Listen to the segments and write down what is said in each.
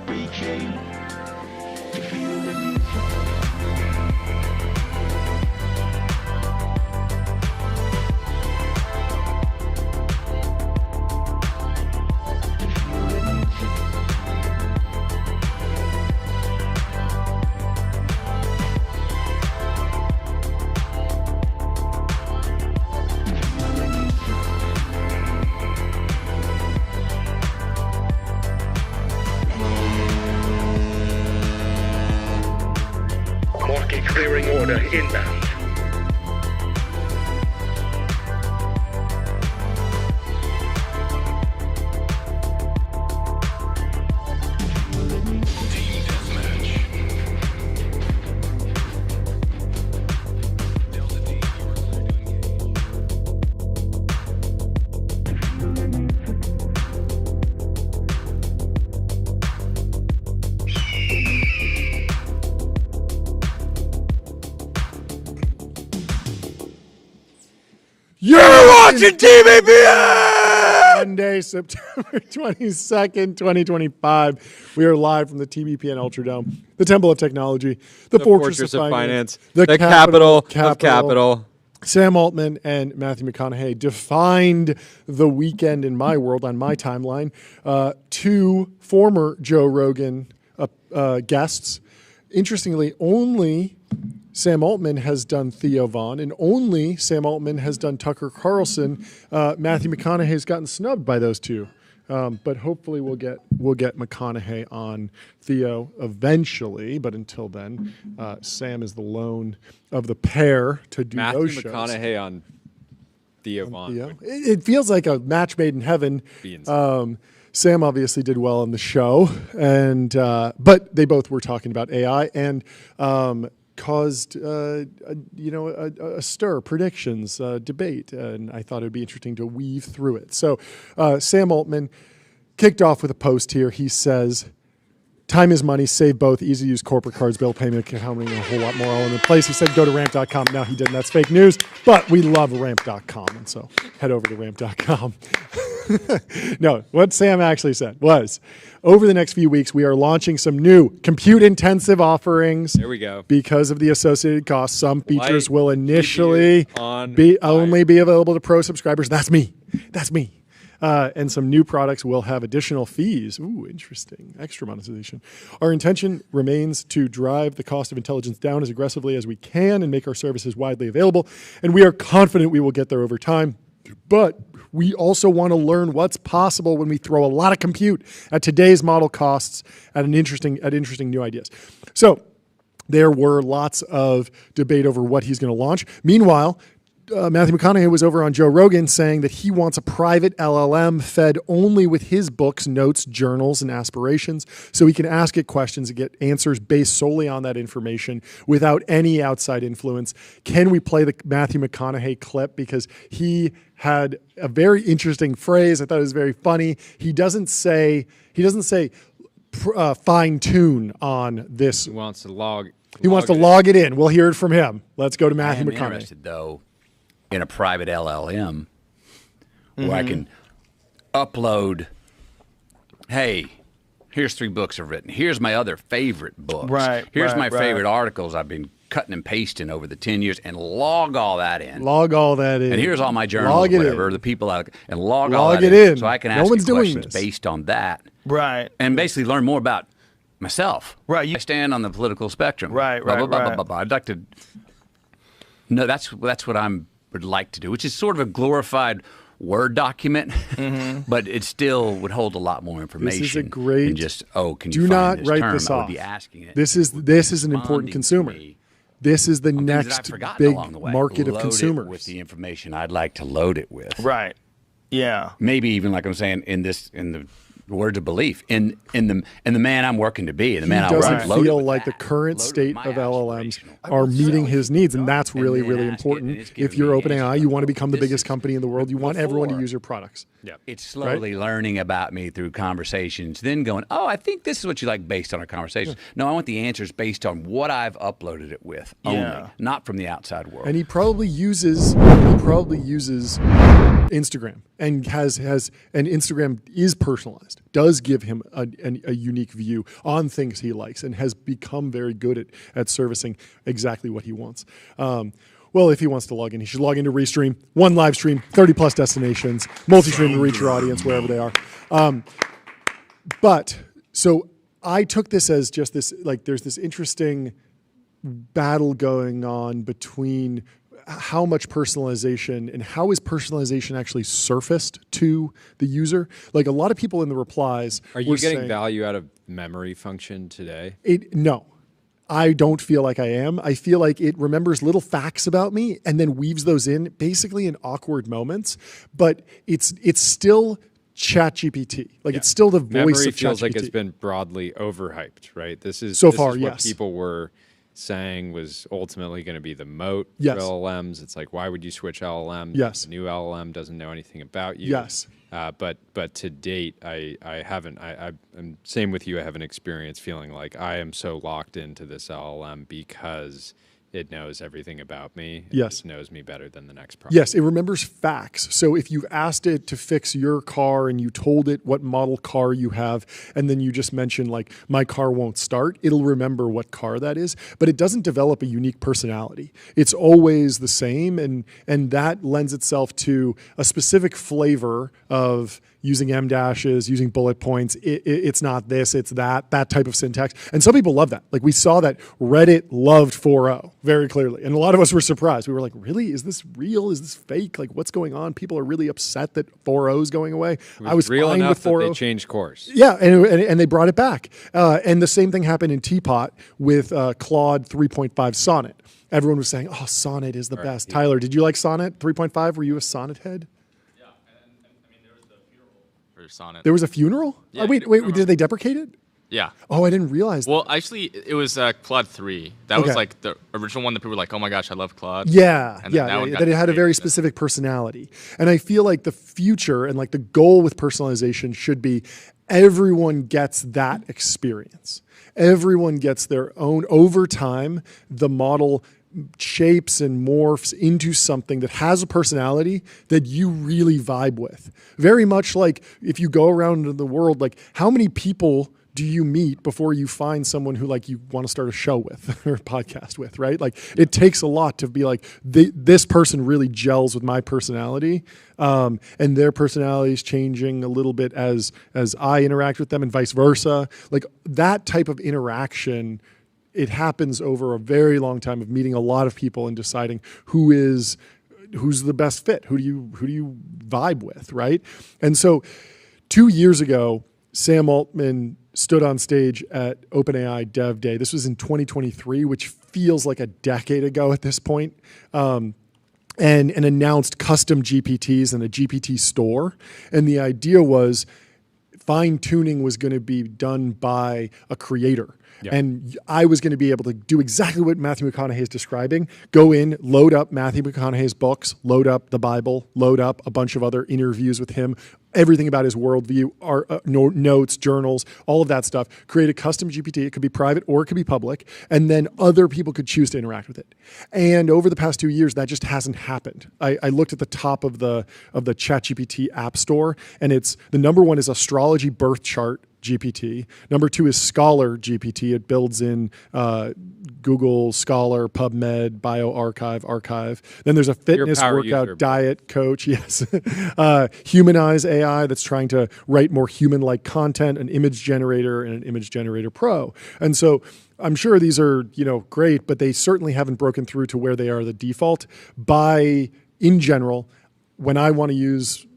Reaching to feel the music. Market clearing order inbound. Team deathmatch. Delta team, you are clear to engage. You're watching TBPN! Monday, September 22nd, 2025. We are live from the TBPN Ultradome, the Temple of Technology, the Fortress of Finance, the capital of capital. Sam Altman and Matthew McConaughey defined the weekend in my world on my timeline. Two former Joe Rogan guests. Interestingly, only Sam Altman has done Theo Vaughn, and only Sam Altman has done Tucker Carlson. Matthew McConaughey has gotten snubbed by those two, but hopefully we'll get McConaughey on Theo eventually. But until then, Sam is the lone of the pair to do those shows. Matthew McConaughey on Theo Vaughn. Theo. It feels like a match made in heaven. Sam obviously did well on the show, and but they both were talking about AI and caused a stir, predictions, debate, and I thought it would be interesting to weave through it. So Sam Altman kicked off with a post here. He says, "Time is money, save both, easy to use corporate cards, bill payment, accounting, a whole lot more all in the place." He said, go to ramp.com. No, he didn't. That's fake news, but we love ramp.com, and so head over to ramp.com. No, what Sam actually said was, over the next few weeks, we are launching some new compute-intensive offerings. There we go. Because of the associated costs, some features will initially only be available to pro subscribers. That's me. And some new products will have additional fees. Ooh, interesting. Extra monetization. Our intention remains to drive the cost of intelligence down as aggressively as we can and make our services widely available. And we are confident we will get there over time. But we also want to learn what's possible when we throw a lot of compute at today's model costs at interesting new ideas. So there were lots of debate over what he's going to launch. Meanwhile, Matthew McConaughey was over on Joe Rogan saying that he wants a private LLM fed only with his books, notes, journals, and aspirations, so he can ask it questions and get answers based solely on that information without any outside influence. Can we play the Matthew McConaughey clip? Because he had a very interesting phrase. I thought it was very funny. He doesn't say fine tune on this. He wants to log it in. We'll hear it from him. Let's go to Matthew McConaughey. Interested though in a private LLM where I can upload, hey, here's 3 books I've written. Here's my other favorite books. Here's my favorite articles I've been cutting and pasting over the 10 years, and log all that in. And here's all my journals, whatever, the people out, and log all that in. So I can ask questions based on that. And basically learn more about myself. I stand on the political spectrum. I'd like to... No, that's what I would like to do, which is sort of a glorified Word document, but it still would hold a lot more information. This is a great... than just, can you do find not this write term? this I would off. be asking it. This is an important consumer. This is the next big market of consumers. With the information I'd like to load it with. Yeah. Maybe even, like I'm saying, in the words of belief in the man I'm working to be, and the man I doesn't want loaded feel with like the that, current loaded state with of my LLMs aspirational. are meeting his needs, and that's really, then really ask it, and important. it's giving If you're me OpenAI, answers. you want to become the This biggest is- company in the world. You want everyone to before- use your products. Yeah. It's slowly learning about me through conversations, then going, oh, I think this is what you like based on our conversations. No, I want the answers based on what I've uploaded it with only, not from the outside world. And he probably uses Instagram and and Instagram is personalized, does give him a unique view on things he likes, and has become very good at servicing exactly what he wants. Well, if he wants to log in, he should log into Restream. One live stream, 30 plus destinations, multi-stream to reach your audience wherever they are. But so I took this as just this, like, there's this interesting battle going on between how much personalization and how is personalization actually surfaced to the user. Like, a lot of people in the replies Are you getting value out of memory function today? No. I don't feel like I am. I feel like it remembers little facts about me and then weaves those in basically in awkward moments. But it's still ChatGPT. Like, it's still the voice Memory of ChatGPT. feels like it's been broadly overhyped, right? This is far, what yes. people were saying was ultimately going to be the moat Yes. for LLMs. It's like, why would you switch LLM? Yes. The new LLM doesn't know anything about you. Yes. But to date, I haven't. I'm same with you. I haven't experienced feeling like I am so locked into this LLM because it knows everything about me. It Yes. just knows me better than the next product. Yes, it remembers facts. So if you've asked it to fix your car and you told it what model car you have, and then you just mentioned, like, my car won't start, it'll remember what car that is, but it doesn't develop a unique personality. It's always the same, and that lends itself to a specific flavor of using M dashes, using bullet points. It's not this, it's that type of syntax. And some people love that. Like, we saw that Reddit loved 4.0 very clearly. And a lot of us were surprised. We were like, really? Is this real? Is this fake? Like, what's going on? People are really upset that 4.0 is going away. I was real fine enough with 4.0. that they changed course. Yeah, and they brought it back. And the same thing happened in Teapot with Claude 3.5 Sonnet. Everyone was saying, oh, Sonnet is the best. Tyler, did you like Sonnet 3.5? Were you a Sonnet head? Sonnet. There was a funeral? Yeah, Oh, wait, did they deprecate it? Yeah. Oh, I didn't realize that. Well, actually, it was Claude 3. That Okay. was like the original one that people were like, oh my gosh, I love Claude. Yeah, And then that yeah, one got that it had a very deprecated. specific personality. And I feel like the future and like the goal with personalization should be everyone gets that experience. Everyone gets their own. Over time, the model shapes and morphs into something that has a personality that you really vibe with. Very much like if you go around in the world, like, how many people do you meet before you find someone who, like, you want to start a show with or a podcast with, right? Like, it takes a lot to be like, this person really gels with my personality, and their personality is changing a little bit as I interact with them, and vice versa. Like, that type of interaction, it happens over a very long time of meeting a lot of people and deciding who's the best fit, who do you vibe with, right? And so 2 years ago, Sam Altman stood on stage at OpenAI Dev Day. This was in 2023, which feels like a decade ago at this point, and announced custom GPTs and a GPT store. And the idea was fine-tuning was going to be done by a creator. Yeah. And I was going to be able to do exactly what Matthew McConaughey is describing. Go in, load up Matthew McConaughey's books, load up the Bible, load up a bunch of other interviews with him, everything about his worldview, notes, journals, all of that stuff. Create a custom GPT. It could be private or it could be public. And then other people could choose to interact with it. And over the past 2 years, that just hasn't happened. I looked at the top of the ChatGPT app store, and it's the number one is astrology birth chart GPT. Number 2 is Scholar GPT. It builds in Google Scholar, PubMed, BioArchive, Archive. Then there's a fitness workout diet coach. Yes. Humanize AI that's trying to write more human-like content, an image generator, and an image generator pro. And so I'm sure these are, great, but they certainly haven't broken through to where they are the default. In general, when I want to use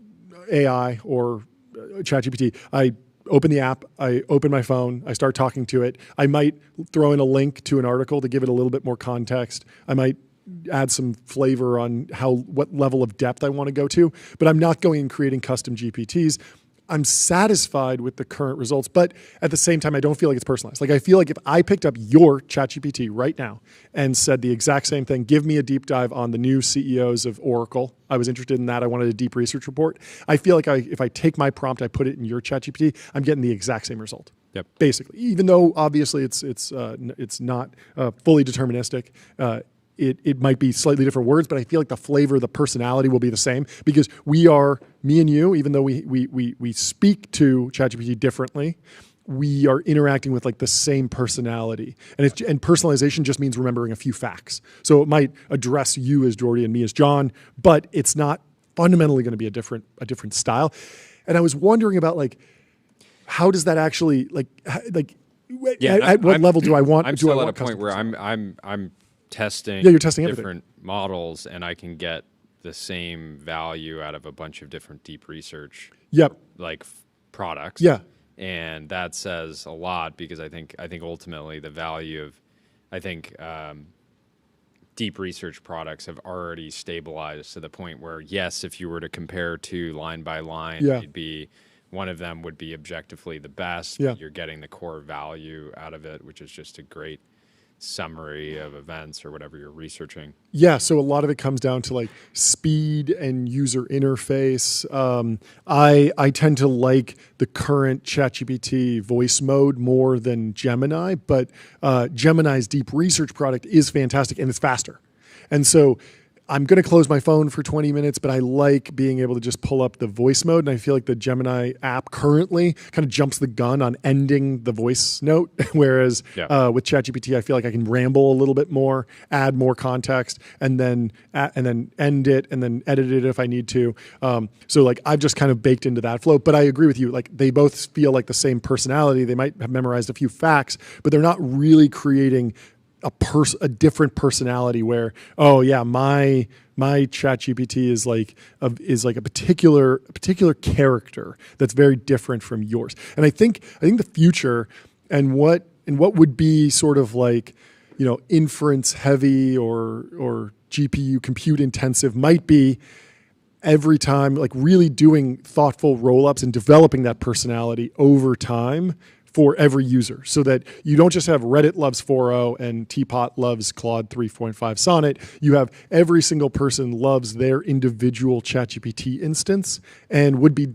AI or ChatGPT, I open the app, I open my phone, I start talking to it. I might throw in a link to an article to give it a little bit more context. I might add some flavor on what level of depth I want to go to, but I'm not going and creating custom GPTs. I'm satisfied with the current results, but at the same time, I don't feel like it's personalized. Like I feel like if I picked up your ChatGPT right now and said the exact same thing, give me a deep dive on the new CEOs of Oracle. I was interested in that. I wanted a deep research report. I feel like if I take my prompt, I put it in your ChatGPT, I'm getting the exact same result. Yep. Basically, even though obviously it's not fully deterministic. It might be slightly different words, but I feel like the flavor, the personality will be the same because we are, me and you, even though we speak to ChatGPT differently, we are interacting with like the same personality. And personalization just means remembering a few facts. So it might address you as Jordy and me as John, but it's not fundamentally going to be a different style. And I was wondering about like, how does that actually at what level do I want? I'm still at a point where I'm testing, you're testing different models, and I can get the same value out of a bunch of different deep research products. Yeah. And that says a lot because I think ultimately the value of deep research products have already stabilized to the point where, yes, if you were to compare two line by line, it'd be one of them would be objectively the best. Yeah. You're getting the core value out of it, which is just a great summary of events or whatever you're researching. Yeah, so a lot of it comes down to like speed and user interface. I tend to like the current ChatGPT voice mode more than Gemini, but Gemini's deep research product is fantastic and it's faster. And so I'm going to close my phone for 20 minutes, but I like being able to just pull up the voice mode. And I feel like the Gemini app currently kind of jumps the gun on ending the voice note. Whereas with ChatGPT, I feel like I can ramble a little bit more, add more context, and then end it and then edit it if I need to. So like I've just kind of baked into that flow. But I agree with you. Like they both feel like the same personality. They might have memorized a few facts, but they're not really creating a different personality where, oh yeah, my ChatGPT is like a particular character that's very different from yours. And I think the future and what would be sort of like, you know, inference heavy or GPU compute intensive might be every time like really doing thoughtful roll-ups and developing that personality over time for every user, so that you don't just have Reddit loves 4.0 and Teapot loves Claude 3.5 Sonnet. You have every single person loves their individual ChatGPT instance and would be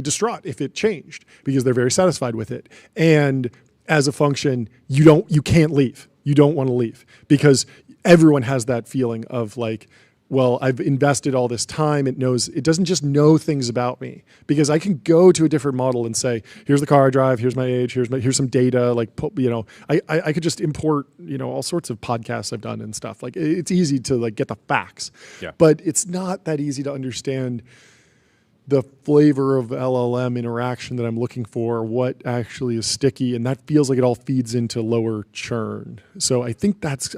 distraught if it changed because they're very satisfied with it. And as a function, you can't leave. You don't want to leave because everyone has that feeling of like, well, I've invested all this time. It doesn't just know things about me because I can go to a different model and say, here's the car I drive, here's my age, here's some data. Like, you know, I could just import, you know, all sorts of podcasts I've done and stuff. Like it's easy to like get the facts, but it's not that easy to understand the flavor of LLM interaction that I'm looking for, what actually is sticky, and that feels like it all feeds into lower churn. So I think that's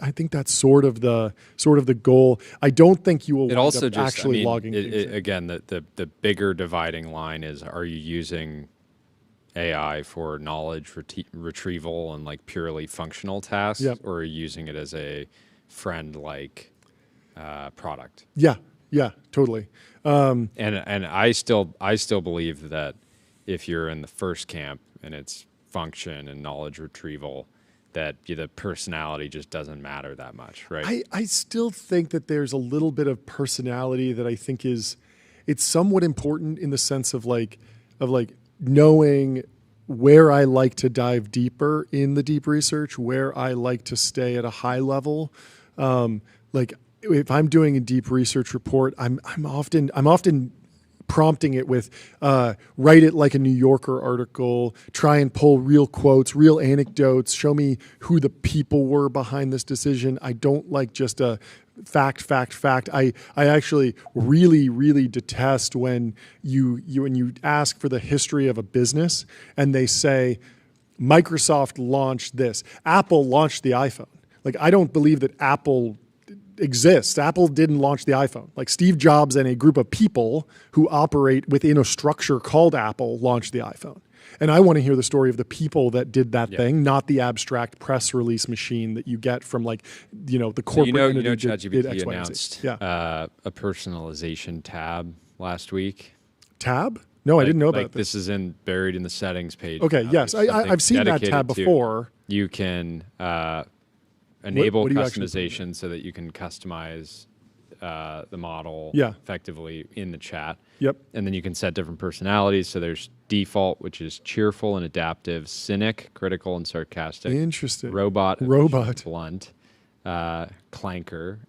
sort of the goal. I don't think you will it also just, actually logging. Again, the bigger dividing line is: are you using AI for knowledge retrieval and like purely functional tasks, or are you using it as a friend-like product? Yeah, totally. And I still believe that if you're in the first camp and it's function and knowledge retrieval, that the personality just doesn't matter that much, right? I still think that there's a little bit of personality that I think it's somewhat important in the sense of like knowing where I like to dive deeper in the deep research, where I like to stay at a high level, like. If I'm doing a deep research report, I'm often prompting it with write it like a New Yorker article, try and pull real quotes, real anecdotes, show me who the people were behind this decision. I don't like just a fact. I actually really detest when you ask for the history of a business and they say Microsoft launched this, Apple launched the iPhone. Like I don't believe that Apple exists. Apple didn't launch the iPhone. Like Steve Jobs and a group of people who operate within a structure called Apple launched the iPhone. And I want to hear the story of the people that did that thing, not the abstract press release machine that you get from like, you know, the corporate entity that did ChatGPT announced a personalization tab last week. Tab? No, I didn't know about like this is buried in the settings page. Okay, now. yes, There's I've seen that dedicated tab to- before. You can enable what do you actually put in customization so that you can customize the model Yeah. effectively in the chat. Yep. And then you can set different personalities. So there's default, which is cheerful and adaptive, cynic, critical and sarcastic, Interesting. robot, Robot. blunt, clanker,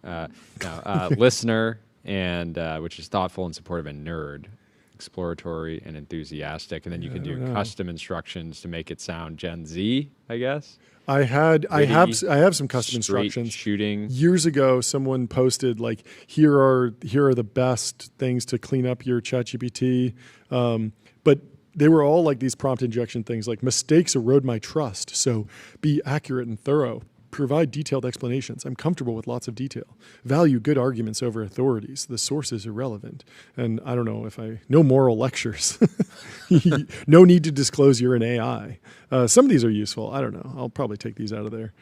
listener, and which is thoughtful and supportive, and nerd, exploratory and enthusiastic. And then you can do custom instructions to make it sound Gen Z, I guess. I have some custom Straight instructions. shooting. Years ago, someone posted like, here are the best things to clean up your ChatGPT, but they were all like these prompt injection things, like mistakes erode my trust. So be accurate and thorough. Provide detailed explanations. I'm comfortable with lots of detail. Value good arguments over authorities. The source is irrelevant. And I don't know if no moral lectures. No need to disclose you're an AI. Some of these are useful. I don't know. I'll probably take these out of there.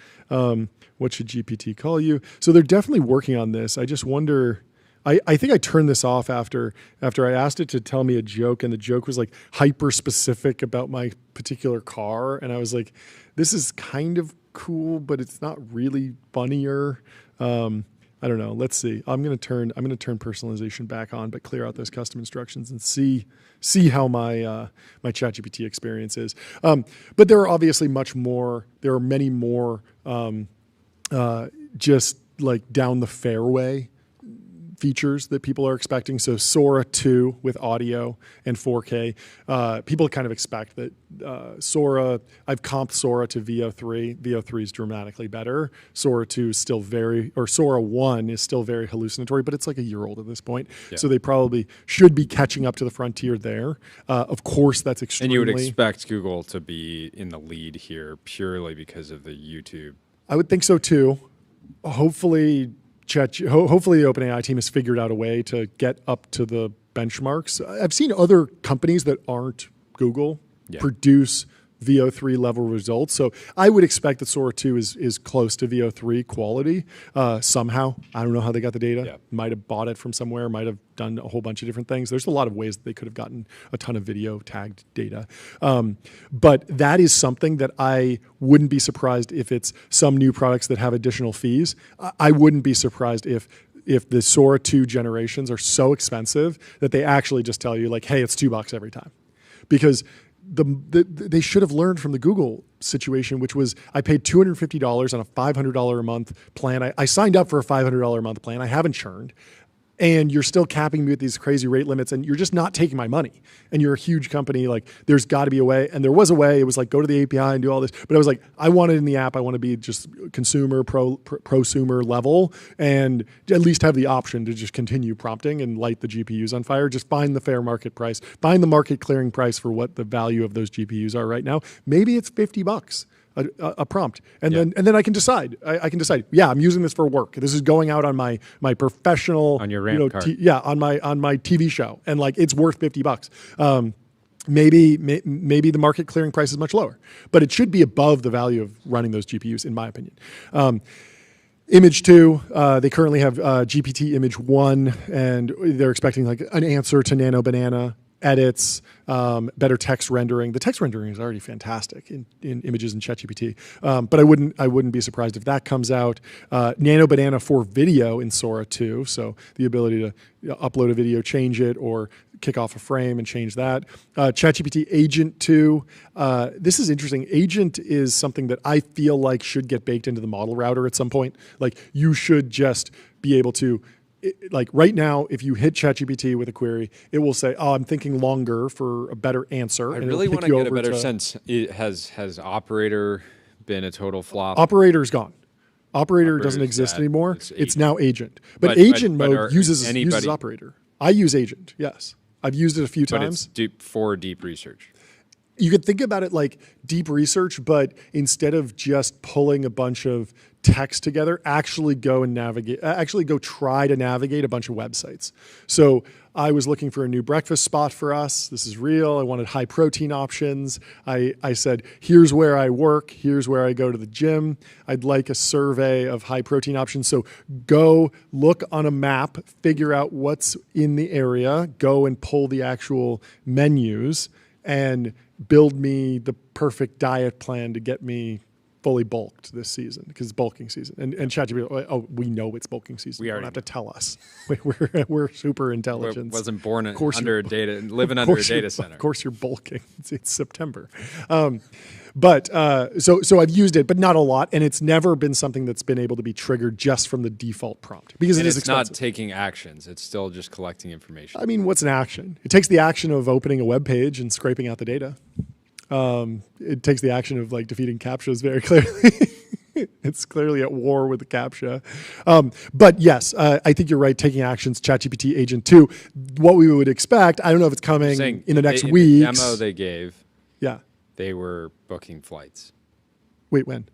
What should GPT call you? So they're definitely working on this. I just wonder. I think I turned this off after I asked it to tell me a joke, and the joke was like hyper specific about my particular car, and I was like, this is kind of cool, but it's not really funnier. I don't know. Let's see. I'm gonna turn personalization back on, but clear out those custom instructions and see how my my ChatGPT experience is. But there are obviously much more. There are many more just like down the fairway features that people are expecting. So Sora 2 with audio and 4K. People kind of expect that Sora, I've comped Sora to VO3. VO3 is dramatically better. Sora 2 is still Sora 1 is still very hallucinatory, but it's like a year old at this point. Yeah. So they probably should be catching up to the frontier there. Of course, that's extremely... And you would expect Google to be in the lead here purely because of the YouTube. I would think so too. Hopefully the OpenAI team has figured out a way to get up to the benchmarks. I've seen other companies that aren't Google produce VO3 level results. So I would expect that Sora 2 is close to VO3 quality somehow. I don't know how they got the data. Yeah. Might have bought it from somewhere, might have done a whole bunch of different things. There's a lot of ways that they could have gotten a ton of video tagged data. But that is something that I wouldn't be surprised if it's some new products that have additional fees. I wouldn't be surprised if the Sora 2 generations are so expensive that they actually just tell you like, hey, it's $2 every time. Because they should have learned from the Google situation, which was I paid $250 on a $500 a month plan. I signed up for a $500 a month plan. I haven't churned. And you're still capping me with these crazy rate limits, and you're just not taking my money. And you're a huge company. Like, there's got to be a way. And there was a way. It was like, go to the API and do all this. But I was like, I want it in the app. I want to be just consumer, prosumer level, and at least have the option to just continue prompting and light the GPUs on fire. Just find the fair market price. Find the market clearing price for what the value of those GPUs are right now. Maybe it's $50. A prompt, and then I can decide. I can decide. Yeah, I'm using this for work. This is going out on my professional on your rant card. On my TV show, and like it's worth $50. Maybe the market clearing price is much lower, but it should be above the value of running those GPUs, in my opinion. Image 2, they currently have GPT Image 1, and they're expecting like an answer to Nano Banana. Edits, better text rendering. The text rendering is already fantastic in images in ChatGPT, but I wouldn't be surprised if that comes out. Nano Banana for video in Sora 2, so the ability to upload a video, change it, or kick off a frame and change that. ChatGPT Agent 2. This is interesting. Agent is something that I feel like should get baked into the model router at some point. Like you should just be able to. Like right now, if you hit ChatGPT with a query, it will say, "Oh, I'm thinking longer for a better answer." I really want to get a better sense. Has Operator been a total flop? Operator's gone. Operator doesn't exist anymore. It's now Agent. But Agent mode uses Operator. I use Agent. Yes, I've used it a few times. But it's for deep research. You could think about it like deep research, but instead of just pulling a bunch of text together, actually go try to navigate a bunch of websites. So I was looking for a new breakfast spot for us. This is real. I wanted high protein options. I said, here's where I work. Here's where I go to the gym. I'd like a survey of high protein options. So go look on a map, figure out what's in the area, go and pull the actual menus and build me the perfect diet plan to get me fully bulked this season, because it's bulking season. And ChatGPT, oh, we know it's bulking season. You don't have to tell us. We're super intelligent. Wasn't born under a data, living under a data center. Of course you're bulking. It's September. But so I've used it, but not a lot. And it's never been something that's been able to be triggered just from the default prompt, because it is expensive. Not taking actions. It's still just collecting information. I mean, what's an action? It takes the action of opening a web page and scraping out the data. It takes the action of like defeating CAPTCHAs very clearly. It's clearly at war with the CAPTCHA. But yes, I think you're right. Taking actions, ChatGPT Agent 2, what we would expect. I don't know if it's coming in the next week. The demo they gave, yeah, they were booking flights. Wait, when?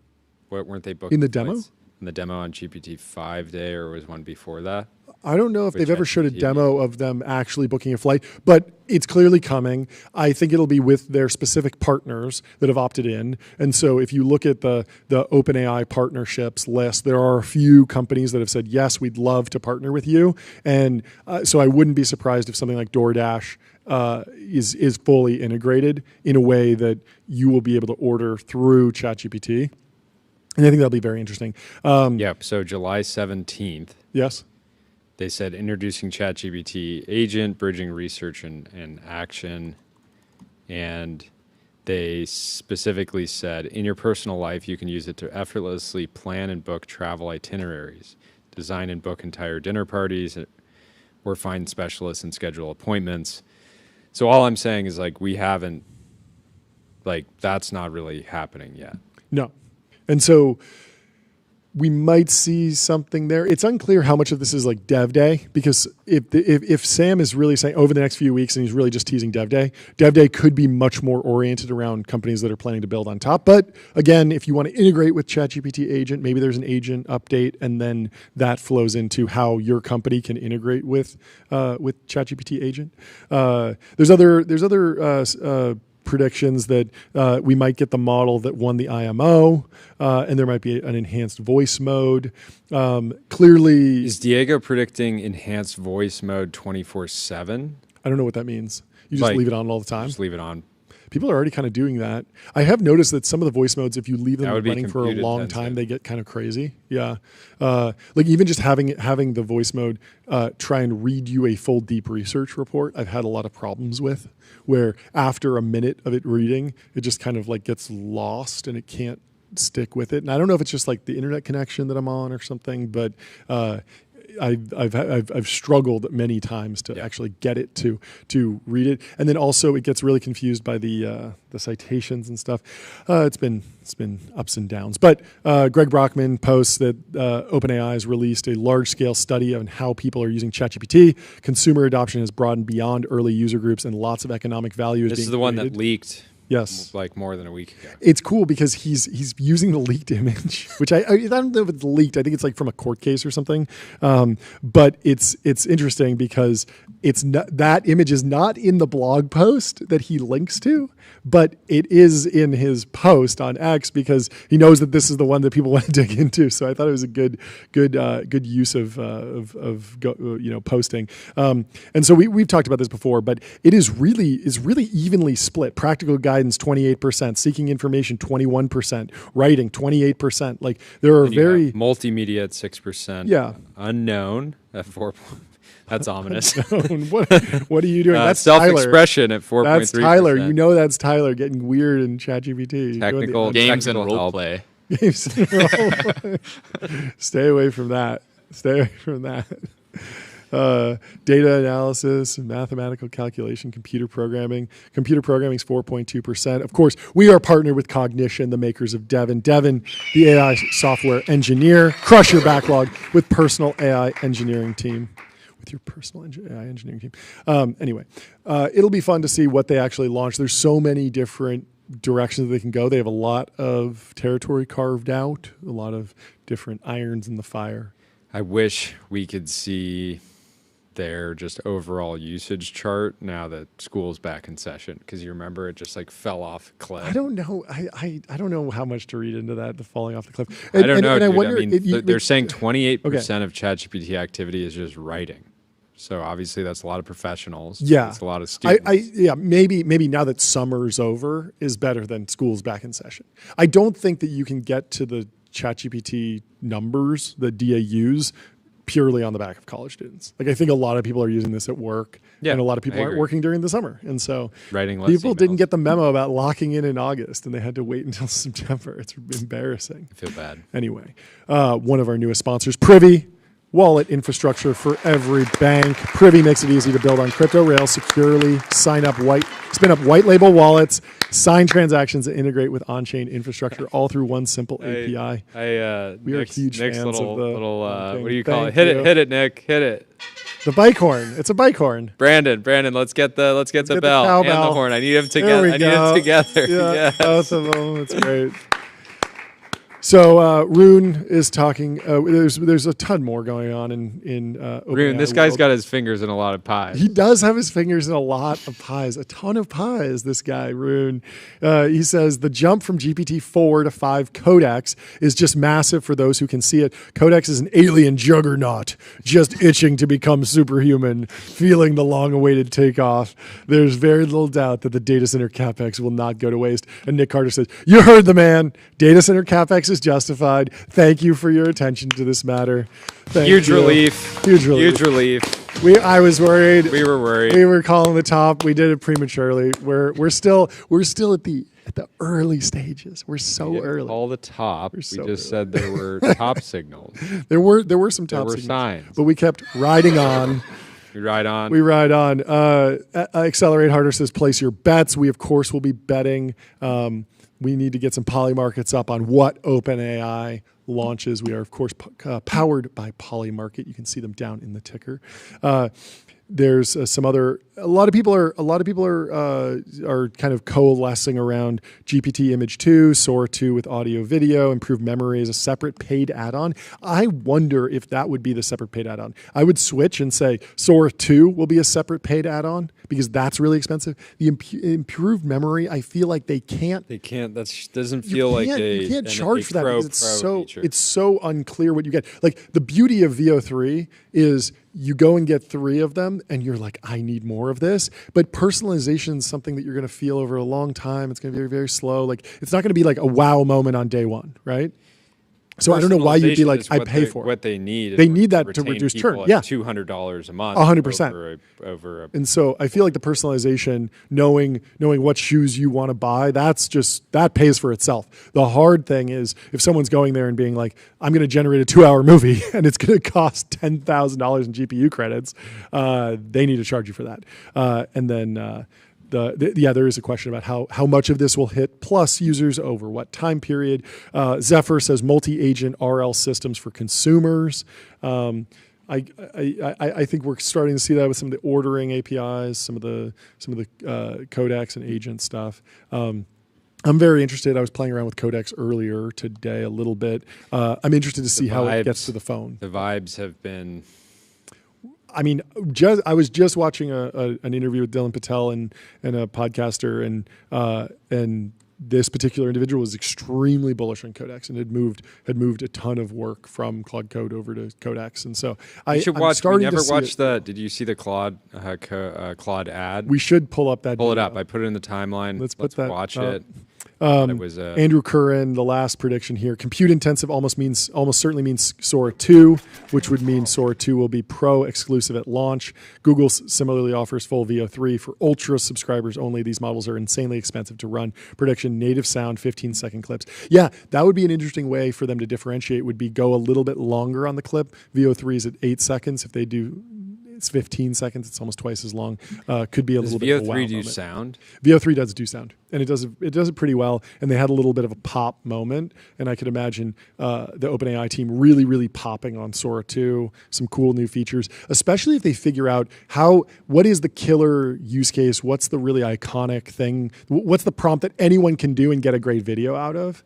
Weren't they booking in the demo? Flights? In the demo on GPT-5 day, or was one before that? I don't know if they've ever showed a demo of them actually booking a flight, but it's clearly coming. I think it'll be with their specific partners that have opted in. And so if you look at the OpenAI partnerships list, there are a few companies that have said, yes, we'd love to partner with you. And so I wouldn't be surprised if something like DoorDash is fully integrated in a way that you will be able to order through ChatGPT. And I think that'll be very interesting. Yep. So July 17th. Yes. They said introducing ChatGPT agent, bridging research and action. And they specifically said, in your personal life, you can use it to effortlessly plan and book travel itineraries, design and book entire dinner parties, or find specialists and schedule appointments. So all I'm saying is like, we haven't, like, that's not really happening yet. No. And so we might see something there. It's unclear how much of this is like Dev Day, because if Sam is really saying over the next few weeks and he's really just teasing Dev Day could be much more oriented around companies that are planning to build on top. But again, if you want to integrate with ChatGPT Agent, maybe there's an agent update, and then that flows into how your company can integrate with ChatGPT Agent. There's other predictions that we might get the model that won the IMO, and there might be an enhanced voice mode. Clearly, is Diego predicting enhanced voice mode 24/7? I don't know what that means. You just leave it on all the time? Just leave it on. People are already kind of doing that. I have noticed that some of the voice modes, if you leave them running for a long time, they get kind of crazy. Yeah. Like even just having the voice mode try and read you a full deep research report, I've had a lot of problems with, where after a minute of it reading, it just kind of like gets lost and it can't stick with it. And I don't know if it's just like the internet connection that I'm on or something, but I've struggled many times to actually get it to read it, and then also it gets really confused by the citations and stuff. It's been ups and downs. But Greg Brockman posts that OpenAI has released a large-scale study on how people are using ChatGPT. Consumer adoption has broadened beyond early user groups, and lots of economic value is being created. This is the one that leaked. Yes, like more than a week ago. It's cool because he's using the leaked image, which I don't know if it's leaked. I think it's like from a court case or something. But it's interesting because it's not, that image is not in the blog post that he links to, but it is in his post on X because he knows that this is the one that people want to dig into. So I thought it was a good use of posting. And so we've talked about this before, but it is really evenly split. Practical guidance 28%, seeking information 21%, writing 28%. Like there are very multimedia at 6%. Yeah, unknown at 4. That's ominous. What are you doing? That's self-expression at 4.3%. That's Tyler. You know that's Tyler getting weird in ChatGPT. Technical games and role play. Games and role play. Stay away from that. Data analysis, mathematical calculation, computer programming. Computer programming is 4.2%. Of course, we are partnered with Cognition, the makers of Devin. Devin, the AI software engineer. Crush your backlog with personal AI engineering team. With your personal AI engineering team. Anyway, it'll be fun to see what they actually launch. There's so many different directions they can go. They have a lot of territory carved out, a lot of different irons in the fire. I wish we could see their just overall usage chart now that school's back in session? Because you remember it just like fell off a cliff. I don't know. I don't know how much to read into that, the falling off the cliff. I don't know, and dude. I wonder they're saying 28% of ChatGPT activity is just writing. So obviously that's a lot of professionals. Yeah. It's a lot of students. Maybe now that summer's over is better than school's back in session. I don't think that you can get to the ChatGPT numbers, the DAUs, purely on the back of college students. Like I think a lot of people are using this at work, and a lot of people aren't working during the summer, and so people didn't get the memo about locking in August, and they had to wait until September. It's embarrassing. I feel bad. Anyway, one of our newest sponsors, Privy. Wallet infrastructure for every bank. Privy makes it easy to build on crypto rails securely. Spin up white label wallets, sign transactions, and integrate with on-chain infrastructure all through one simple API. We are huge fans of the what do you call it? Hit it, Nick. Hit it. The bike horn. It's a bike horn. Brandon, let's get the bell and the horn. I need them together. I need them together. Yeah, both of them. It's great. So Rune is talking. There's a ton more going on in Rune. This guy's got his fingers in a lot of pies. He does have his fingers in a lot of pies, a ton of pies. This guy Rune. He says the jump from GPT-4 to 5 Codex is just massive for those who can see it. Codex is an alien juggernaut, just itching to become superhuman, feeling the long-awaited takeoff. There's very little doubt that the data center capex will not go to waste. And Nick Carter says, "You heard the man. Data center capex is justified. Thank you for your attention to this matter." Huge relief. I was worried. We were worried. We were calling the top. We did it prematurely. We're still at the early stages. We're so early. Call the top. We just said there were top signals. There were some top signals. Signs. But we kept riding on. We ride on. Accelerate Harder says place your bets. We of course will be betting. We need to get some Poly markets up on what OpenAI launches. We are, of course, powered by Poly Market. You can see them down in the ticker. There's some other. A lot of people are kind of coalescing around GPT Image 2, Sora 2 with audio video, improved memory as a separate paid add-on. I wonder if that would be the separate paid add-on. I would switch and say Sora 2 will be a separate paid add-on because that's really expensive. The improved memory, I feel like they can't. That doesn't feel like you can't charge for that because it's so unclear what you get. Like the beauty of VO3 is you go and get 3 of them and you're like, I need more of this. But personalization is something that you're going to feel over a long time. It's going to be very, very slow. Like it's not going to be like a wow moment on day one, right? So I don't know why you'd be like, I pay for it. What they need. They need that to reduce churn. Yeah. $200 a month. 100%. And so I feel like the personalization, knowing what shoes you want to buy, that pays for itself. The hard thing is if someone's going there and being like, I'm going to generate a 2-hour movie and it's going to cost $10,000 in GPU credits, they need to charge you for that. And then there is a question about how much of this will hit Plus users over what time period. Zephyr says multi-agent RL systems for consumers. I think we're starting to see that with some of the ordering APIs, some of the Codex and agent stuff. I'm very interested. I was playing around with Codex earlier today a little bit. I'm interested to see how it gets to the phone. The vibes have been. I mean, I was just watching an interview with Dylan Patel and a podcaster, and this particular individual was extremely bullish on Codex and had moved a ton of work from Claude Code over to Codex, and so we never watched Did you see the Claude ad? We should pull up that. Pull it up. I put it in the timeline. Let's watch it. It was Andrew Curran, the last prediction here. Compute intensive almost certainly means Sora 2, which would mean Sora 2 will be Pro exclusive at launch. Google similarly offers full VO3 for Ultra subscribers only. These models are insanely expensive to run. Prediction, native sound, 15-second clips. Yeah, that would be an interesting way for them to differentiate, would be go a little bit longer on the clip. VO3 is at 8 seconds. If they do... It's 15 seconds. It's almost twice as long. Could be a little bit of a wow VO3 do moment. Sound? VO3 does do sound, and it does it pretty well. And they had a little bit of a pop moment, and I could imagine the OpenAI team really, really popping on Sora 2. Some cool new features, especially if they figure out what is the killer use case. What's the really iconic thing? What's the prompt that anyone can do and get a great video out of?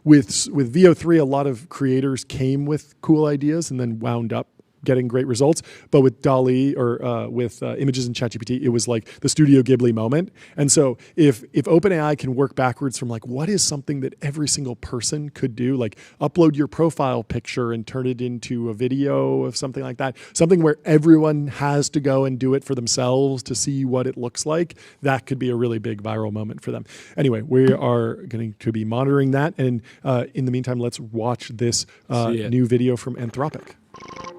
With VO3, a lot of creators came with cool ideas and then wound up getting great results. But with DALL-E or with images in ChatGPT, it was like the Studio Ghibli moment. And so if OpenAI can work backwards from like what is something that every single person could do, like upload your profile picture and turn it into a video of something like that, something where everyone has to go and do it for themselves to see what it looks like, that could be a really big viral moment for them. Anyway, we are going to be monitoring that. And in the meantime, let's watch this new video from Anthropic.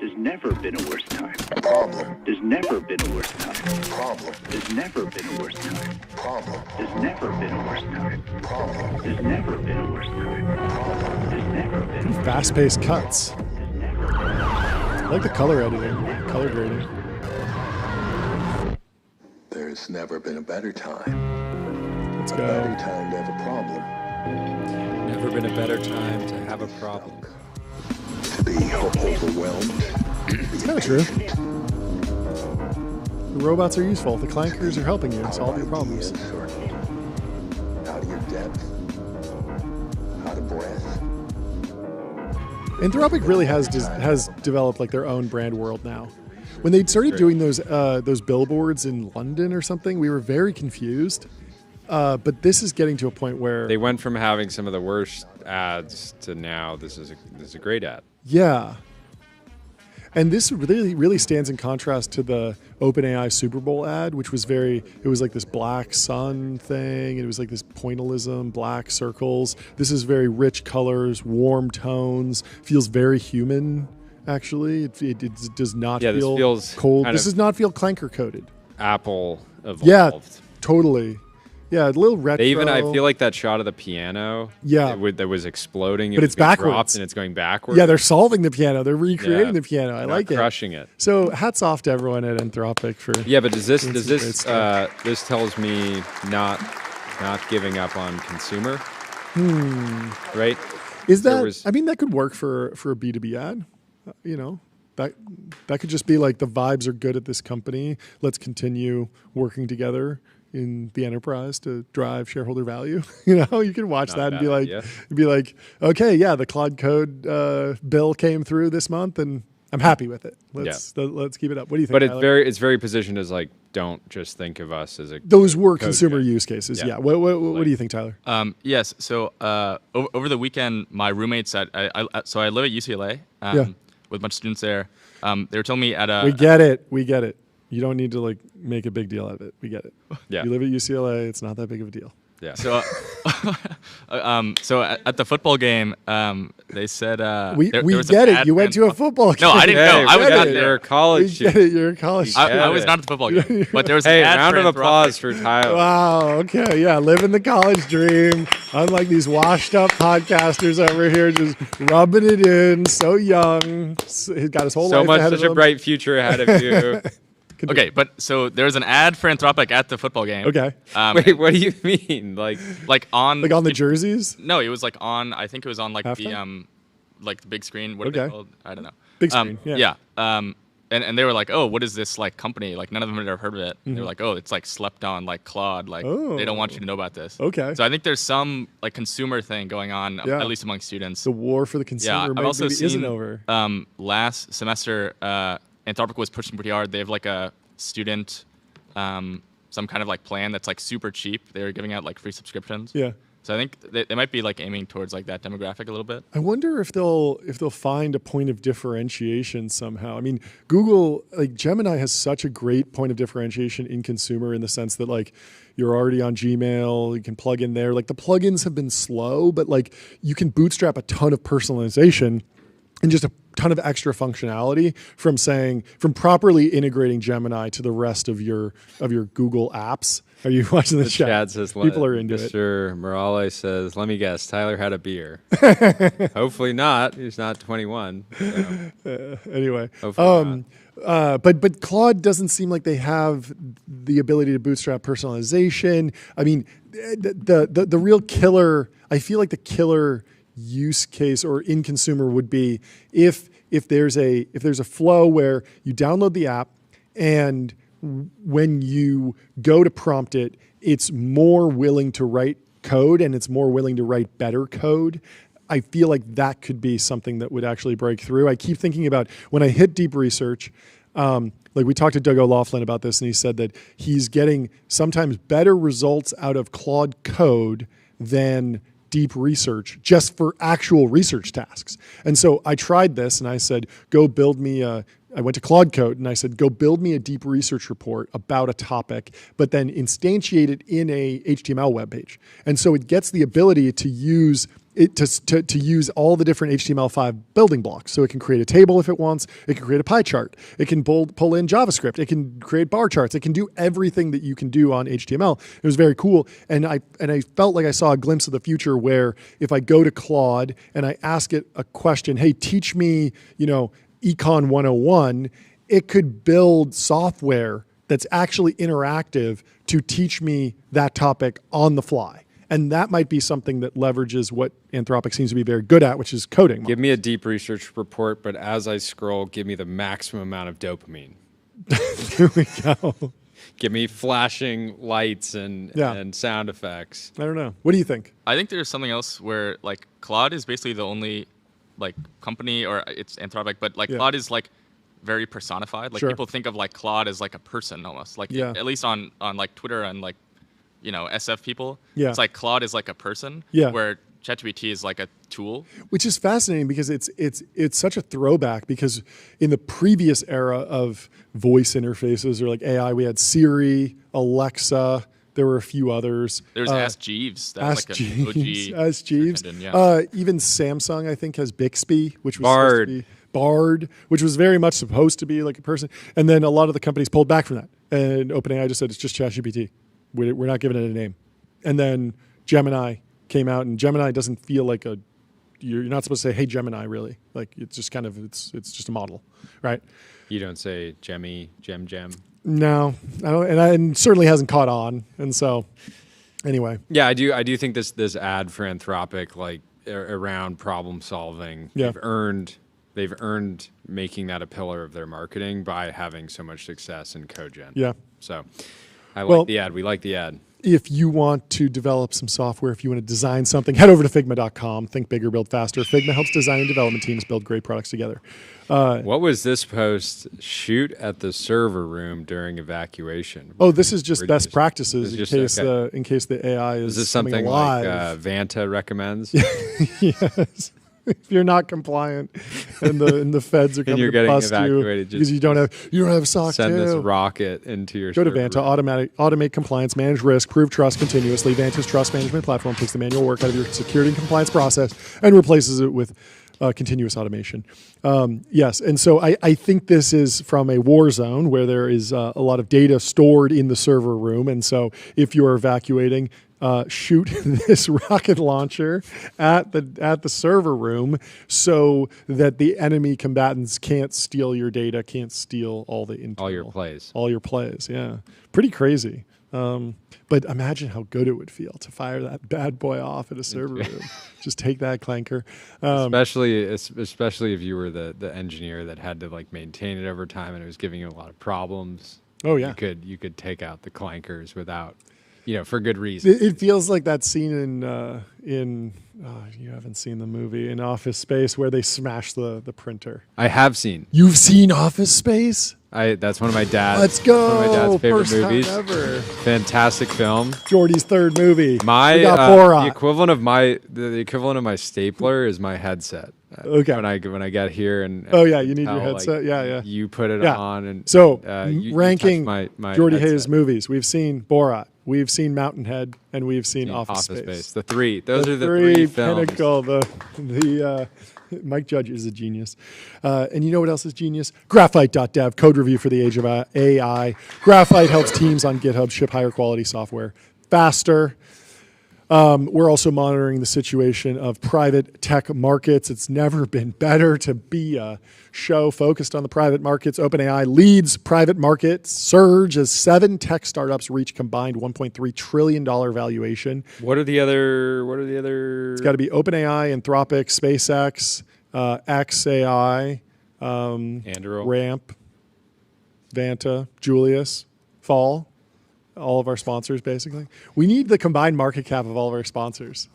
There's never been a worse time. Problem. There's never been a worse time. Problem. There's never been a worse time. Problem. There's never been a worse time. Problem. There's never been a worse time. Problem. There's never been a worse time. Fast-paced cuts. I like the color editing, color grading. There's never been a better time. Let's A go. better time to have a problem. Never been a better time to have a problem. To be overwhelmed. It's kind of true. The robots are useful. The clankers are helping you solve your problems. Out of your depth. Out of breath. Anthropic really has developed like their own brand world now. When they started doing those billboards in London or something, we were very confused. But this is getting to a point where They went from having some of the worst ads to now this is a great ad. yeah. And this really stands in contrast to the OpenAI Super Bowl ad, which was it was like this black sun thing. It was like this pointillism, black circles. This is very rich colors, warm tones, feels very human, actually. It does not Yeah, this feel feels cold. kind This of- does not feel clanker coated. Apple evolved. Yeah, totally. Yeah, a little retro. I feel like that shot of the piano Yeah. that was exploding. But was it's being backwards. dropped and it's going backwards. Yeah, they're solving the piano. They're recreating Yeah. the piano. I They're like it. crushing it. So hats off to everyone at Anthropic for Yeah, but does doing some great this stuff. this tells me not giving up on consumer? Right? Is There that? was- I mean, that could work for a B2B ad. You know, that could just be like the vibes are good at this company. Let's continue working together in the enterprise to drive shareholder value. You know, you can watch Not that a and be bad like, idea. okay, yeah, the Claude Code bill came through this month, and I'm happy with it. Let's keep it up. What do you think? But Tyler? it's very positioned as like, don't just think of us as a Those were code consumer guy. use cases. Yeah. Yeah. What do you think, Tyler? Yes. So over the weekend, my roommates I live at UCLA Yeah. with a bunch of students there. They were telling me at a We get it. You don't need to like make a big deal out of it. We get it. Yeah. You live at UCLA. It's not that big of a deal. Yeah. So so at the football game, they said We there was get an it. ad You for went to a Anthropic. football game. No, I didn't know. I was get not it. there. You're a We college get it. You're a college I student. was not at the football game, but there was Hey, an ad round for of Anthropic. applause for Tyler. Wow. Okay. Yeah. Living the college dream. Unlike these washed up podcasters over here, just rubbing it in. So young. He's got his whole So life much, ahead such of a him. bright future ahead of you. Okay, but so there was an ad for Anthropic at the football game. Okay. Wait, what do you mean? Like, Like on the jerseys. No, it was like on. I think it was on like Halftime? the big screen. What are they Okay. called? I don't know. Big screen, yeah. Yeah. And they were like, oh, what is this like company? Like none of them had ever heard of it. They were like, oh, it's like slept on, like Claude. Like they don't want you to know about this. Okay. So I think there's some like consumer thing going on, Yeah. at least among students. The war for the consumer yeah, I've maybe also seen isn't over. Last semester, Anthropic was pushing pretty hard. They have like a student, some kind of like plan that's like super cheap. They were giving out like free subscriptions. Yeah. So I think they might be like aiming towards like that demographic a little bit. I wonder if they'll find a point of differentiation somehow. I mean, Google, like Gemini has such a great point of differentiation in consumer in the sense that like you're already on Gmail, you can plug in there. Like the plugins have been slow, but like you can bootstrap a ton of personalization and just a ton of extra functionality from properly integrating Gemini to the rest of your Google apps. Are you watching the chat? Chad says, People are into it. Mr. Morales says, let me guess, Tyler had a beer. Hopefully not. He's not 21. So. Anyway, Hopefully but Claude doesn't seem like they have the ability to bootstrap personalization. I mean, the real killer. I feel like the killer use case or in consumer would be if there's a flow where you download the app and when you go to prompt it, it's more willing to write code and it's more willing to write better code I feel like that could be something that would actually break through. I keep thinking about when I hit deep research, like we talked to Doug O'Loughlin about this, and he said that he's getting sometimes better results out of Claude code than deep research just for actual research tasks. And so I tried this and I said, go build me I went to Claude Code and I said, go build me a deep research report about a topic, but then instantiate it in a HTML web page. And so it gets the ability to use it to use all the different HTML5 building blocks. So it can create a table if it wants. It can create a pie chart. It can pull in JavaScript. It can create bar charts. It can do everything that you can do on HTML. It was very cool. And I felt like I saw a glimpse of the future where if I go to Claude and I ask it a question, hey, teach me, Econ 101, it could build software that's actually interactive to teach me that topic on the fly. And that might be something that leverages what Anthropic seems to be very good at, which is coding. Give me a deep research report, but as I scroll, give me the maximum amount of dopamine. There we go. Give me flashing lights and sound effects. I don't know. What do you think? I think there's something else where like Claude is basically the only like company, or it's Anthropic, but like Claude is like very personified. Like people think of like Claude as like a person almost. Like at least on like Twitter and like SF people. Yeah. It's like Claude is like a person. Yeah. Where ChatGPT is like a tool. Which is fascinating because it's such a throwback, because in the previous era of voice interfaces or like AI, we had Siri, Alexa. There were a few others. There's Ask Jeeves. That's like an OG. Ask Jeeves. Even Samsung, I think, has Bixby, which was Bard. Supposed to be Bard, which was very much supposed to be like a person. And then a lot of the companies pulled back from that. And OpenAI just said, it's just ChatGPT. We're not giving it a name. And then Gemini came out, and Gemini doesn't feel like you're not supposed to say, hey, Gemini, really. Like, it's just kind of, it's just a model, right? You don't say Gem. No, I don't, and certainly hasn't caught on. And so, anyway. Yeah, I do think this ad for Anthropic, like around problem solving, they've earned making that a pillar of their marketing by having so much success in code gen. Yeah. So I like the ad. We like the ad. If you want to develop some software, if you want to design something, head over to Figma.com. Think bigger, build faster. Figma helps design and development teams build great products together. What was this post? Shoot at the server room during evacuation. Oh, this is just best practices in case the AI is this something alive. Like Vanta recommends? Yes. If you're not compliant and the feds are coming to bust you because you don't have SOC 2. Send this rocket into your Go to Vanta, automate compliance, manage risk, prove trust continuously. Vanta's trust management platform takes the manual work out of your security and compliance process and replaces it with continuous automation. Yes, and so I think this is from a war zone where there is a lot of data stored in the server room, and so if you are evacuating, shoot this rocket launcher at the server room so that the enemy combatants can't steal your data, can't steal all the internal, all your plays. Yeah, pretty crazy. But imagine how good it would feel to fire that bad boy off at a server room. Just take that clanker. Especially if you were the engineer that had to like maintain it over time and it was giving you a lot of problems. Oh yeah, you could take out the clankers without. For good reason. It feels like that scene in you haven't seen the movie, in Office Space, where they smash the printer. I have seen. You've seen Office Space? That's one of my dad's. Let's go. One of my dad's favorite First movies. time ever. Fantastic film. Jordy's third movie. My the equivalent of my stapler is my headset. Okay. When I get here and you need your headset. Yeah. You put it on and so you ranking my Jordy headset. Hayes movies. We've seen Borat. We've seen Mountainhead, and we've seen Office Space. The three. Those are the three films. Pinnacle. The Mike Judge is a genius. And you know what else is genius? Graphite.dev, code review for the age of AI. Graphite helps teams on GitHub ship higher quality software faster. We're also monitoring the situation of private tech markets. It's never been better to be a show focused on the private markets. OpenAI leads private market surge as 7 tech startups reach combined $1.3 trillion valuation. What are the other? It's got to be OpenAI, Anthropic, SpaceX, xAI, Anduril, Ramp, Vanta, Julius, Fall. All of our sponsors, basically. We need the combined market cap of all of our sponsors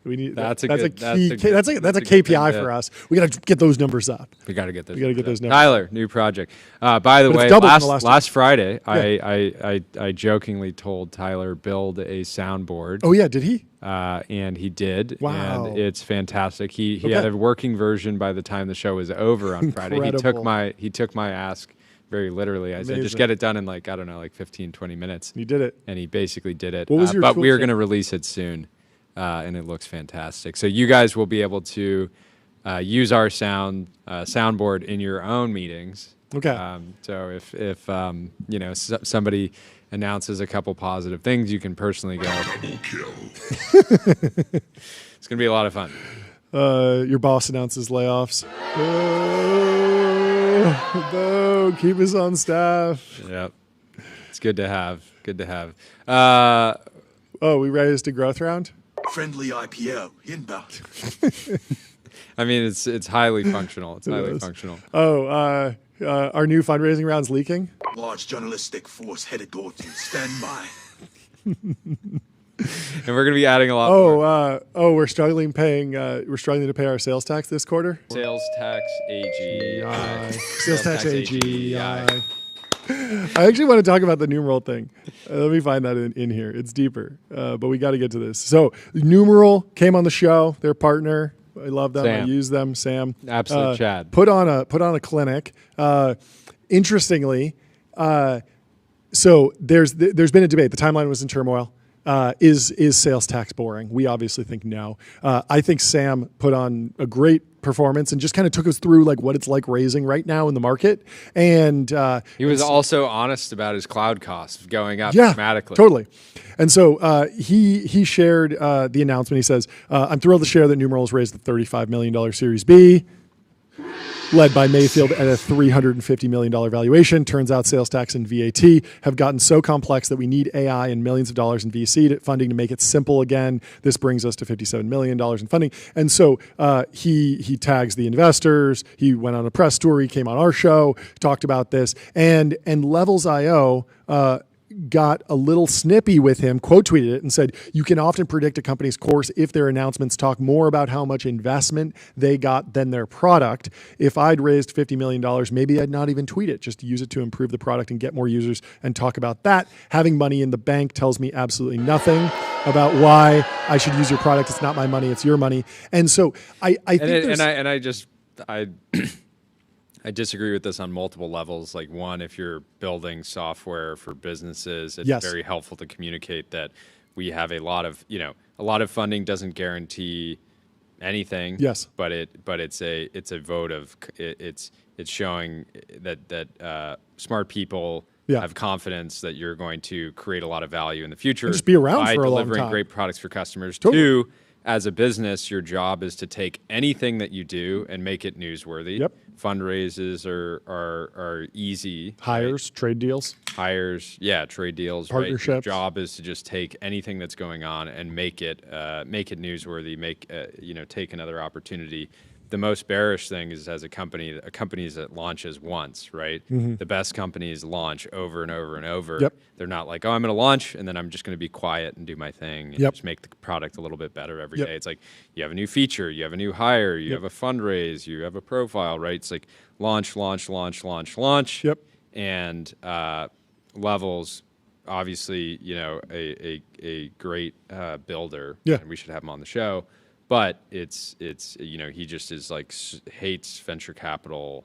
We need that's a KPI for us. We got to get those numbers up. We got to get those. Numbers. Tyler, new project. By the way, last Friday, I jokingly told Tyler build a soundboard. Oh yeah, did he? And he did. Wow, and it's fantastic. He had a working version by the time the show was over on Friday. He took my ask very literally. I said, just get it done in 15, 20 minutes. You did it. And he basically did it. What was your but we're going to release it soon. And it looks fantastic. So you guys will be able to use our soundboard in your own meetings. Okay. So if somebody announces a couple positive things, you can personally go. It's going to be a lot of fun. Your boss announces layoffs. No, keep us on staff. Yep. It's good to have. We raised a growth round? Friendly IPO inbound. I mean, it's highly functional. It's highly functional. Our new fundraising round's leaking? Large journalistic force headed towards you. Stand by. And we're going to be adding a lot more. We're struggling to pay our sales tax this quarter? Sales tax AGI. Sales tax AGI. I actually want to talk about the numeral thing. Let me find that in here. It's deeper, but we got to get to this. So Numeral came on the show. Their partner. I love them. Sam. I use them. Sam. Absolute Chad. Put on a clinic. Interestingly, so there's been a debate. The timeline was in turmoil. Is sales tax boring? We obviously think no. I think Sam put on a great performance and just kind of took us through what it's like raising right now in the market. And he was also honest about his cloud costs going up dramatically. Totally. And so he shared the announcement. He says, I'm thrilled to share that Numeral has raised the $35 million Series B, led by Mayfield at a $350 million valuation. Turns out sales tax and VAT have gotten so complex that we need AI and millions of dollars in VC funding to make it simple again. This brings us to $57 million in funding. And so he tags the investors. He went on a press tour. He came on our show, talked about this. And Levels.io got a little snippy with him, quote tweeted it and said, you can often predict a company's course if their announcements talk more about how much investment they got than their product. If I'd raised $50 million, maybe I'd not even tweet it, just use it to improve the product and get more users and talk about that. Having money in the bank tells me absolutely nothing about why I should use your product. It's not my money, it's your money. And so I disagree with this on multiple levels. Like one, if you're building software for businesses, it's very helpful to communicate that we have a lot of funding doesn't guarantee anything. Yes. But it's a vote of it's showing that smart people have confidence that you're going to create a lot of value in the future. And just be around by for a long delivering time. great products for customers. Totally. Two, as a business, your job is to take anything that you do and make it newsworthy. Yep. Fundraises are easy. Hires, right? trade deals. Trade deals. Partnerships. Right? Your job is to just take anything that's going on and make it newsworthy. Take another opportunity. The most bearish thing is as a company that launches once, right? Mm-hmm. The best companies launch over and over and over. Yep. They're not like, I'm going to launch and then I'm just going to be quiet and do my thing and just make the product a little bit better every day. It's like you have a new feature, you have a new hire, you have a fundraise, you have a profile, right? It's like launch. Yep. And Levels, obviously, a great builder. Yeah. And we should have him on the show. But it's he just is hates venture capital,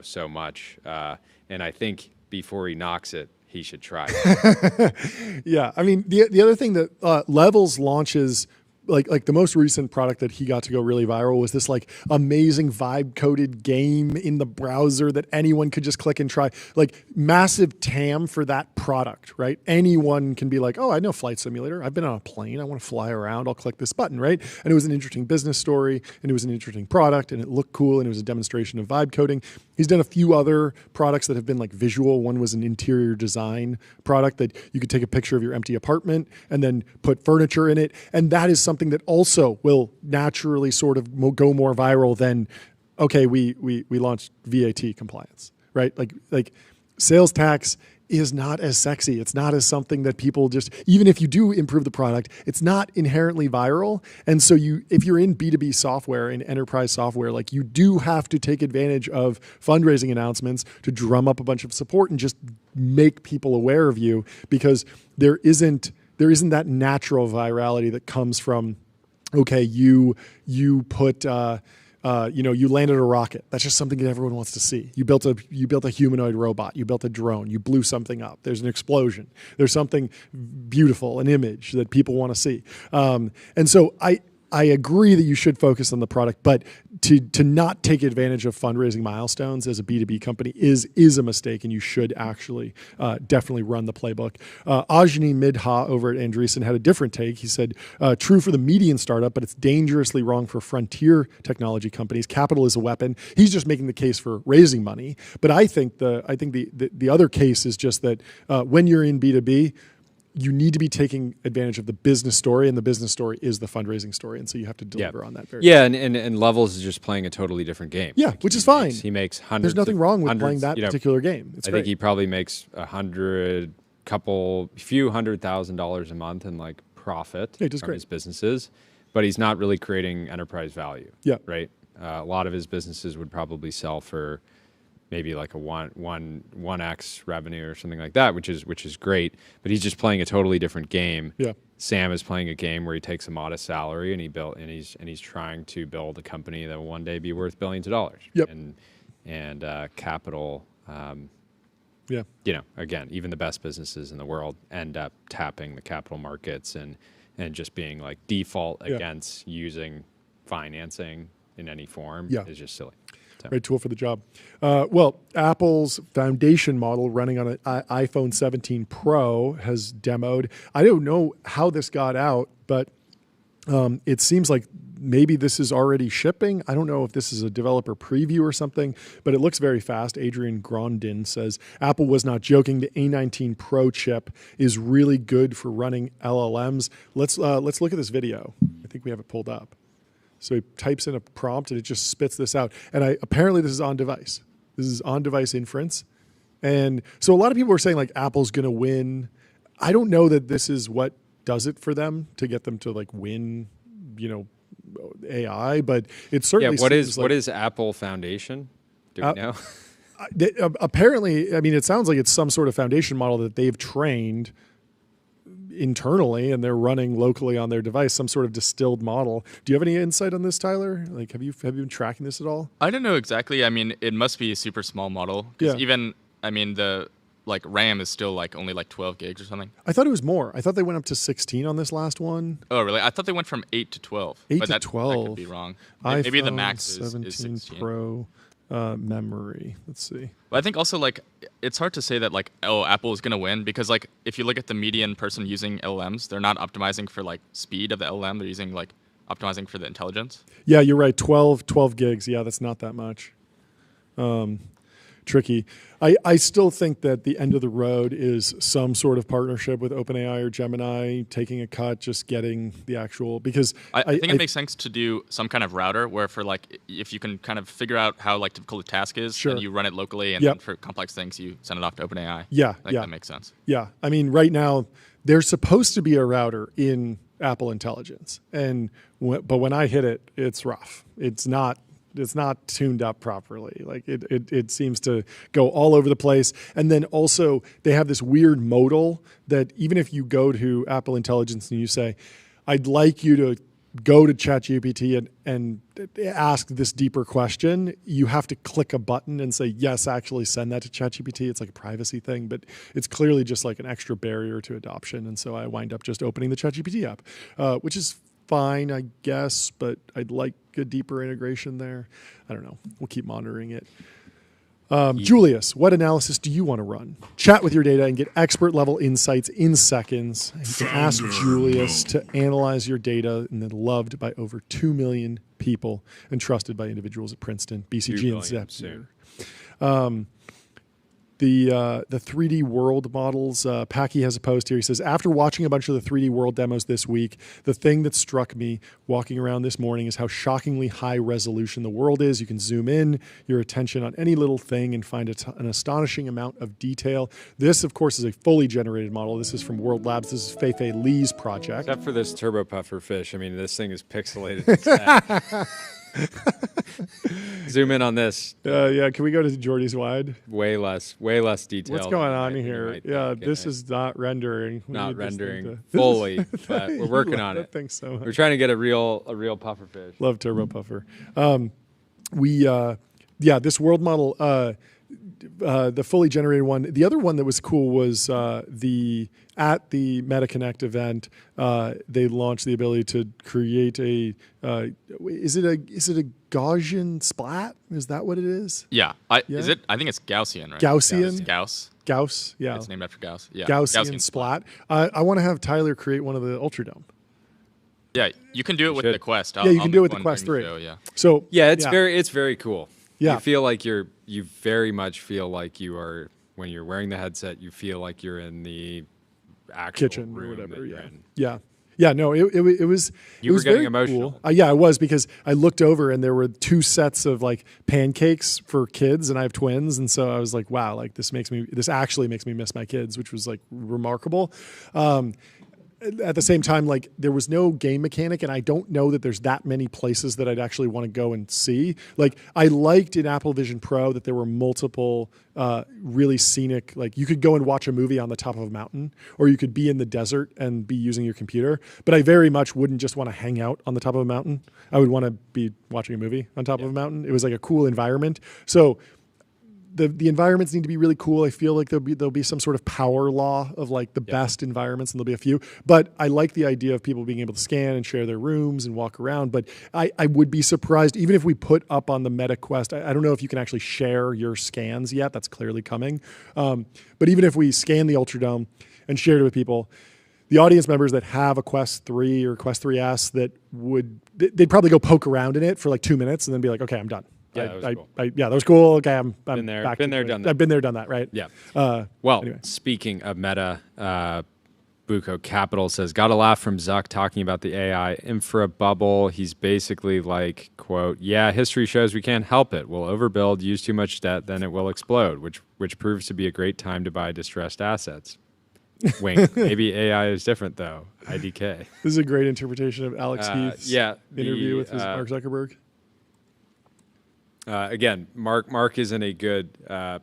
so much. And I think before he knocks it, he should try it. Yeah. I mean, the other thing that Levels launches, like the most recent product that he got to go really viral was this amazing vibe coded game in the browser that anyone could just click and try. Massive TAM for that product, right? Anyone can be like, oh, I know Flight Simulator. I've been on a plane. I want to fly around. I'll click this button, right? And it was an interesting business story and it was an interesting product and it looked cool and it was a demonstration of vibe coding. He's done a few other products that have been visual. One was an interior design product that you could take a picture of your empty apartment and then put furniture in it. And that is something that also will naturally sort of go more viral than, okay, we launched VAT compliance, right? Like sales tax is not as sexy. It's not as something that people just, even if you do improve the product, it's not inherently viral. And so if you're in B2B software, in enterprise software, like you do have to take advantage of fundraising announcements to drum up a bunch of support and just make people aware of you, because there isn't that natural virality that comes from, okay, you put, you landed a rocket. That's just something that everyone wants to see. You built a humanoid robot. You built a drone. You blew something up. There's an explosion. There's something beautiful, an image that people want to see. And so I agree that you should focus on the product, but to not take advantage of fundraising milestones as a B2B company is a mistake, and you should actually definitely run the playbook. Ajni Midha over at Andreessen had a different take. He said, true for the median startup, but it's dangerously wrong for frontier technology companies. Capital is a weapon. He's just making the case for raising money. But I think the other case is just that when you're in B2B, you need to be taking advantage of the business story, and the business story is the fundraising story, and so you have to deliver on that. And Levels is just playing a totally different game. Yeah, which is fine. He makes hundreds. There's nothing wrong with playing that particular game. I think he probably makes few $100,000 a month in like profit from his businesses, but he's not really creating enterprise value. Yeah, right. A lot of his businesses would probably sell for maybe like a 1x revenue or something like that, which is great. But he's just playing a totally different game. Yeah. Sam is playing a game where he takes a modest salary and he's trying to build a company that will one day be worth billions of dollars. Yep. And capital. Again, even the best businesses in the world end up tapping the capital markets and just being like default against using financing in any form is just silly. Great tool for the job. Well, Apple's foundation model running on an iPhone 17 Pro has demoed. I don't know how this got out, but it seems like maybe this is already shipping. I don't know if this is a developer preview or something, but it looks very fast. Adrian Grondin says, Apple was not joking. The A19 Pro chip is really good for running LLMs. Let's look at this video. I think we have it pulled up. So he types in a prompt and it just spits this out. And apparently this is on device. This is on device inference. And so a lot of people are saying like Apple's going to win. I don't know that this is what does it for them to get them to like win, AI, but it certainly seems what is Apple Foundation? Do we know? Apparently, I mean, it sounds like it's some sort of foundation model that they've trained internally and they're running locally on their device, some sort of distilled model. Do you have any insight on this, Tyler? Like, have you been tracking this at all? I don't know exactly. I mean, it must be a super small model. Even, I mean, the RAM is still like only like 12 gigs or something. I thought it was more. I thought they went up to 16 on this last one. Oh, really? I thought they went from 8 to 12. 8 to 12. That could be wrong. Maybe the max is 17 16. Pro memory. Let's see. But I think also like it's hard to say that like, oh, Apple is going to win, because like if you look at the median person using LLMs, they're not optimizing for like speed of the LLM. They're using like optimizing for the intelligence. Yeah, you're right. 12 gigs. Yeah, that's not that much. Tricky. I still think that the end of the road is some sort of partnership with OpenAI or Gemini, taking a cut, just getting the actual, because I think it makes sense to do some kind of router where for like, if you can kind of figure out how like difficult the task is, and you run it locally, and then for complex things, you send it off to OpenAI. That makes sense. Yeah. I mean, right now, there's supposed to be a router in Apple Intelligence. But when I hit it, it's rough. It's not tuned up properly. Like it seems to go all over the place. And then also they have this weird modal that even if you go to Apple Intelligence and you say, I'd like you to go to ChatGPT and ask this deeper question, you have to click a button and say, yes, actually send that to ChatGPT. It's like a privacy thing, but it's clearly just like an extra barrier to adoption. And so I wind up just opening the ChatGPT app, which is fine, I guess, but I'd like a deeper integration there. I don't know. We'll keep monitoring it. Julius, what analysis do you want to run? Chat with your data and get expert level insights in seconds. You can ask Julius to analyze your data, and then loved by over 2 million people and trusted by individuals at Princeton, BCG, and Zep. the 3D world models. Packy has a post here. He says, after watching a bunch of the 3D world demos this week, the thing that struck me walking around this morning is how shockingly high resolution the world is. You can zoom in your attention on any little thing and find an astonishing amount of detail. This, of course, is a fully generated model. This is from World Labs. This is Feifei Li's project. Except for this turbo puffer fish. I mean, this thing is pixelated. Zoom in on this. Yeah, can we go to Jordy's wide? Way less detail. What's going on here? Yeah, this is not rendering. Not rendering fully, but we're working on it. Thanks so much. We're trying to get a real puffer fish. Love turbo puffer. This world model, the fully generated one. The other one that was cool was at the MetaConnect event, they launched the ability to create a. Is it a Gaussian splat? Is that what it is? Yeah. Is it? I think it's Gaussian, right? Gaussian. Gauss. Yeah. It's named after Gauss. Yeah. Gaussian splat. I want to have Tyler create one of the Ultradome. Yeah, you can do it with the Quest. You can do it with the Quest 3. Yeah. So it's very cool. Yeah. You feel like you very much feel like you are, when you're wearing the headset, you feel like you're in the actual kitchen room or whatever. You're in. Yeah, no, it was. You were getting very emotional. Cool. Yeah, I was, because I looked over and there were 2 sets of like pancakes for kids, and I have twins, and so I was like, wow, like this actually makes me miss my kids, which was like remarkable. At the same time, like there was no game mechanic, and I don't know that there's that many places that I'd actually want to go and see. Like I liked in Apple Vision Pro that there were multiple really scenic, like you could go and watch a movie on the top of a mountain, or you could be in the desert and be using your computer. But I very much wouldn't just want to hang out on the top of a mountain. I would want to be watching a movie on top of a mountain. It was like a cool environment. So the environments need to be really cool. I feel like there'll be some sort of power law of like the best environments, and there'll be a few. But I like the idea of people being able to scan and share their rooms and walk around. But I would be surprised, even if we put up on the Meta Quest, I don't know if you can actually share your scans yet. That's clearly coming. But even if we scan the Ultradome and shared it with people, the audience members that have a Quest 3 or Quest 3S, they'd probably go poke around in it for like 2 minutes and then be like, okay, I'm done. Yeah, that was cool. That was cool. Okay, I'm been there, back. done that. I've been there, done that. Right. Yeah. Anyway. Speaking of Meta, Buco Capital says, got a laugh from Zuck talking about the AI infra bubble. He's basically like, quote, yeah, history shows we can't help it. We'll overbuild, use too much debt, then it will explode, which proves to be a great time to buy distressed assets. Wink. Maybe AI is different though. IDK. This is a great interpretation of Alex Heath's interview with Mark Zuckerberg. Again, Mark is in a good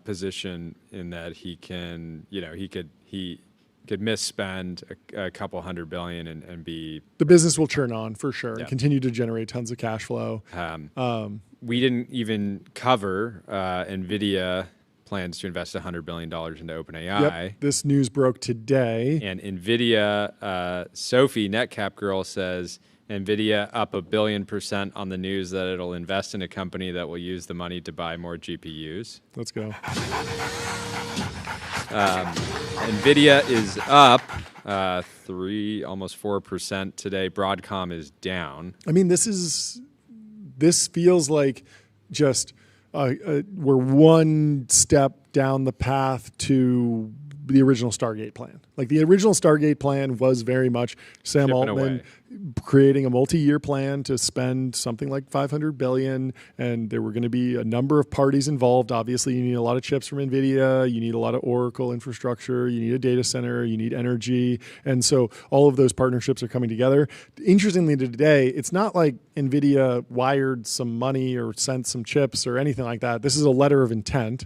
position in that he can, he could misspend a couple $100 billion and be. The business will churn on for sure and continue to generate tons of cash flow. We didn't even cover NVIDIA plans to invest $100 billion into OpenAI. Yep. This news broke today. And NVIDIA, Sophie, NetCap Girl, says NVIDIA up 1 billion % on the news that it'll invest in a company that will use the money to buy more GPUs. Let's go. NVIDIA is up almost 4% today. Broadcom is down. I mean, this feels like just we're one step down the path to the original Stargate plan. Like the original Stargate plan was very much Sam Altman creating a multi-year plan to spend something like $500 billion, and there were going to be a number of parties involved. Obviously, you need a lot of chips from NVIDIA, you need a lot of Oracle infrastructure, you need a data center, you need energy, and so all of those partnerships are coming together. Interestingly, today, it's not like NVIDIA wired some money or sent some chips or anything like that. This is a letter of intent,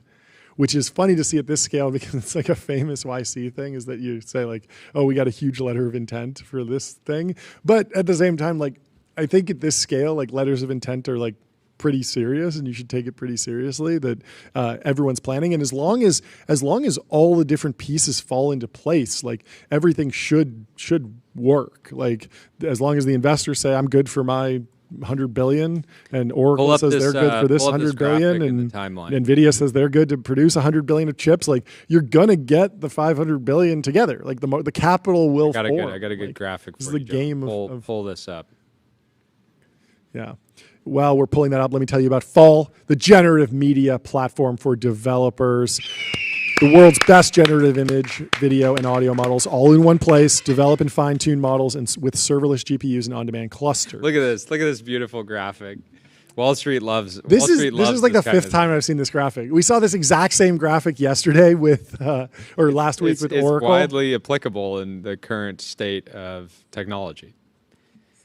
which is funny to see at this scale because it's like a famous YC thing, is that you say like, oh, we got a huge letter of intent for this thing. But at the same time, like, I think at this scale, like letters of intent are like pretty serious, and you should take it pretty seriously that everyone's planning. And as long as all the different pieces fall into place, like everything should work. Like as long as the investors say, I'm good for my $100 billion, and Oracle says they're good for this $100 billion, and NVIDIA says they're good to produce $100 billion of chips. Like you're gonna get the $500 billion together. Like the capital will form. I got a good graphic. This for is the game of pull this up. Yeah. While we're pulling that up, let me tell you about Fall, the generative media platform for developers. The world's best generative image, video, and audio models all in one place. Develop and fine-tune models with serverless GPUs and on-demand clusters. Look at this. Look at this beautiful graphic. Wall Street loves this is like the fifth time I've seen this graphic. We saw this exact same graphic yesterday with, or last week with Oracle. It's widely applicable in the current state of technology.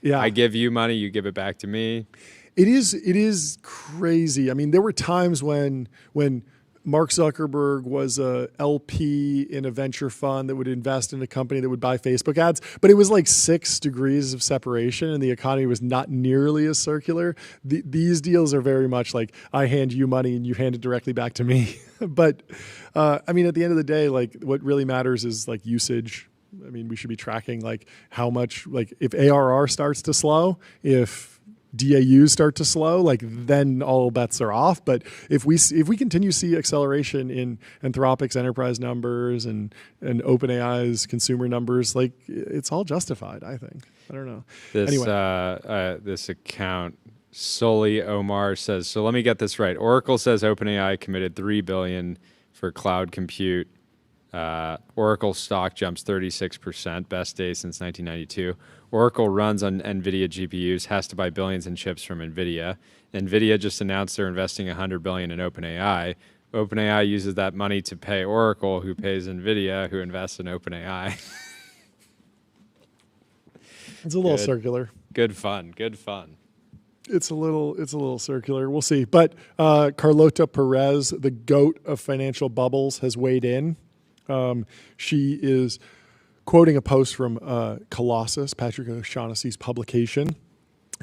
Yeah, I give you money, you give it back to me. It is crazy. I mean, there were times when Mark Zuckerberg was a LP in a venture fund that would invest in a company that would buy Facebook ads, but it was like 6 degrees of separation and the economy was not nearly as circular. These deals are very much like I hand you money and you hand it directly back to me. But I mean, at the end of the day, like what really matters is like usage. I mean, we should be tracking like how much, like if ARR starts to slow, if DAUs start to slow, like then all bets are off. But if we continue to see acceleration in Anthropic's enterprise numbers and OpenAI's consumer numbers, like it's all justified. I think. I don't know. This account Solely Omar says. So let me get this right. Oracle says OpenAI committed $3 billion for cloud compute. Oracle stock jumps 36%, best day since 1992. Oracle runs on NVIDIA GPUs, has to buy billions in chips from NVIDIA. NVIDIA just announced they're investing $100 billion in OpenAI. OpenAI uses that money to pay Oracle, who pays NVIDIA, who invests in OpenAI. It's a little circular. Good fun. Good fun. It's a little circular. We'll see. But Carlota Perez, the goat of financial bubbles, has weighed in. She is quoting a post from Colossus, Patrick O'Shaughnessy's publication.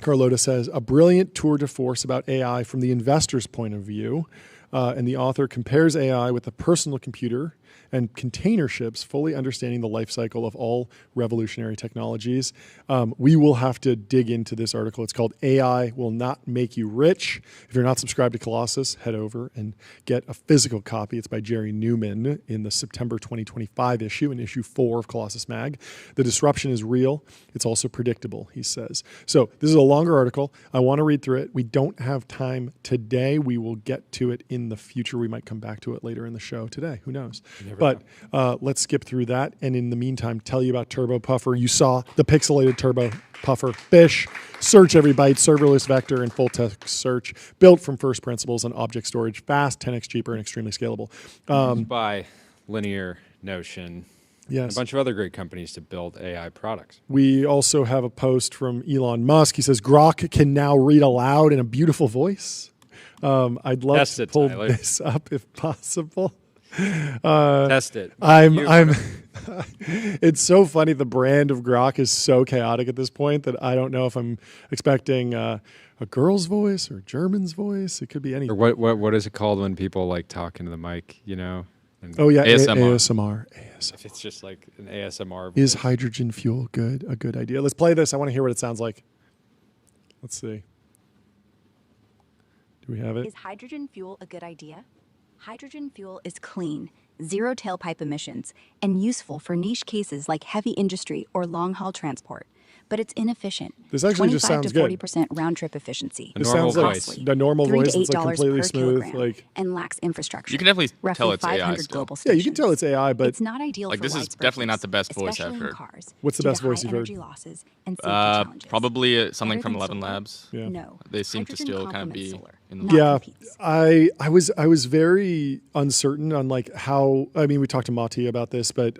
Carlota says, a brilliant tour de force about AI from the investor's point of view. And the author compares AI with the personal computer and container ships, fully understanding the life cycle of all revolutionary technologies. We will have to dig into this article. It's called AI Will Not Make You Rich. If you're not subscribed to Colossus, head over and get a physical copy. It's by Jerry Newman in the September 2025 issue, in issue 4 of Colossus Mag. The disruption is real. It's also predictable, he says. So this is a longer article. I want to read through it. We don't have time today. We will get to it in the future. We might come back to it later in the show today. Who knows? But let's skip through that. And in the meantime, tell you about Turbo Puffer. You saw the pixelated Turbo Puffer. Bish, search every byte, serverless vector, and full text search, built from first principles on object storage, fast, 10x cheaper, and extremely scalable. By Linear, Notion, yes, and a bunch of other great companies to build AI products. We also have a post from Elon Musk. He says, Grok can now read aloud in a beautiful voice. I'd love to pull this up if possible. Test it. It's so funny. The brand of Grok is so chaotic at this point that I don't know if I'm expecting a girl's voice or a German's voice. It could be anything. Or what is it called when people like talk into the mic, you know? Oh yeah, ASMR. If it's just like an ASMR voice. Is hydrogen fuel a good idea? Let's play this. I want to hear what it sounds like. Let's see. Do we have it? Is hydrogen fuel a good idea? Hydrogen fuel is clean, zero tailpipe emissions, and useful for niche cases like heavy industry or long-haul transport. But it's inefficient. This actually just sounds good. 25 to 40% round-trip efficiency. This sounds like the normal voice. It's like completely smooth, like and lacks infrastructure. You can definitely tell it's AI. Global yeah, you can tell it's AI, but it's not ideal. Like for this is definitely not the best voice I've heard. What's the best voice you've heard? Losses and probably something from 11 Labs. Yeah. No, they seem to still kind of be in the yeah. I was very uncertain on like how. I mean, we talked to Mati about this, but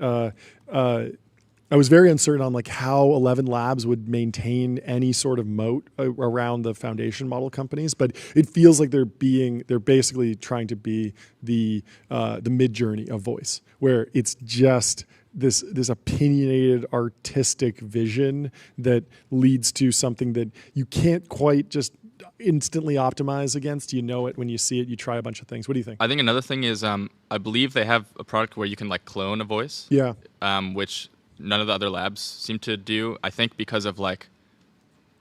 I was very uncertain on like how 11 Labs would maintain any sort of moat around the foundation model companies, but it feels like they're basically trying to be the Midjourney of voice, where it's just this opinionated artistic vision that leads to something that you can't quite just instantly optimize against. You know it when you see it. You try a bunch of things. What do you think? I think another thing is I believe they have a product where you can like clone a voice. Yeah. Which none of the other labs seem to do. I think because of like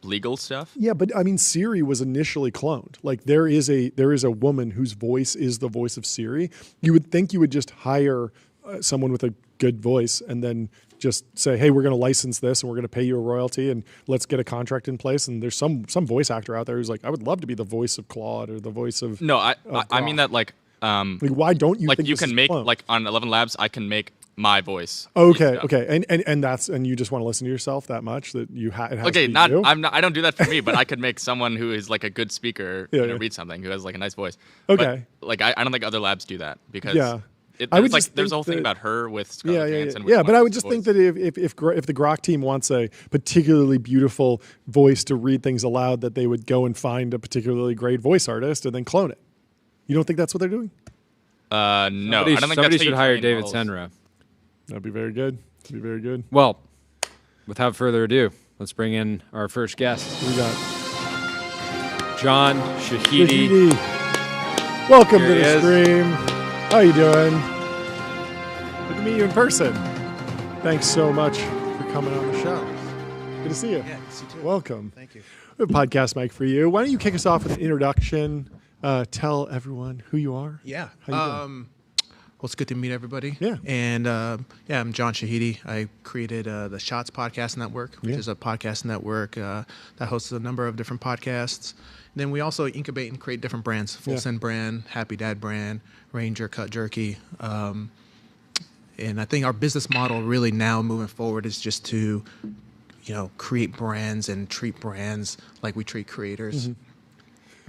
legal stuff. Yeah, but I mean, Siri was initially cloned. Like there is a woman whose voice is the voice of Siri. You would think you would just hire someone with a good voice and then just say, hey, we're going to license this and we're going to pay you a royalty and let's get a contract in place. And there's some voice actor out there who's like, I would love to be the voice of Claude or the voice of No, I mean that like Like, why don't you like think you this can is make clone? like on 11 Labs, I can make my voice. Okay, okay, and you just want to listen to yourself that much that it has Okay, to be you? I don't do that for me, but I could make someone who is like a good speaker read something, who has like a nice voice. Okay. But, like I don't think other labs do that because I would like just there's a whole think thing that- about her with Scarlett Johansson. Yeah, but I would just think that if the Grok team wants a particularly beautiful voice to read things aloud, that they would go and find a particularly great voice artist and then clone it. You don't think that's what they're doing? No, I don't think somebody that's should hire David Senra. That'd be very good. That'd be very good. Well, without further ado, let's bring in our first guest. We got John Shahidi. Welcome Here to he the is. stream. How you doing? Good to meet you in person. Thanks so much for coming on the show. Good to see you. Yeah, good to see you too. Welcome. Thank you. We have a podcast mic for you. Why don't you kick us off with an introduction? Tell everyone who you are. Yeah. How you doing? Well, it's good to meet everybody. Yeah. And I'm John Shahidi. I created the Shots Podcast Network, which is a podcast network that hosts a number of different podcasts. And then we also incubate and create different brands: Full Send brand, Happy Dad brand, Ranger Cut Jerky. And I think our business model really now moving forward is just to, create brands and treat brands like we treat creators. Mm-hmm.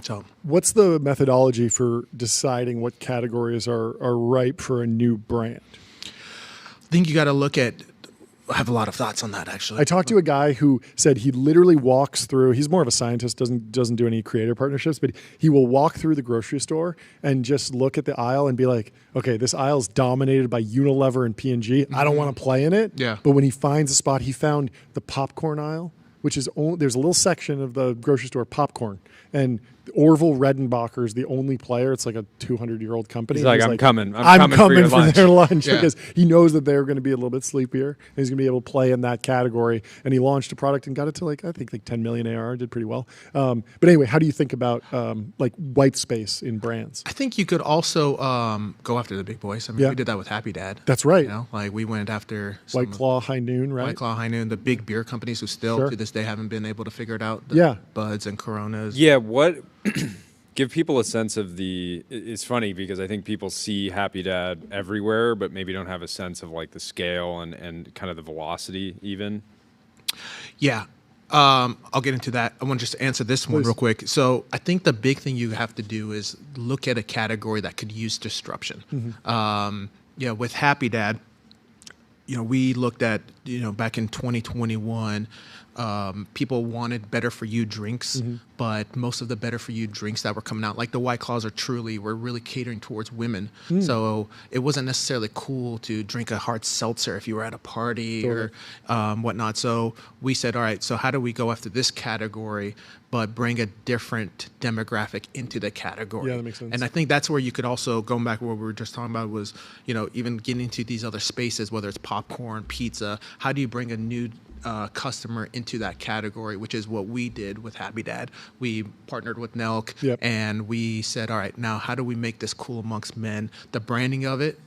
So, what's the methodology for deciding what categories are ripe for a new brand? I think you got to look at. I have a lot of thoughts on that, actually. I talked to a guy who said he literally walks through. He's more of a scientist, doesn't do any creator partnerships, but he will walk through the grocery store and just look at the aisle and be like, "Okay, this aisle's dominated by Unilever and P&G. I don't want to play in it." Yeah. But when he finds a spot, he found the popcorn aisle, which is there's a little section of the grocery store popcorn, and Orville Redenbacher is the only player. It's like a 200-year-old company. He's like, And I'm coming for your lunch. their lunch Yeah. because he knows that they're going to be a little bit sleepier and he's going to be able to play in that category. And he launched a product and got it to I think 10 million ARR, did pretty well. But anyway, how do you think about white space in brands? I think you could also go after the big boys. I mean, we did that with Happy Dad. That's right. We went after White Claw, High Noon, right? White Claw, High Noon, the big beer companies who still Sure. to this day haven't been able to figure it out. Yeah. Buds and Coronas. Yeah, what? Give people a sense of it's funny because I think people see Happy Dad everywhere, but maybe don't have a sense of like the scale and kind of the velocity even. Yeah. I'll get into that. I want to just answer this one real quick. So I think the big thing you have to do is look at a category that could use disruption. Mm-hmm. With Happy Dad, we looked at, back in 2021, people wanted better for you drinks, but most of the better for you drinks that were coming out, like the White Claws or Truly, were really catering towards women. So it wasn't necessarily cool to drink a hard seltzer if you were at a party or whatnot. So we said, all right, so how do we go after this category, but bring a different demographic into the category? Yeah, that makes sense. And I think that's where you could also, going back to what we were just talking about, was, even getting into these other spaces, whether it's popcorn, pizza, how do you bring a new customer into that category, which is what we did with Happy Dad. We partnered with Nelk, and we said, all right, now how do we make this cool amongst men? The branding of it,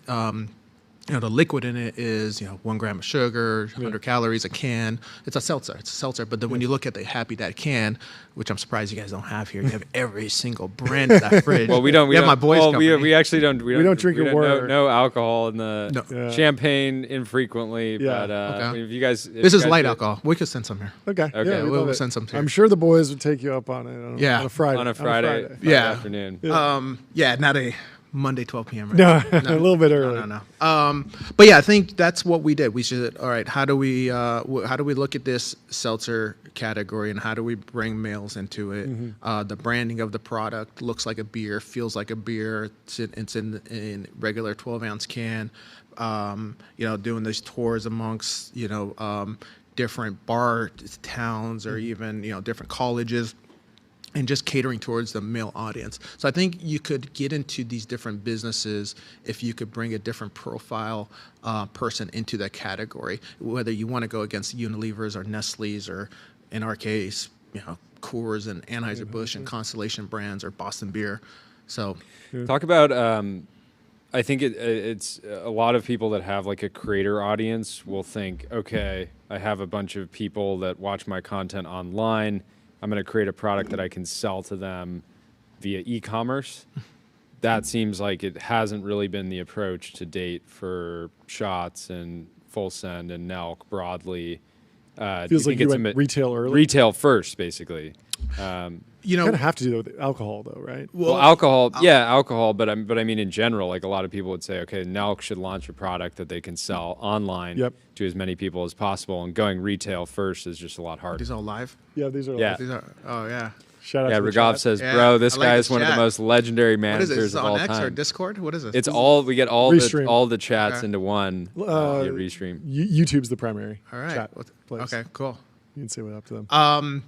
the liquid in it is, 1 gram of sugar, 100 calories, a can. It's a seltzer. But then when you look at the Happy Dad can, which I'm surprised you guys don't have here, you have every single brand in that fridge. Well, we don't. We have don't. my boys. Well, we actually don't. We don't drink your water. No alcohol in the champagne infrequently. Yeah. But if you guys, this is light alcohol. We could send some here. Okay. Okay. Yeah, we'll send some to you. I'm sure the boys would take you up on it on a Friday. On a Friday afternoon. Not a Monday 12 p.m. Right? No, a little bit early. No. But yeah, I think that's what we did. We said, all right, how do we look at this seltzer category and how do we bring males into it? The branding of the product looks like a beer, feels like a beer. It's in regular 12-ounce can. Doing these tours amongst different bar towns or even different colleges, and just catering towards the male audience. So I think you could get into these different businesses if you could bring a different profile person into that category, whether you want to go against Unilevers or Nestle's or, in our case, Coors and Anheuser-Busch and Constellation brands or Boston Beer. So talk about, I think it's a lot of people that have like a creator audience will think, okay, I have a bunch of people that watch my content online. I'm going to create a product that I can sell to them via e-commerce. that seems like it hasn't really been the approach to date for shots and full send and Nelk broadly. Feels like you went retail early. Retail first, basically. You kind of have to do that with alcohol, though, right? Well, alcohol, alcohol. But I mean, in general, like a lot of people would say, okay, Nelk should launch a product that they can sell online to as many people as possible, and going retail first is just a lot harder. These all live? Yeah, these are live. These are, oh, yeah. Shout out to the Raghav chat. says, bro, this guy is one of the most legendary managers of all time. Is this on X or Discord? What is this? It's all, we get all the chats into one restream. YouTube's the primary chat place. Okay, cool. You can say what up to them.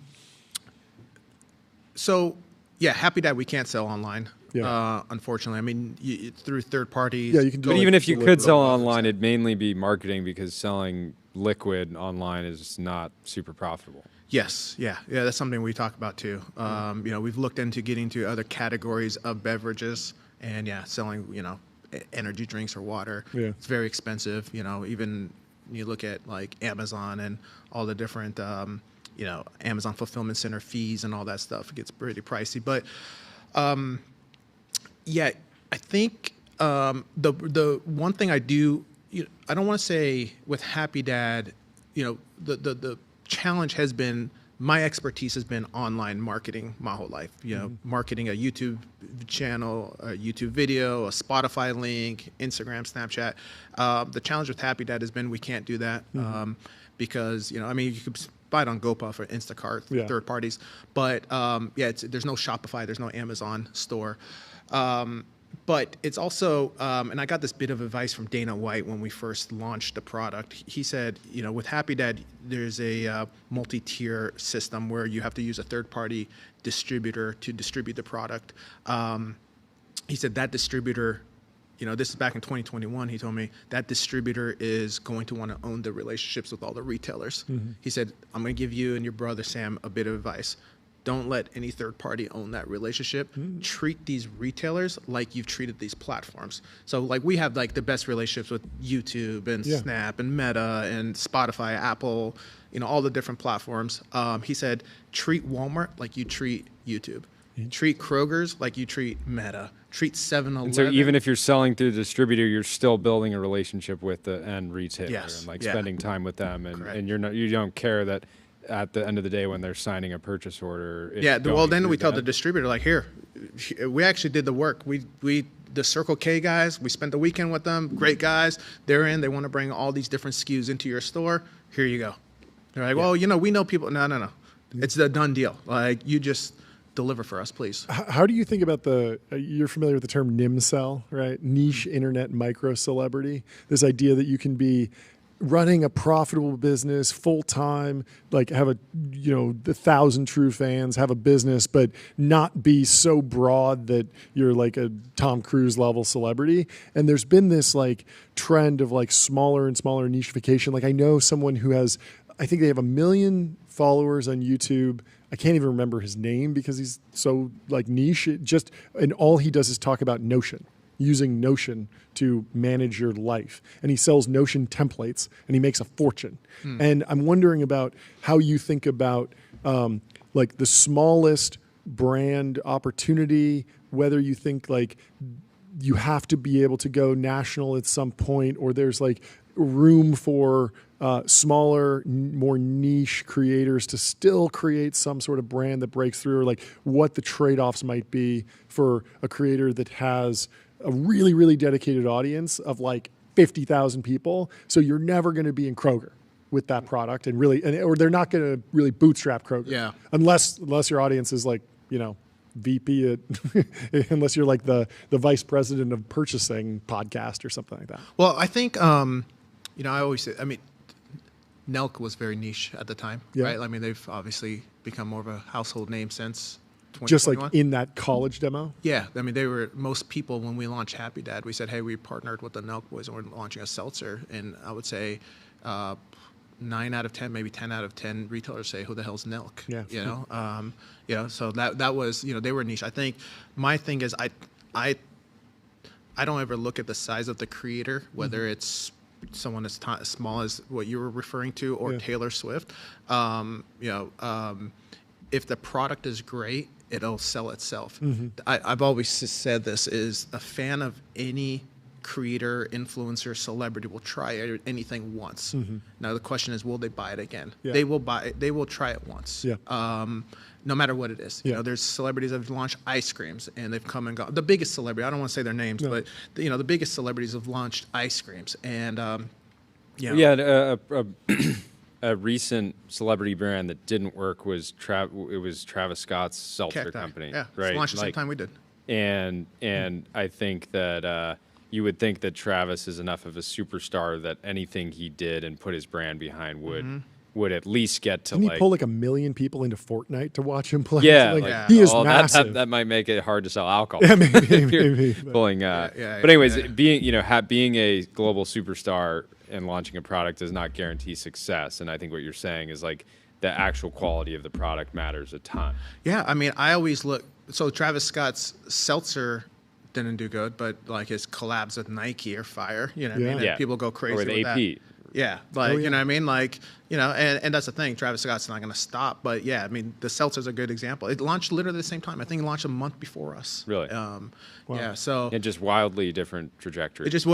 So, yeah, Happy Dad we can't sell online. Yeah. Unfortunately, I mean, through third parties. Yeah, you can do. But even if you could sell online, it'd mainly be marketing because selling liquid online is not super profitable. Yes, yeah, that's something we talk about too. We've looked into getting to other categories of beverages, and selling, energy drinks or water. Yeah. It's very expensive. Even you look at like Amazon and all the different, Amazon fulfillment center fees and all that stuff. It gets pretty pricey. But, I think the one thing I do, I don't want to say with Happy Dad, the challenge has been, my expertise has been online marketing my whole life. Marketing a YouTube channel, a YouTube video, a Spotify link, Instagram, Snapchat. The challenge with Happy Dad has been we can't do that because you could buy it on GoPuff or Instacart, third parties, but there's no Shopify, there's no Amazon store. But it's also, and I got this bit of advice from Dana White when we first launched the product. He said, with Happy Dad, there's a multi-tier system where you have to use a third-party distributor to distribute the product. He said that distributor, this is back in 2021, he told me, that distributor is going to want to own the relationships with all the retailers. He said, I'm going to give you and your brother Sam a bit of advice. Don't let any third party own that relationship. Treat these retailers like you've treated these platforms. So like we have like the best relationships with YouTube and Snap and Meta and Spotify, Apple, all the different platforms. He said, treat Walmart like you treat YouTube. Treat Kroger's like you treat Meta. Treat 7-Eleven. And so even if you're selling through the distributor, you're still building a relationship with the end retailer and spending time with them, and you don't care that at the end of the day when they're signing a purchase order. Then we tell the distributor, like, here, we actually did the work. The Circle K guys, we spent the weekend with them. Great guys. They're in. They want to bring all these different SKUs into your store. Here you go. They're like, well, we know people. No. It's a done deal. Like, you just deliver for us, please. How do you think about you're familiar with the term NIMCEL, right? Niche internet micro celebrity. This idea that you can be running a profitable business full time, like have 1,000 true fans, have a business, but not be so broad that you're like a Tom Cruise level celebrity. And there's been this like trend of like smaller and smaller nicheification. Like I know someone who I think they have 1 million followers on YouTube. I can't even remember his name because he's so like niche. And all he does is talk about Notion. Using Notion to manage your life. And he sells Notion templates and he makes a fortune. And I'm wondering about how you think about like the smallest brand opportunity, whether you think like you have to be able to go national at some point, or there's like room for smaller, more niche creators to still create some sort of brand that breaks through, or like what the trade-offs might be for a creator that has a really, really dedicated audience of like 50,000 people. So you're never going to be in Kroger with that product or they're not going to really bootstrap Kroger. Yeah. Unless your audience is like, VP at, unless you're like the vice president of purchasing podcast or something like that. Well, I think, I always say, Nelk was very niche at the time, right? I mean, they've obviously become more of a household name since 2021. Just like in that college demo? Yeah. I mean, most people, when we launched Happy Dad, we said, hey, we partnered with the Nelk Boys and we're launching a seltzer. And I would say 9 out of 10, maybe 10 out of 10 retailers say, who the hell's Nelk? Yeah. So that was, they were niche. I think my thing is I don't ever look at the size of the creator, whether it's someone as small as what you were referring to or Taylor Swift. If the product is great, it'll sell itself. I've always said this is a fan of any creator, influencer, celebrity will try anything once. Now the question is, will they buy it again? They will buy it. They will try it once. No matter what it is. You know, there's celebrities that have launched ice creams and they've come and gone. The biggest celebrity, I don't want to say their names, but you know, the biggest celebrities have launched ice creams. And a recent celebrity brand that didn't work was Travis Scott's seltzer company. Yeah, right. It launched the same time we did. And I think that you would think that Travis is enough of a superstar that anything he did and put his brand behind would at least get to. Didn't he pull like 1 million people into Fortnite to watch him play? Yeah, he is massive. That might make it hard to sell alcohol. Yeah, maybe. Pulling. But anyways, being a global superstar and launching a product does not guarantee success. And I think what you're saying is like the actual quality of the product matters a ton. Yeah, I mean, I always look. So Travis Scott's seltzer didn't do good, but like his collabs with Nike are fire. You know what I mean? And people go crazy with with AP. that. Yeah, like, you know what I mean? Like, you know, and that's the thing. Travis Scott's not going to stop. But, yeah, I mean, the seltzer's a good example. It launched literally the same time. I think it launched a month before us. Really? Yeah, so. And just wildly different trajectory. It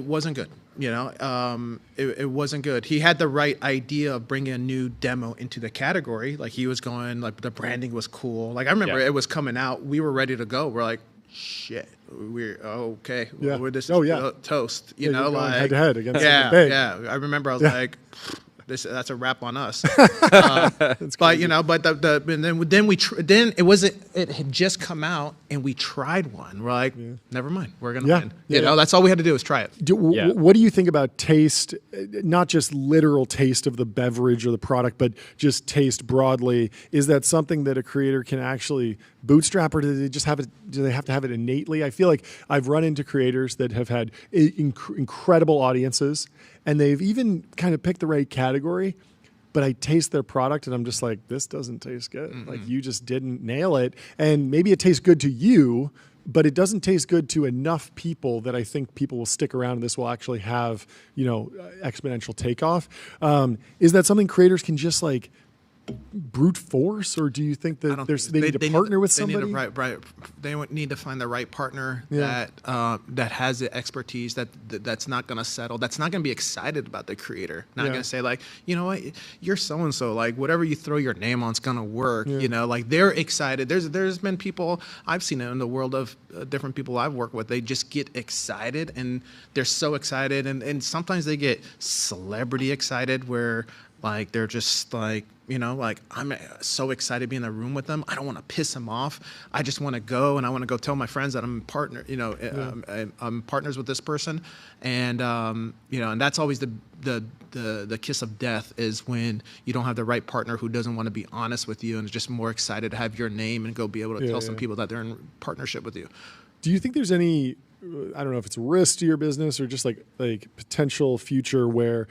wasn't good, you know? It wasn't good. He had the right idea of bringing a new demo into the category. Like, he was going, like, the branding was cool. Like, I remember it was coming out. We were ready to go. We're like, shit, we're okay. Yeah. We're this toast, you know, like head to head against something big. Yeah. I remember I was like, that's a wrap on us. But you know, but then it had just come out and we tried one. We're like, never mind, we're gonna win. You know, that's all we had to do was try it. What do you think about taste? Not just literal taste of the beverage or the product, but just taste broadly. Is that something that a creator can actually bootstrap, or do they just have it? Do they have to have it innately? I feel like I've run into creators that have had incredible audiences, and they've even kind of picked the right category, but I taste their product and I'm just like, this doesn't taste good. Like, you just didn't nail it. And maybe it tastes good to you, but it doesn't taste good to enough people that I think people will stick around and this will actually have, you know, exponential takeoff. Is that something creators can just like brute force, or do you think that they need to partner with somebody? They need to find the right partner that has the expertise, that's not going to settle, that's not going to be excited about the creator, not going to say like, you know what, you're so and so, like whatever you throw your name on is going to work. You know, like they're excited. There's been people I've seen it in the world of different people I've worked with. They just get excited and they're so excited, and sometimes they get celebrity excited where like they're just like, you know, like I'm so excited to be in the room with them. I don't want to piss them off. I just want to go, and I want to go tell my friends that I'm partner. You know, I'm partners with this person, and you know, and that's always the kiss of death is when you don't have the right partner who doesn't want to be honest with you and is just more excited to have your name and go be able to tell some people that they're in partnership with you. Do you think there's any, I don't know if it's a risk to your business or just like potential future where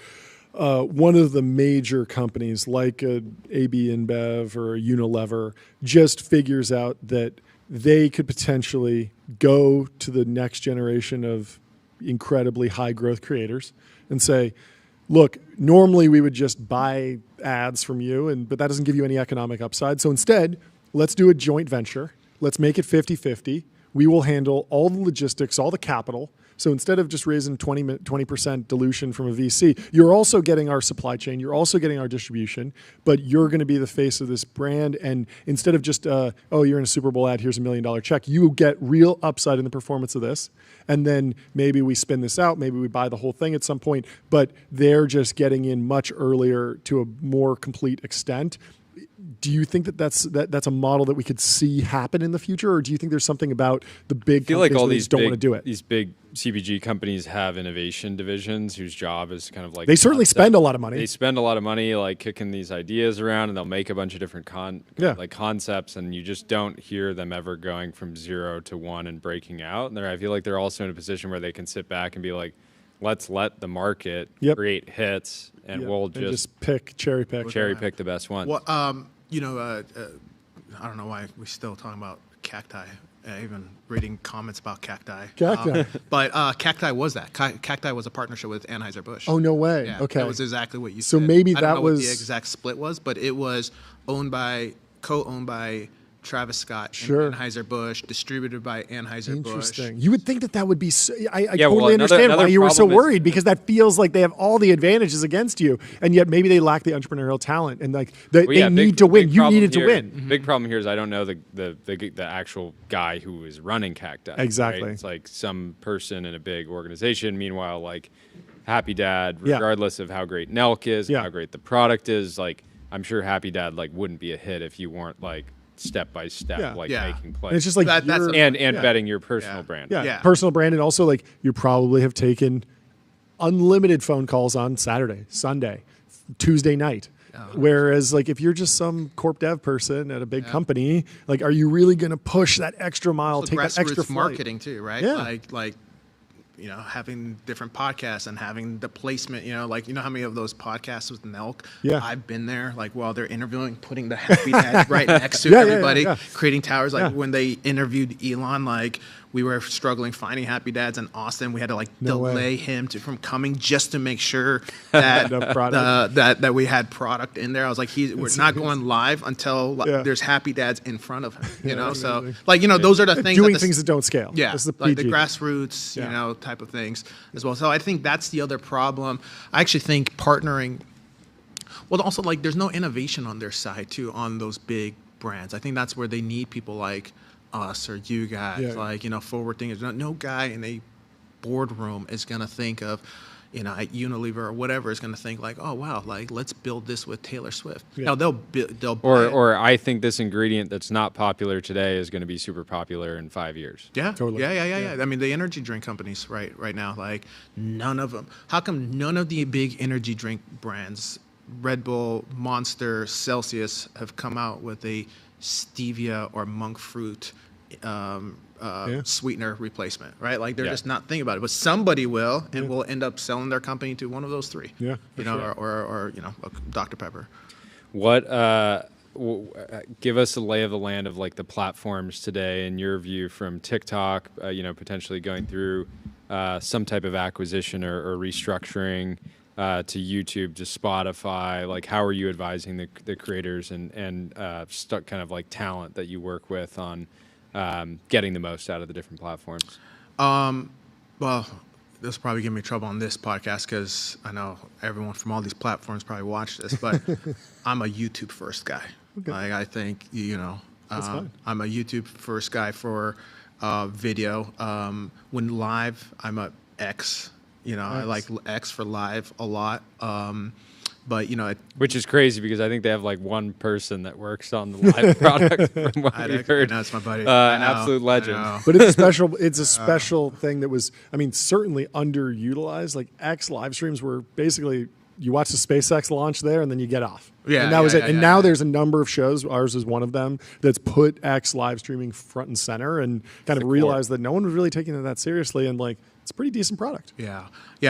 one of the major companies like a AB InBev or a Unilever just figures out that they could potentially go to the next generation of incredibly high growth creators and say, look, normally we would just buy ads from you, but that doesn't give you any economic upside. So instead, let's do a joint venture. Let's make it 50-50. We will handle all the logistics, all the capital. So instead of just raising 20% dilution from a VC, you're also getting our supply chain, you're also getting our distribution, but you're going to be the face of this brand. And instead of just, oh, you're in a Super Bowl ad, here's $1 million check, you get real upside in the performance of this. And then maybe we spin this out, maybe we buy the whole thing at some point, but they're just getting in much earlier to a more complete extent. Do you think that's a model that we could see happen in the future, or do you think there's something about the big companies like all that these don't want to do it? These big CPG companies have innovation divisions whose job is kind of like they certainly spend a lot of money. They spend a lot of money like kicking these ideas around, and they'll make a bunch of different like concepts, and you just don't hear them ever going from 0 to 1 and breaking out. And I feel like they're also in a position where they can sit back and be like, let's let the market create hits, and we'll just cherry pick the best ones. Well, you know, I don't know why we're still talking about cacti. Even reading comments about cacti. But cacti was that. Cacti was a partnership with Anheuser-Busch. Oh, no way. Yeah, okay. That was exactly what you said. So maybe I don't know was what the exact split was, but it was co-owned by Travis Scott, Sure. and Anheuser-Busch, distributed by Anheuser-Busch. Interesting. You would think that would be. I Yeah, well, totally understand another why you were so problem is- worried, because that feels like they have all the advantages against you, and yet maybe they lack the entrepreneurial talent, and like they need to win. You needed to win. Big problem here is I don't know the actual guy who is running Cacti. Exactly. Right? It's like some person in a big organization. Meanwhile, like Happy Dad, regardless of how great Nelk is, how great the product is, like I'm sure Happy Dad like wouldn't be a hit if you weren't like step by step making plays. And it's just like and betting your personal brand. Personal brand, and also like you probably have taken unlimited phone calls on Saturday, Sunday, Tuesday night. Whereas, like, if you're just some corp dev person at a big company, like, are you really going to push that extra mile, take that extra flight? Marketing too, right? Yeah. Like, you know, having different podcasts and having the placement, you know, like, you know how many of those podcasts with Nelk? Yeah. I've been there, like, while they're interviewing, putting the Happy Dad right next to everybody, creating towers. Like, when they interviewed Elon, like, we were struggling finding Happy Dads in Austin. We had to, like, delay him from coming just to make sure that that we had product in there. I was like, we're not going live until there's Happy Dads in front of him, you know? So, like, you know, those are the things. Doing things that don't scale. Yeah, the like the grassroots, you know, type of things as well. So I think that's the other problem. I actually think partnering, well, also, like, there's no innovation on their side, too, on those big brands. I think that's where they need people like us or you guys, like, you know, forward thinkers. No guy in a boardroom is going to think of, you know, at Unilever or whatever is going to think like, oh, wow, like, let's build this with Taylor Swift. No, they'll buy it. Or I think this ingredient that's not popular today is going to be super popular in 5 years. Yeah, totally. Yeah. I mean, the energy drink companies right now, like, none of them. How come none of the big energy drink brands, Red Bull, Monster, Celsius, have come out with a stevia or monk fruit sweetener replacement, right? Like, they're just not thinking about it, but somebody will, and will end up selling their company to one of those three. You know, or you know, Dr. Pepper. What give us a lay of the land of like the platforms today, in your view, from TikTok, you know, potentially going through some type of acquisition or restructuring, to YouTube, to Spotify. Like, how are you advising the creators and kind of like talent that you work with on getting the most out of the different platforms? Well, this will probably give me trouble on this podcast because I know everyone from all these platforms probably watch this, but I'm a YouTube first guy. Okay. Like, I think, you know, I'm a YouTube first guy for video. When live, I'm a X. You know, I like X for live a lot. But, you know, which is crazy because I think they have like one person that works on the live product. From what we've heard. No, it's my buddy. An absolute legend. But it's a special. It's a special thing that was, I mean, certainly underutilized. Like, X live streams were basically, you watch the SpaceX launch there and then you get off. And that was it. And now there's a number of shows, ours is one of them, that's put X live streaming front and center and kind of realized that no one was really taking it that seriously, and like, it's a pretty decent product. Yeah.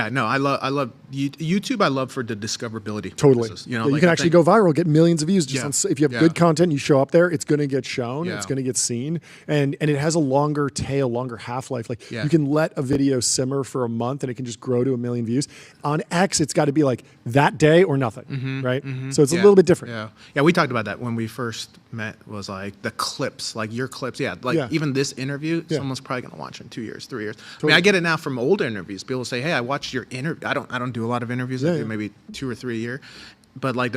No, I love YouTube. I love for the discoverability. Totally. Purposes. You know, you like, can actually go viral, get millions of views. Just if you have good content, you show up there, it's going to get shown, it's going to get seen, and it has a longer tail, longer half life. Like, you can let a video simmer for a month, and it can just grow to 1 million views. On X, it's got to be like that day or nothing, right? So it's a little bit different. Yeah. We talked about that when we first met. Was like the clips, like your clips. Even this interview, someone's probably going to watch in 2 years, 3 years. Totally. I mean, I get it now from old interviews. People say, "Hey, I watched your interview." I don't do a lot of interviews. I do maybe 2 or 3 a year. But like,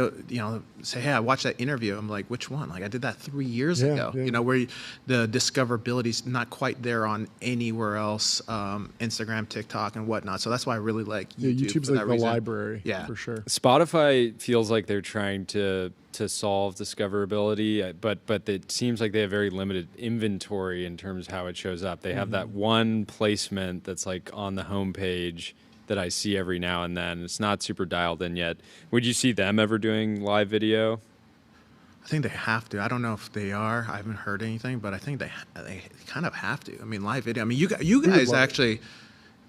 say, "Hey, I watched that interview." I'm like, "Which one?" Like, I did that 3 years ago. You know, where the discoverability's not quite there on anywhere else, Instagram, TikTok, and whatnot. So that's why I really like YouTube. YouTube's like the library, for sure. Spotify feels like they're trying to solve discoverability, but it seems like they have very limited inventory in terms of how it shows up. They have that one placement that's like on the homepage that I see every now and then. It's not super dialed in yet. Would you see them ever doing live video? I think they have to. I don't know if they are. I haven't heard anything, but I think they kind of have to. I mean, live video. I mean, you guys actually,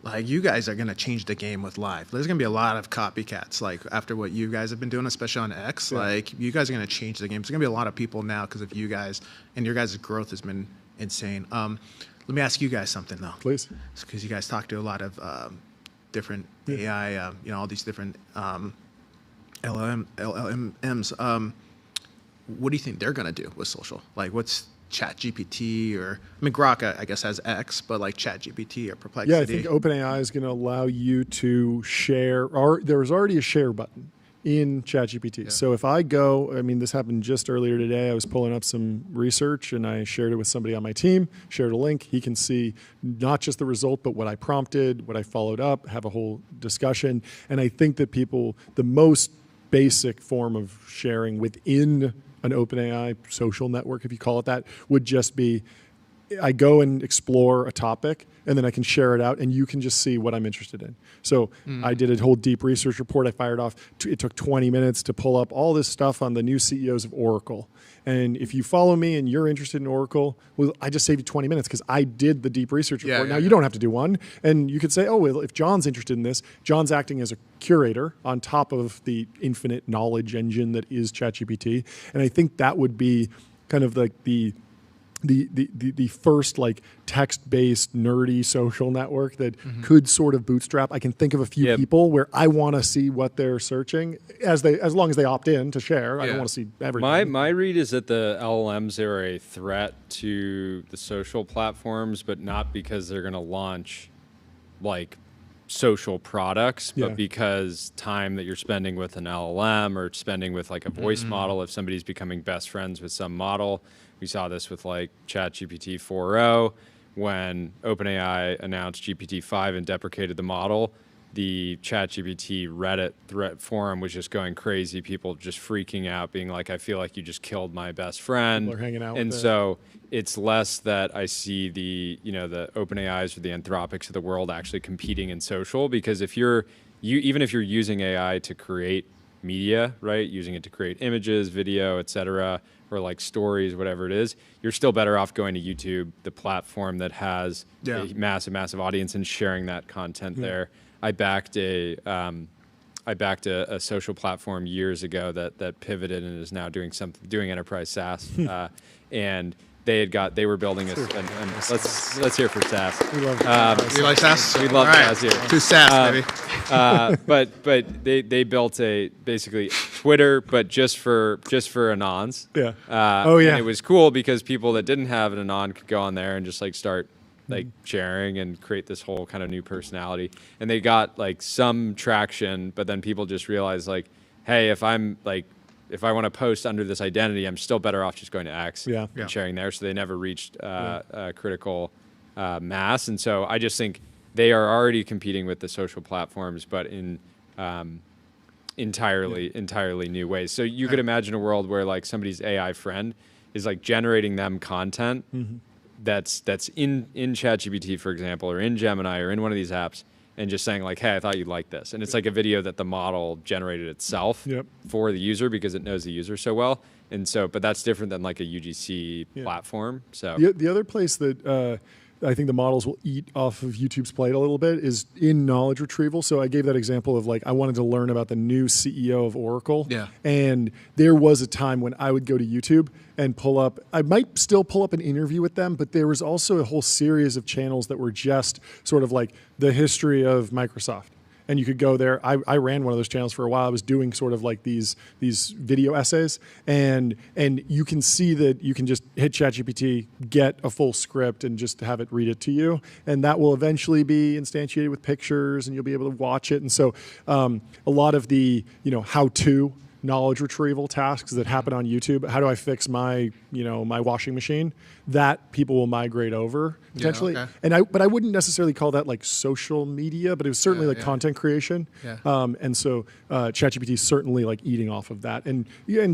like, you guys are going to change the game with live. There's going to be a lot of copycats, like, after what you guys have been doing, especially on X. Like, you guys are going to change the game. There's going to be a lot of people now because of you guys, and your guys' growth has been insane. Let me ask you guys something, though. Please. Because you guys talk to a lot of different AI, you know, all these different LLMs. What do you think they're going to do with social? Like, what's ChatGPT or, I mean, Grok, I guess, has X, but like ChatGPT or Perplexity. Yeah, I think OpenAI is going to allow you to share, or there's already a share button in ChatGPT. Yeah. So if I go, I mean, this happened just earlier today. I was pulling up some research and I shared it with somebody on my team, shared a link. He can see not just the result, but what I prompted, what I followed up, have a whole discussion. And I think that people, the most basic form of sharing within an OpenAI social network, if you call it that, would just be I go and explore a topic, and then I can share it out, and you can just see what I'm interested in. So I did a whole deep research report. I fired off. It took 20 minutes to pull up all this stuff on the new CEOs of Oracle. And if you follow me and you're interested in Oracle, well, I just saved you 20 minutes because I did the deep research report. Now, you don't have to do one. And you could say, oh, well, if John's interested in this, John's acting as a curator on top of the infinite knowledge engine that is ChatGPT. And I think that would be kind of like the first like text-based nerdy social network that could sort of bootstrap. I can think of a few people where I want to see what they're searching as long as they opt in to share. I don't want to see everything. My read is that the LLMs are a threat to the social platforms, but not because they're going to launch like social products, but because time that you're spending with an LLM or spending with like a voice model, if somebody's becoming best friends with some model. We saw this with like ChatGPT 4.0 when OpenAI announced GPT-5 and deprecated the model. The ChatGPT Reddit thread forum was just going crazy. People just freaking out, being like, "I feel like you just killed my best friend." People are hanging out. And so it's less that I see the OpenAIs or the Anthropics of the world actually competing in social, because if even if you're using AI to create media, right, using it to create images, video, etc., or like stories, whatever it is, you're still better off going to YouTube, the platform that has a massive audience, and sharing that content there. I backed a social platform years ago that pivoted and is now doing enterprise SaaS, and they were building let's hear for SaaS. We love you like SaaS? We love SaaS here. To SaaS, baby. But they built basically Twitter, but just for anons. Yeah. And it was cool because people that didn't have an anon could go on there and just like start like sharing and create this whole kind of new personality. And they got like some traction, but then people just realized like, hey, if I want to post under this identity, I'm still better off just going to X and sharing there. So they never reached critical mass. And so I just think they are already competing with the social platforms, but in entirely new ways. So you could imagine a world where like somebody's AI friend is like generating them content that's in ChatGPT, for example, or in Gemini or in one of these apps, and just saying like, hey, I thought you'd like this. And it's like a video that the model generated itself for the user because it knows the user so well. And so, but that's different than like a UGC platform. So the other place that I think the models will eat off of YouTube's plate a little bit is in knowledge retrieval. So I gave that example of like, I wanted to learn about the new CEO of Oracle. Yeah. And there was a time when I would go to YouTube and I might still pull up an interview with them, but there was also a whole series of channels that were just sort of like the history of Microsoft. And you could go there. I ran one of those channels for a while. I was doing sort of like these video essays, and you can see that you can just hit ChatGPT, get a full script, and just have it read it to you. And that will eventually be instantiated with pictures, and you'll be able to watch it. And so a lot of the how-to knowledge retrieval tasks that happen on YouTube. How do I fix my washing machine? That people will migrate over potentially. Yeah, okay. But I wouldn't necessarily call that like social media, but it was certainly like content creation. Yeah. And so ChatGPT is certainly like eating off of that, and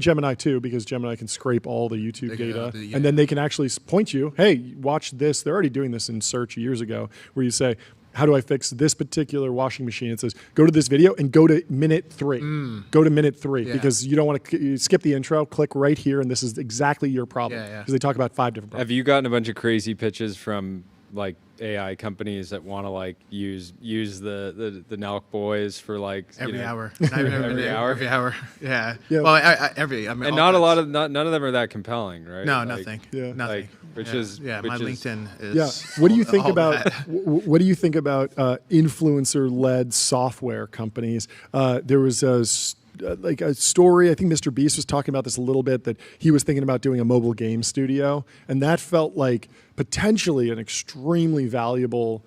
Gemini too, because Gemini can scrape all the YouTube data, and then they can actually point you, hey, watch this. They're already doing this in search years ago, where you say, how do I fix this particular washing machine? It says, go to this video and go to minute 3. Go to minute 3 because you don't want to skip the intro. Click right here, and this is exactly your problem. Because they talk about 5 different problems. Have you gotten a bunch of crazy pitches from like AI companies that want to like use the Nelk boys for like every hour, every hour? Yeah. Well, and not a lot of none of them are that compelling, right? No, like, nothing. Nothing. Which is my LinkedIn is. Yeah. What do you think about what do you think about influencer-led software companies? There was like a story. I think Mr. Beast was talking about this a little bit, that he was thinking about doing a mobile game studio, and that felt like potentially an extremely valuable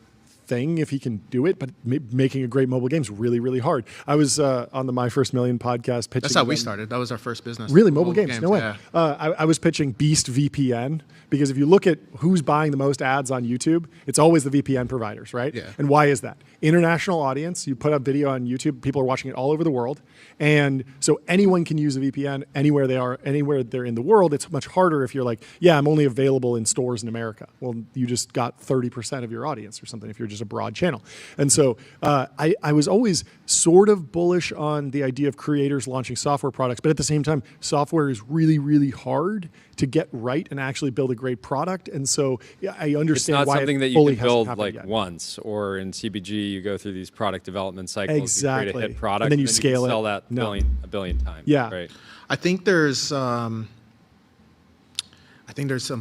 thing if he can do it, but making a great mobile game is really, really hard. I was on the My First Million podcast pitching. That's how we started. That was our first business. Really, mobile games? No way. Yeah. I was pitching Beast VPN, because if you look at who's buying the most ads on YouTube, it's always the VPN providers, right? Yeah. And why is that? International audience. You put up video on YouTube, people are watching it all over the world, and so anyone can use a VPN anywhere they are, anywhere they're in the world. It's much harder if you're like, yeah, I'm only available in stores in America. Well, you just got 30% of your audience or something if you're just a broad channel. And so I was always sort of bullish on the idea of creators launching software products, but at the same time, software is really, really hard to get right and actually build a great product. And so I understand it's not why something it that you fully can build hasn't like yet. once, or in CBG you go through these product development cycles. Exactly. You create a hit product, And then you can scale it. sell that No. a billion times. Yeah. Right. I think there's some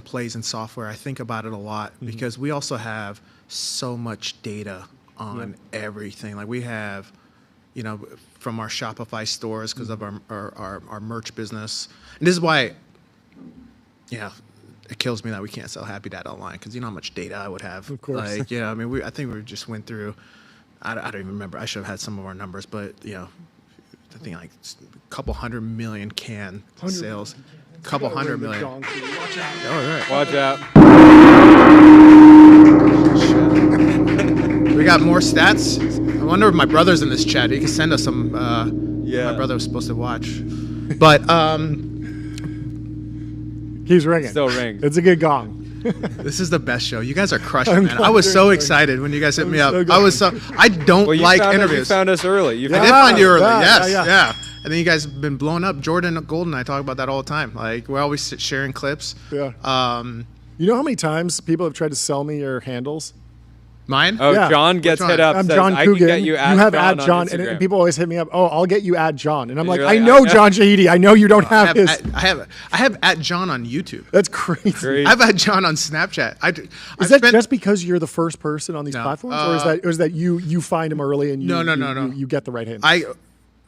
plays in software. I think about it a lot because we also have so much data on everything. Like we have, from our Shopify stores because of our merch business. And this is why, it kills me that we can't sell Happy Dad online, because you know how much data I would have. Of course. Like, I mean, I think we just went through, I don't even remember. I should have had some of our numbers, but, I think like a couple 100 million can sales. Couple 100 million. Watch out. Oh, right. Watch out. We got more stats. I wonder if my brother's in this chat. He can send us some. Yeah. My brother was supposed to watch, but Keeps ringing. Still rings. It's a good gong. this is the best show. You guys are crushing, man. I was so excited when you guys hit me up. I don't Well, like you interviews. found us early. I did find you early. Yeah, Yes, yeah. And then you guys have been blowing up. Jordan Golden, I talk about that all the time. Like we're always sharing clips. Yeah. You know how many times people have tried to sell me your handles? Mine? Oh, Yeah. John gets Which hit one? up. I'm says, John I Coogan. can get you have John at John, on and Instagram. people always hit me up. Oh, I'll get you at John, and I'm like, you're I like, know yeah. John Shahidi. I know you don't have his. I have at John on YouTube. That's crazy. Great. I've had John on Snapchat. Is that just because you're the first person on these No. platforms, or is that you find them early and you get the right hand?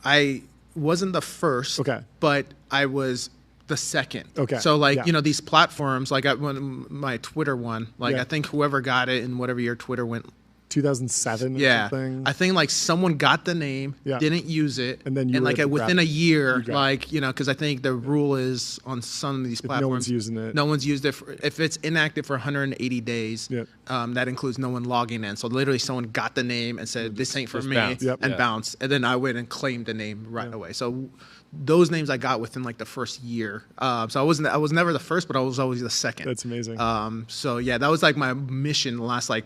I wasn't the first. Okay. But I was the second. Okay. So like Yeah. these platforms, like when my Twitter one, like Yeah. I think whoever got it in whatever year Twitter went. 2007 or Yeah, something. I think like someone got the name, Yeah. didn't use it, And then you were like the within grab- a year, you got it. like because I think the rule is on some of these platforms, no one's using it. No one's used it. If it's inactive for 180 days, Yep. that includes no one logging in. So literally, someone got the name and said, "This ain't for Just me," bounce. Yep. and Yeah. bounced. And then I went and claimed the name right away. So those names I got within like the first year. So I was never the first, but I was always the second. That's amazing. So yeah, that was like my mission the last like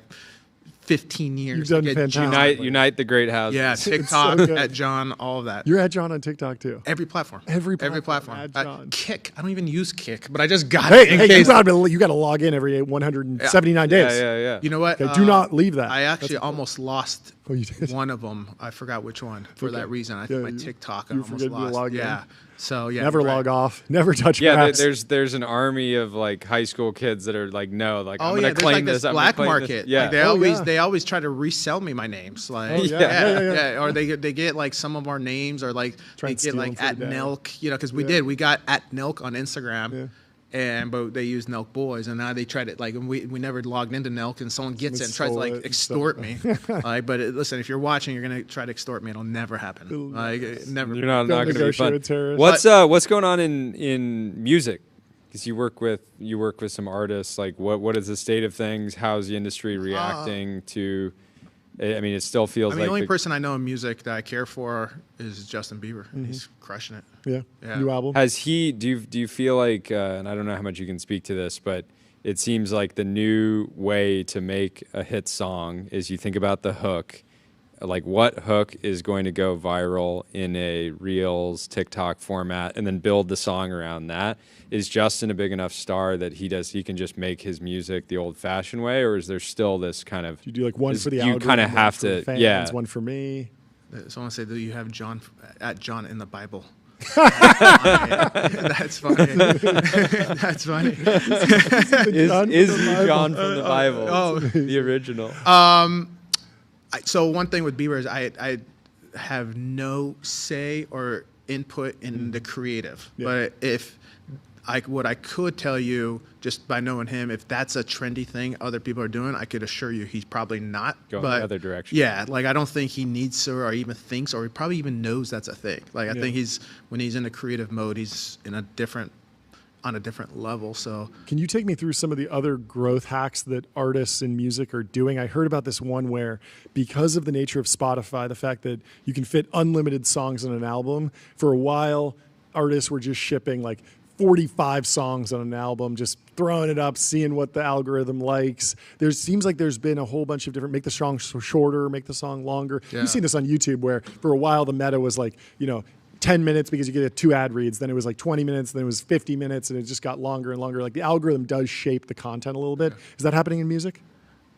15 years. You've done to get fantastic. Unite the great houses. Yeah, TikTok, good. at John, all of that. You're at John on TikTok too. Every platform. Every platform. platform, at John. Kick. I don't even use Kick, but I just got it in Hey, case. you got to log in every 179 days. Yeah. You know what? Okay, do not leave that. I actually almost lost Oh, you did? one of them. I forgot which one for that reason. I think Yeah, my you- TikTok I you almost forget to lost. log in. Yeah. So yeah. Never right. log off. Never touch Yeah, grass. there's an army of like high school kids that are like, no, like Oh I'm yeah, gonna there's claim like this I'm gonna black claim market. This. Yeah, Like they always try to resell me my names. Like Oh, yeah. Or they get like some of our names, or like Try they and get steal like them for at the day. Nelk, because we got at Nelk on Instagram. But they use Nelk Boys, and now they tried it. Like we never logged into Nelk, and someone gets it and tries to stole like it and extort me. Listen, if you're watching, you're gonna try to extort me. It'll never happen. Like never. You're not Don't going to be negotiate fun. with terrorists. What's going on in music? Because you work with some artists. Like what is the state of things? How's the industry reacting to? I mean, it still feels like the only person I know in music that I care for is Justin Bieber, and he's crushing it. Yeah. New album. Has he? Do you feel like? And I don't know how much you can speak to this, but it seems like the new way to make a hit song is you think about the hook. Like what hook is going to go viral in a Reels, TikTok format, and then build the song around that. Is Justin a big enough star that he can just make his music the old-fashioned way, or is there still this kind of? You do like one for the you algorithm, kind of one have for to, fans, yeah. one for me. Someone said that you have John at John in the Bible. That's funny. That's funny. Is John from the Bible? Oh. The original. So one thing with Bieber is I have no say or input in the creative. But if what I could tell you just by knowing him, if that's a trendy thing other people are doing, I could assure you he's probably not going the other direction. Yeah, like I don't think he needs to or even thinks or he probably even knows that's a thing. Like I think when he's in a creative mode, he's on a different level. So can you take me through some of the other growth hacks that artists in music are doing? I heard about this one where because of the nature of Spotify, the fact that you can fit unlimited songs on an album, for a while artists were just shipping like 45 songs on an album, just throwing it up, seeing what the algorithm likes. Seems like there's been a whole bunch of different, make the song shorter, make the song longer. Yeah. You've seen this on YouTube where for a while the meta was like, 10 minutes because you get 2 ad reads, then it was like 20 minutes, then it was 50 minutes, and it just got longer and longer. Like the algorithm does shape the content a little bit. Is that happening in music?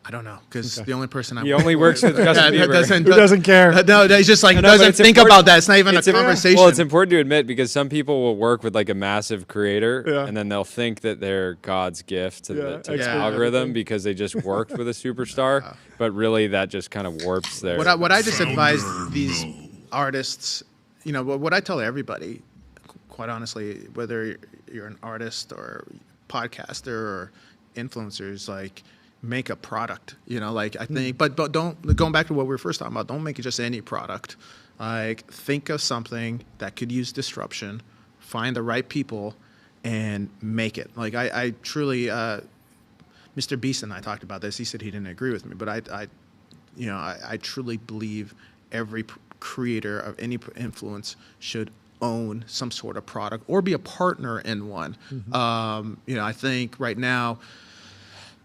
I don't know, because the only person he only works with Justin Bieber. Who doesn't care. No, he's just like doesn't think about that. It's not even a conversation. Well, it's important to admit because some people will work with like a massive creator, and then they'll think that they're God's gift to the algorithm because they just worked with a superstar, but really that just kind of warps their. What I just advise these artists, what I tell everybody, quite honestly, whether you're an artist or podcaster or influencers, like. Make a product, like I think, but don't, going back to what we were first talking about, don't make it just any product. Like think of something that could use disruption, find the right people and make it. Like I truly, Mr. Beast and I talked about this. He said he didn't agree with me, but I truly believe every creator of any influence should own some sort of product or be a partner in one. I think right now,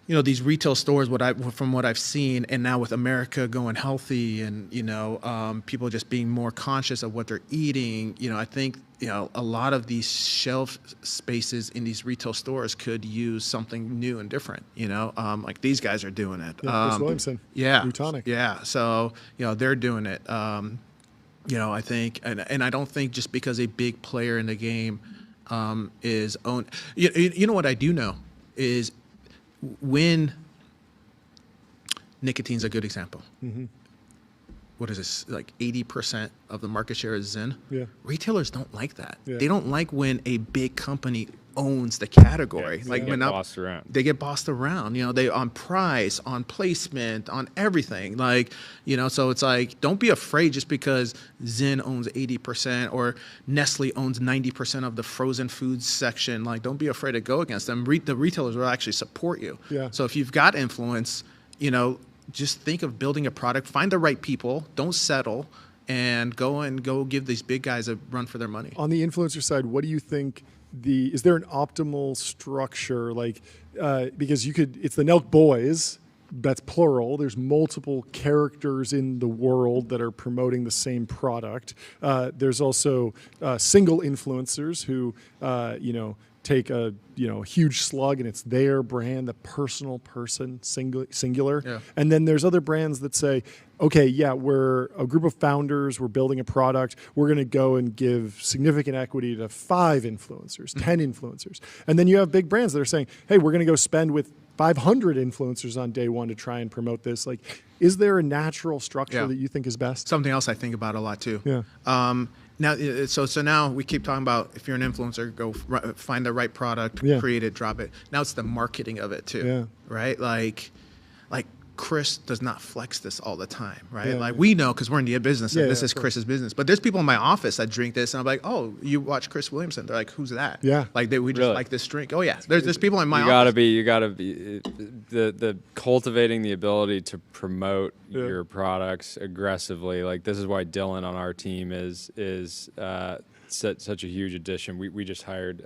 these retail stores, from what I've seen, and now with America going healthy and, people just being more conscious of what they're eating, I think, a lot of these shelf spaces in these retail stores could use something new and different, like these guys are doing it. Chris Williamson. Yeah. Newtonic. Yeah. So, they're doing it. I think, and I don't think just because a big player in the game is owned, what I do know is, when nicotine's a good example. What is this? Like 80% of the market share is Zyn. Yeah. Retailers don't like that. Yeah. They don't like when a big company owns the category. Yeah, like they get bossed around. They get bossed around. They on price, on placement, on everything. Like, so it's like don't be afraid just because Zyn owns 80% or Nestle owns 90% of the frozen foods section. Like, don't be afraid to go against them. The retailers will actually support you. Yeah. So if you've got influence, just think of building a product, find the right people, don't settle, and go give these big guys a run for their money. On the influencer side, what do you think is there an optimal structure? Like, because it's the Nelk Boys, that's plural. There's multiple characters in the world that are promoting the same product. There's also single influencers who, take a huge slug and it's their brand, the personal person, singular. Yeah. And then there's other brands that say, okay, yeah, we're a group of founders, we're building a product, we're going to go and give significant equity to 5 influencers, 10 influencers. And then you have big brands that are saying, hey, we're going to go spend with 500 influencers on day one to try and promote this. Like, is there a natural structure that you think is best? Something else I think about a lot too. Yeah. Now, so now we keep talking about if you're an influencer, go find the right product, create it, drop it. Now it's the marketing of it too, right? Like Chris does not flex this all the time, right? Yeah, like we know because we're in the business and this is Chris's business. But there's people in my office that drink this and I'm like, oh, you watch Chris Williamson? They're like, who's that? Yeah, like we just like this drink. Oh yeah, there's people in my office. You gotta be the cultivating the ability to promote your products aggressively. Like this is why Dylan on our team is such a huge addition. We just hired.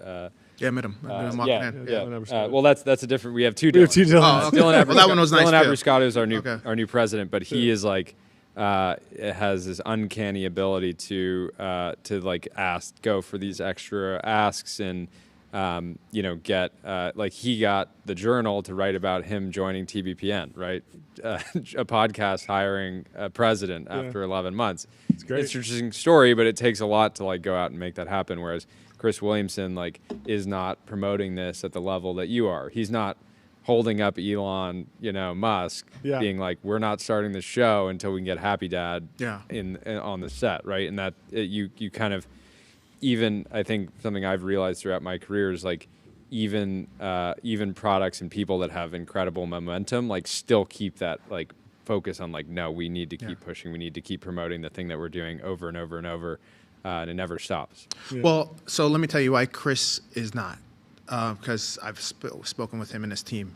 I met him. Well, that's a different. We have 2 Dylans. We have 2 Dylans. Oh, okay. Well, that one was nice. Dylan Abruscato is our new president, but he is like has this uncanny ability to like go for these extra asks and get like he got the Journal to write about him joining TBPN, right? A podcast hiring a president after 11 months. It's great. It's an interesting story, but it takes a lot to like go out and make that happen. Whereas Chris Williamson like is not promoting this at the level that you are. He's not holding up Elon, Musk, being like, we're not starting the show until we can get Happy Dad on the set, right? And that you kind of even I think something I've realized throughout my career is like even products and people that have incredible momentum like still keep that like focus on like, no, we need to keep pushing, we need to keep promoting the thing that we're doing over and over and over, and it never stops. Well, so let me tell you why Chris is not, because I've spoken with him and his team.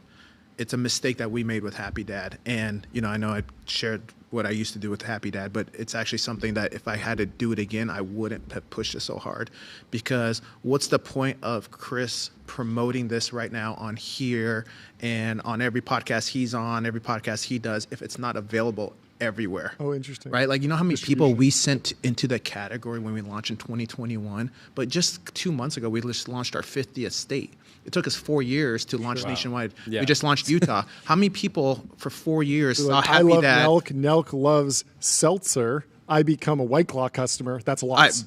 It's a mistake that we made with Happy Dad, and I know I shared what I used to do with Happy Dad, but it's actually something that if I had to do it again, I wouldn't have pushed it so hard. Because what's the point of Chris promoting this right now on here and on every podcast he's on, every podcast he does, if it's not available everywhere? Oh, interesting. Right? Like, you know how many people we sent into the category when we launched in 2021? But just 2 months ago, we just launched our 50th state. It took us 4 years to launch nationwide. Yeah. We just launched Utah. How many people for 4 years saw Happy I love Dad? Nelk loves seltzer. I become a White Claw customer. That's lots.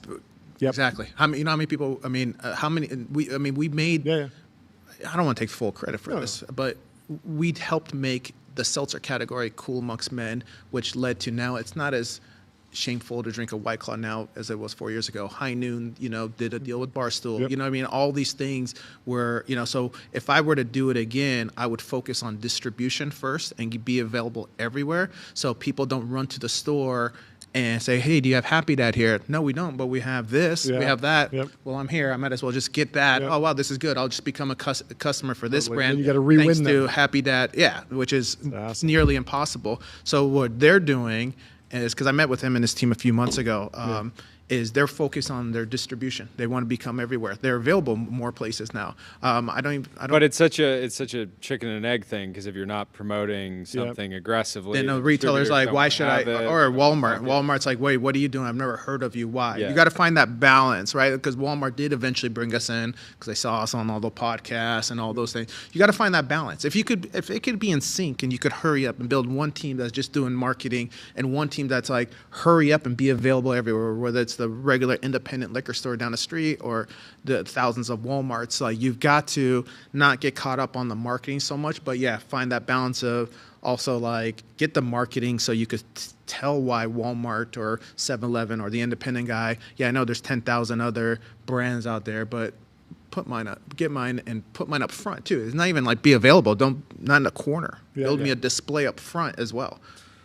Exactly. How many people? I mean, how many? We made. Yeah. I don't want to take full credit for this, but we helped make the seltzer category cool amongst men, which led to now it's not as shameful to drink a White Claw now as it was 4 years ago. High Noon, did a deal with Barstool. Yep. You know what I mean? All these things were, so if I were to do it again, I would focus on distribution first and be available everywhere so people don't run to the store and say, hey, do you have Happy Dad here? No, we don't, but we have this, we have that. Yep. Well, I'm here. I might as well just get that. Yep. Oh, wow, this is good. I'll just become a customer for this brand. Then you got to re-win thanks them. to Happy Dad, which is awesome. nearly impossible. So what they're doing is, because I met with him and his team a few months ago, is they're focused on their distribution. They want to become everywhere. They're available more places now. But it's such a chicken and egg thing, because if you're not promoting something aggressively, then the retailer's like, why should I? Or Walmart. Walmart's like, wait, what are you doing? I've never heard of you. Why? Yeah. You got to find that balance, right? Because Walmart did eventually bring us in because they saw us on all the podcasts and all those things. You got to find that balance. If it could be in sync and you could hurry up and build one team that's just doing marketing and one team that's like, hurry up and be available everywhere, whether it's the regular independent liquor store down the street or the thousands of Walmarts. Like, you've got to not get caught up on the marketing so much, but find that balance of also like get the marketing so you could tell why Walmart or 7-Eleven or the independent guy, I know there's 10,000 other brands out there, but put mine up, get mine and put mine up front too. It's not even like be available. Not in the corner. Build me a display up front as well.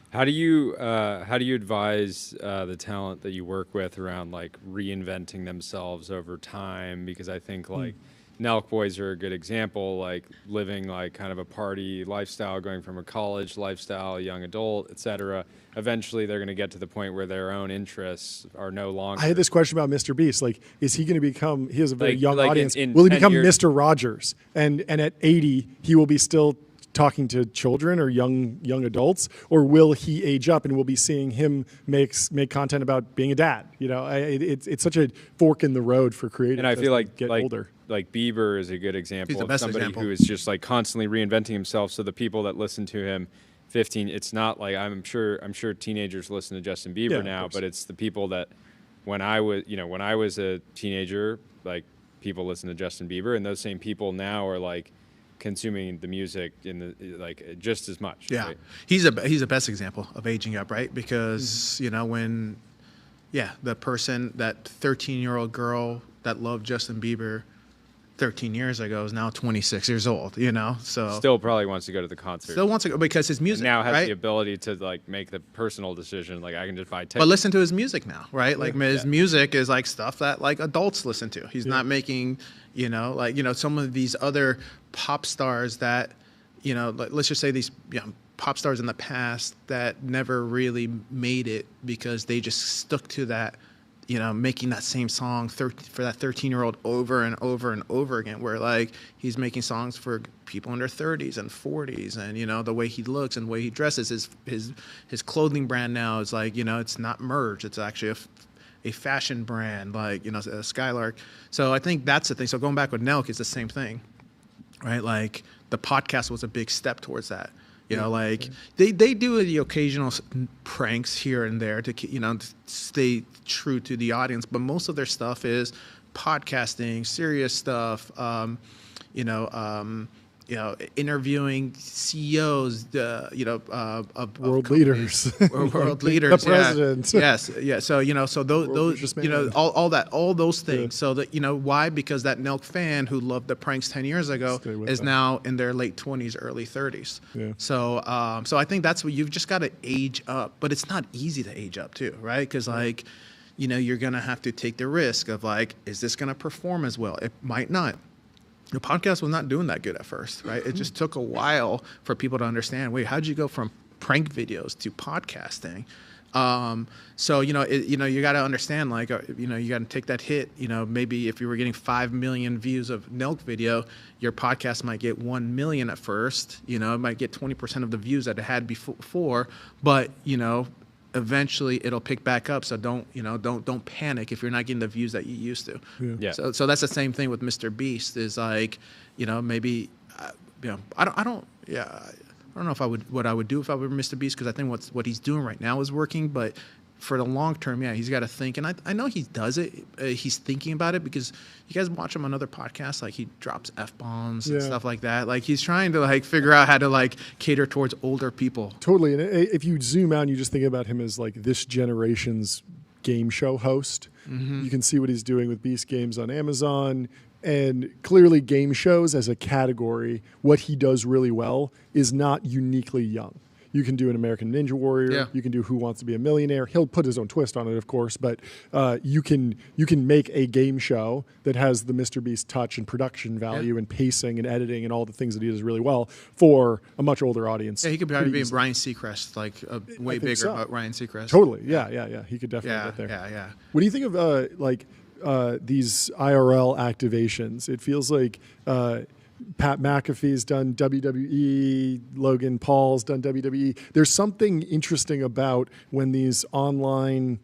How do you advise the talent that you work with around like reinventing themselves over time? Because I think like Nelk boys are a good example, like living like kind of a party lifestyle, going from a college lifestyle, young adult, etc. Eventually, they're going to get to the point where their own interests are no longer. I had this question about Mr. Beast. Like, is he going to become? He has a very young audience. In will he become Mr. Rogers? And at 80, he will be still talking to children or young adults, or will he age up and we'll be seeing him make content about being a dad? It's such a fork in the road for creators. And I feel like get older. Like Bieber is a good example of somebody who is just like constantly reinventing himself. So the people that listen to him, 15, it's not like I'm sure teenagers listen to Justin Bieber now, but it's the people that when I was a teenager, like people listen to Justin Bieber, and those same people now are like consuming the music in the like just as much. Yeah, right? he's the best example of aging up, right? Because when the person, that 13-year-old girl that loved Justin Bieber 13 years ago is now 26 years old, so still probably wants to go to the concert. Still wants to go because his music and now has right? the ability to like make the personal decision. Like I can just buy tickets. But listen to his music now, right? Like his music is like stuff that like adults listen to. He's not making, some of these other pop stars that, let's just say these pop stars in the past that never really made it because they just stuck to that. Making that same song for that 13-year-old over and over and over again, where like he's making songs for people in their 30s and 40s, and the way he looks and the way he dresses, his clothing brand now is like it's not merged, it's actually a fashion brand, like a Skylark. So I think that's the thing. So going back with Nelk, it's the same thing, right? Like the podcast was a big step towards that. They do the occasional pranks here and there to stay true to the audience, but most of their stuff is podcasting, serious stuff, interviewing CEOs, of world leaders, world leaders, the president. Yes, yeah. So so those all those things. Yeah. So that why? Because that Nelk fan who loved the pranks 10 years ago is now in their late 20s, early 30s. Yeah. So I think that's what you've just got to age up, but it's not easy to age up too, right? Because you're gonna have to take the risk of is this gonna perform as well? It might not. The podcast was not doing that good at first, right? It just took a while for people to understand, wait, how'd you go from prank videos to podcasting? So, you got to understand, you got to take that hit. Maybe if you were getting 5 million views of Nelk video, your podcast might get 1 million at first. It might get 20% of the views that it had before, but, eventually it'll pick back up. So don't panic if you're not getting the views that you used to. Yeah. So that's the same thing with Mr. Beast is maybe, I don't know what I would do if I were Mr. Beast, because I think what he's doing right now is working, but for the long term, he's got to think. And I know he does it. He's thinking about it because you guys watch him on other podcasts. He drops F-bombs and stuff like that. He's trying to figure out how to cater towards older people. Totally. And if you zoom out and you just think about him as this generation's game show host, you can see what he's doing with Beast Games on Amazon. And clearly game shows as a category, what he does really well is not uniquely young. You can do an American Ninja Warrior. Yeah. You can do Who Wants to Be a Millionaire. He'll put his own twist on it, of course, but you can make a game show that has the Mr. Beast touch and production value and pacing and editing and all the things that he does really well for a much older audience. Yeah, he could probably be Ryan Seacrest, way bigger so. Ryan Seacrest. Totally. Yeah. He could definitely get there. Yeah. What do you think of these IRL activations? It feels like Pat McAfee's done WWE, Logan Paul's done WWE. There's something interesting about when these online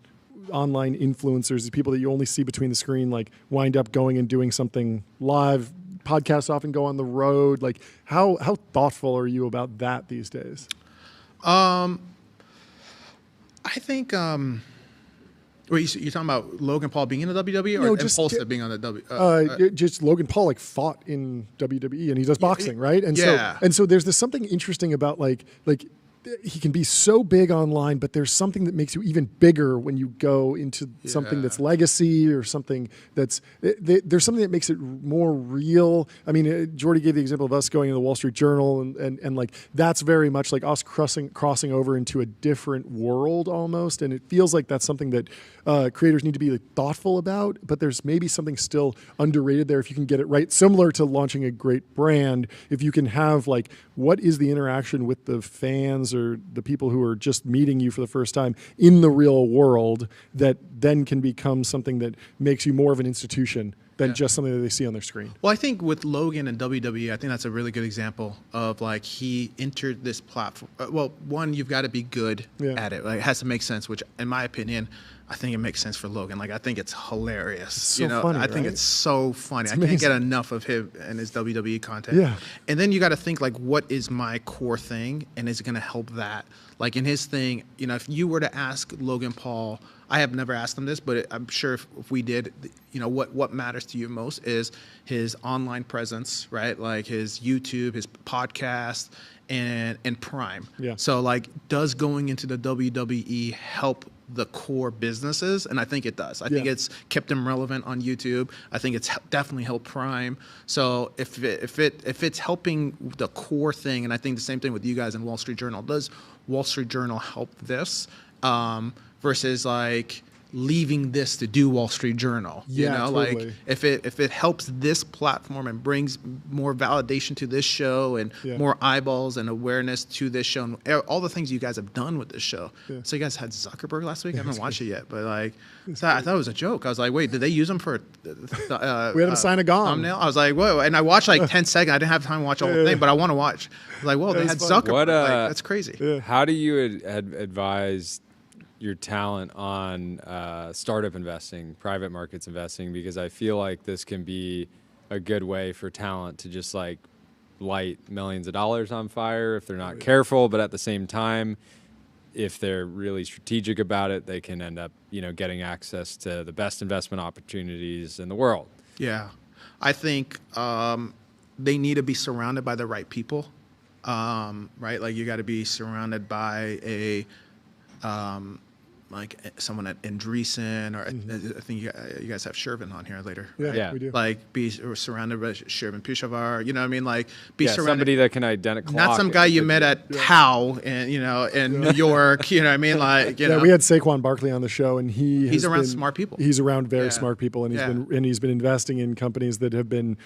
influencers, these people that you only see between the screen, wind up going and doing something live. Podcasts often go on the road. How thoughtful are you about that these days? I think. Wait, you're talking about Logan Paul being in the WWE or Impulsive being on the WWE? Just Logan Paul fought in WWE and he does boxing, right? And so there's this something interesting about he can be so big online, but there's something that makes you even bigger when you go into something that's legacy or something that's there's something that makes it more real. I mean, Jordy gave the example of us going to the Wall Street Journal and that's very much us crossing over into a different world almost. And it feels like that's something that creators need to be thoughtful about, but there's maybe something still underrated there if you can get it right. Similar to launching a great brand, if you can have what is the interaction with the fans or the people who are just meeting you for the first time in the real world that then can become something that makes you more of an institution than just something that they see on their screen. Well, I think with Logan and WWE, I think that's a really good example of he entered this platform. One, you've got to be good at it. It has to make sense, which in my opinion, I think it makes sense for Logan. I think it's hilarious. It's so funny, I think it's so funny. I can't get enough of him and his WWE content. Yeah. And then you got to think what is my core thing, and is it going to help that? In his thing, if you were to ask Logan Paul, I have never asked him this, but I'm sure if we did, what matters to you most is his online presence, right? His YouTube, his podcast, and Prime. Yeah. So does going into the WWE help the core businesses? And I think it does. I think it's kept him relevant on YouTube. I think it's definitely helped Prime. So if it's helping the core thing, and I think the same thing with you guys in Wall Street Journal, does Wall Street Journal help this versus leaving this to do Wall Street Journal? Totally. If it helps this platform and brings more validation to this show and more eyeballs and awareness to this show and all the things you guys have done with this show. So you guys had Zuckerberg last week. I haven't watched it yet, but so I thought it was a joke. I was wait, did they use him for we had him sign a gong thumbnail? I was whoa, and I watched 10 seconds. I didn't have time to watch the whole thing, but I want to watch. I was whoa, they had Zuckerberg. That's crazy. How do you advise your talent on startup investing, private markets investing? Because I feel like this can be a good way for talent to just light millions of dollars on fire if they're not careful, but at the same time, if they're really strategic about it, they can end up, getting access to the best investment opportunities in the world. Yeah. I think they need to be surrounded by the right people, right? Like you got to be surrounded by a like someone at Andreessen, or I think you guys have Shervin on here later. Yeah, we do. Like be surrounded by Shervin Pishavar, you know what I mean? Like be surrounded. Somebody that can identify. Not some guy you met at Howe in New York, you know what I mean? Like, you know. We had Saquon Barkley on the show, and he's around smart people. He's around very smart people, and he's been investing in companies that have been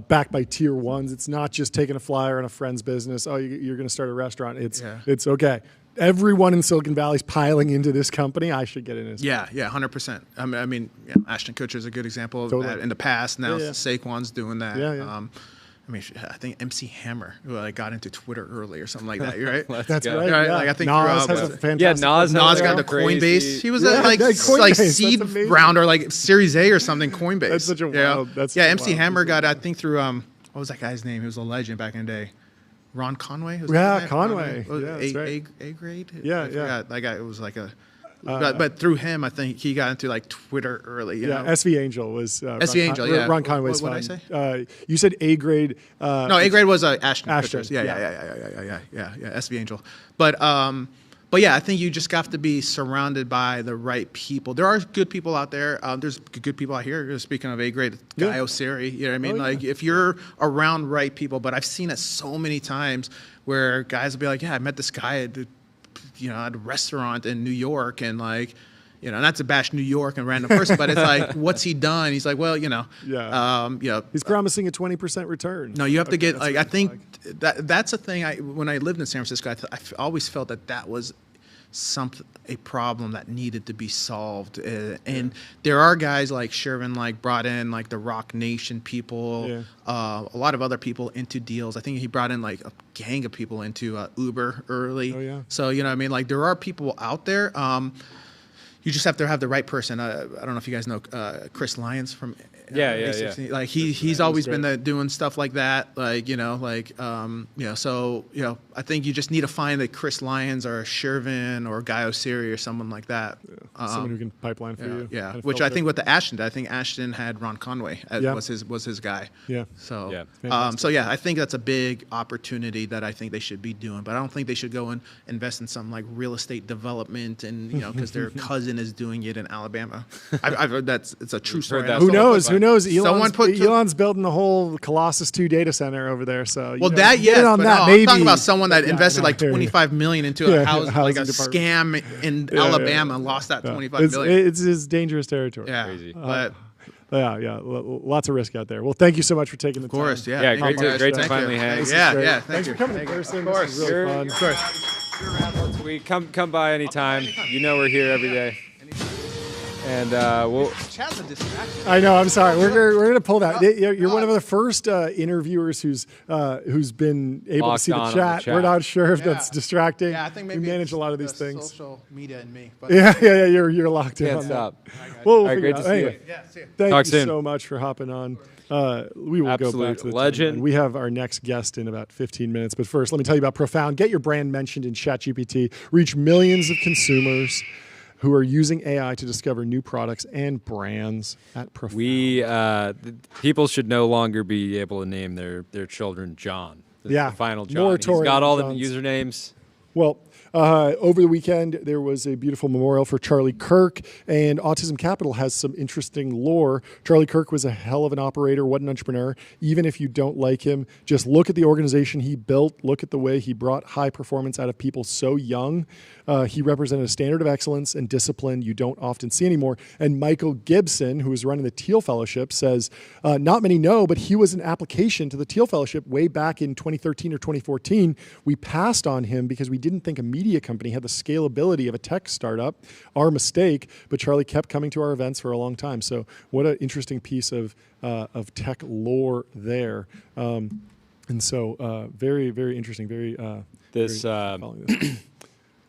backed by tier ones. It's not just taking a flyer on a friend's business. Oh, you're going to start a restaurant. It's okay. Everyone in Silicon Valley is piling into this company. I should get in as well. Yeah, 100%. I mean, Ashton Kutcher is a good example of that in the past. Now Saquon's doing that. I mean, I think MC Hammer got into Twitter early or something like that. Right? That's right. Yeah. Like I think Nas has a fantastic. Nas got the Coinbase. He was like seed round or like Series A or something. Coinbase. That's such a wild. MC Hammer got I think through what was that guy's name? He was a legend back in the day. Ron Conway? Conway. That's right. A grade? Yeah. That guy, it was like a... but through him, I think he got into like Twitter early. You know? SV Angel was... SV Angel, Ron Conway's what did I say? You said A grade... no, A grade was Ashton. Yeah. SV Angel. But yeah, I think you just have to be surrounded by the right people. There are good people out there. There's good people out here. Speaking of A grade, Guy Osiri, you know what I mean? Like if you're around right people, but I've seen it so many times where guys will be like, I met this guy at a restaurant in New York, and like, not to bash New York and random person, but it's like, what's he done? He's like, well, he's promising a 20% return. No, you have to get like, I think that's a thing. When I lived in San Francisco, I always felt that was a problem that needed to be solved. And there are guys like Shervin, like brought in like the Rock Nation people, a lot of other people into deals. I think he brought in like a gang of people into Uber early. So, you know what I mean? Like there are people out there. You just have to have the right person. I don't know if you guys know Chris Lyons from Like he's always been doing stuff like that. Like so I think you just need to find a Chris Lyons or a Shervin or a Guy Osiri or someone like that. Someone who can pipeline for you. Yeah, which I think with the Ashton, I think Ashton had Ron Conway was his guy. Yeah. So I think that's a big opportunity that I think they should be doing. But I don't think they should go and invest in some like real estate development and because their cousin is doing it in Alabama. I've heard it's a true story. Who knows? Elon's building the whole Colossus 2 data center over there. So I'm talking about someone that invested like $25 million into a house, like a scam in Alabama, and lost that $25 million. It's dangerous territory. Yeah, crazy. But lots of risk out there. Well, thank you so much for taking the time. Of course, great to finally hang. Thanks for coming in person. Of course, really fun. Of course. Come by anytime. We're here every day. And Chad's a distraction. I know. I'm sorry. We're gonna pull that. You're one of the first interviewers who's been able to see the chat. We're not sure if that's distracting. Yeah, I think maybe we manage a lot of these things. Social media and me. But Yeah. You're locked in. Can't on stop. That. Well, great to see you. Yeah, see you. Thank Talk you soon. so much for hopping on. We will go back to the legend. timeline. We have our next guest in about 15 minutes. But first, let me tell you about Profound. Get your brand mentioned in ChatGPT. Reach millions of consumers who are using AI to discover new products and brands at Profound. People should no longer be able to name their children John. The final John. Moratorium He's got all the Johns. usernames. Well, over the weekend, there was a beautiful memorial for Charlie Kirk, and Autism Capital has some interesting lore. Charlie Kirk was a hell of an operator, what an entrepreneur. Even if you don't like him, just look at the organization he built. Look at the way he brought high performance out of people so young. He represented a standard of excellence and discipline you don't often see anymore. And Michael Gibson, who is running the Teal Fellowship, says, not many know, but he was an application to the Teal Fellowship way back in 2013 or 2014. We passed on him because we didn't think a media company had the scalability of a tech startup. Our mistake, but Charlie kept coming to our events for a long time. So what an interesting piece of tech lore there. And so very, very interesting. This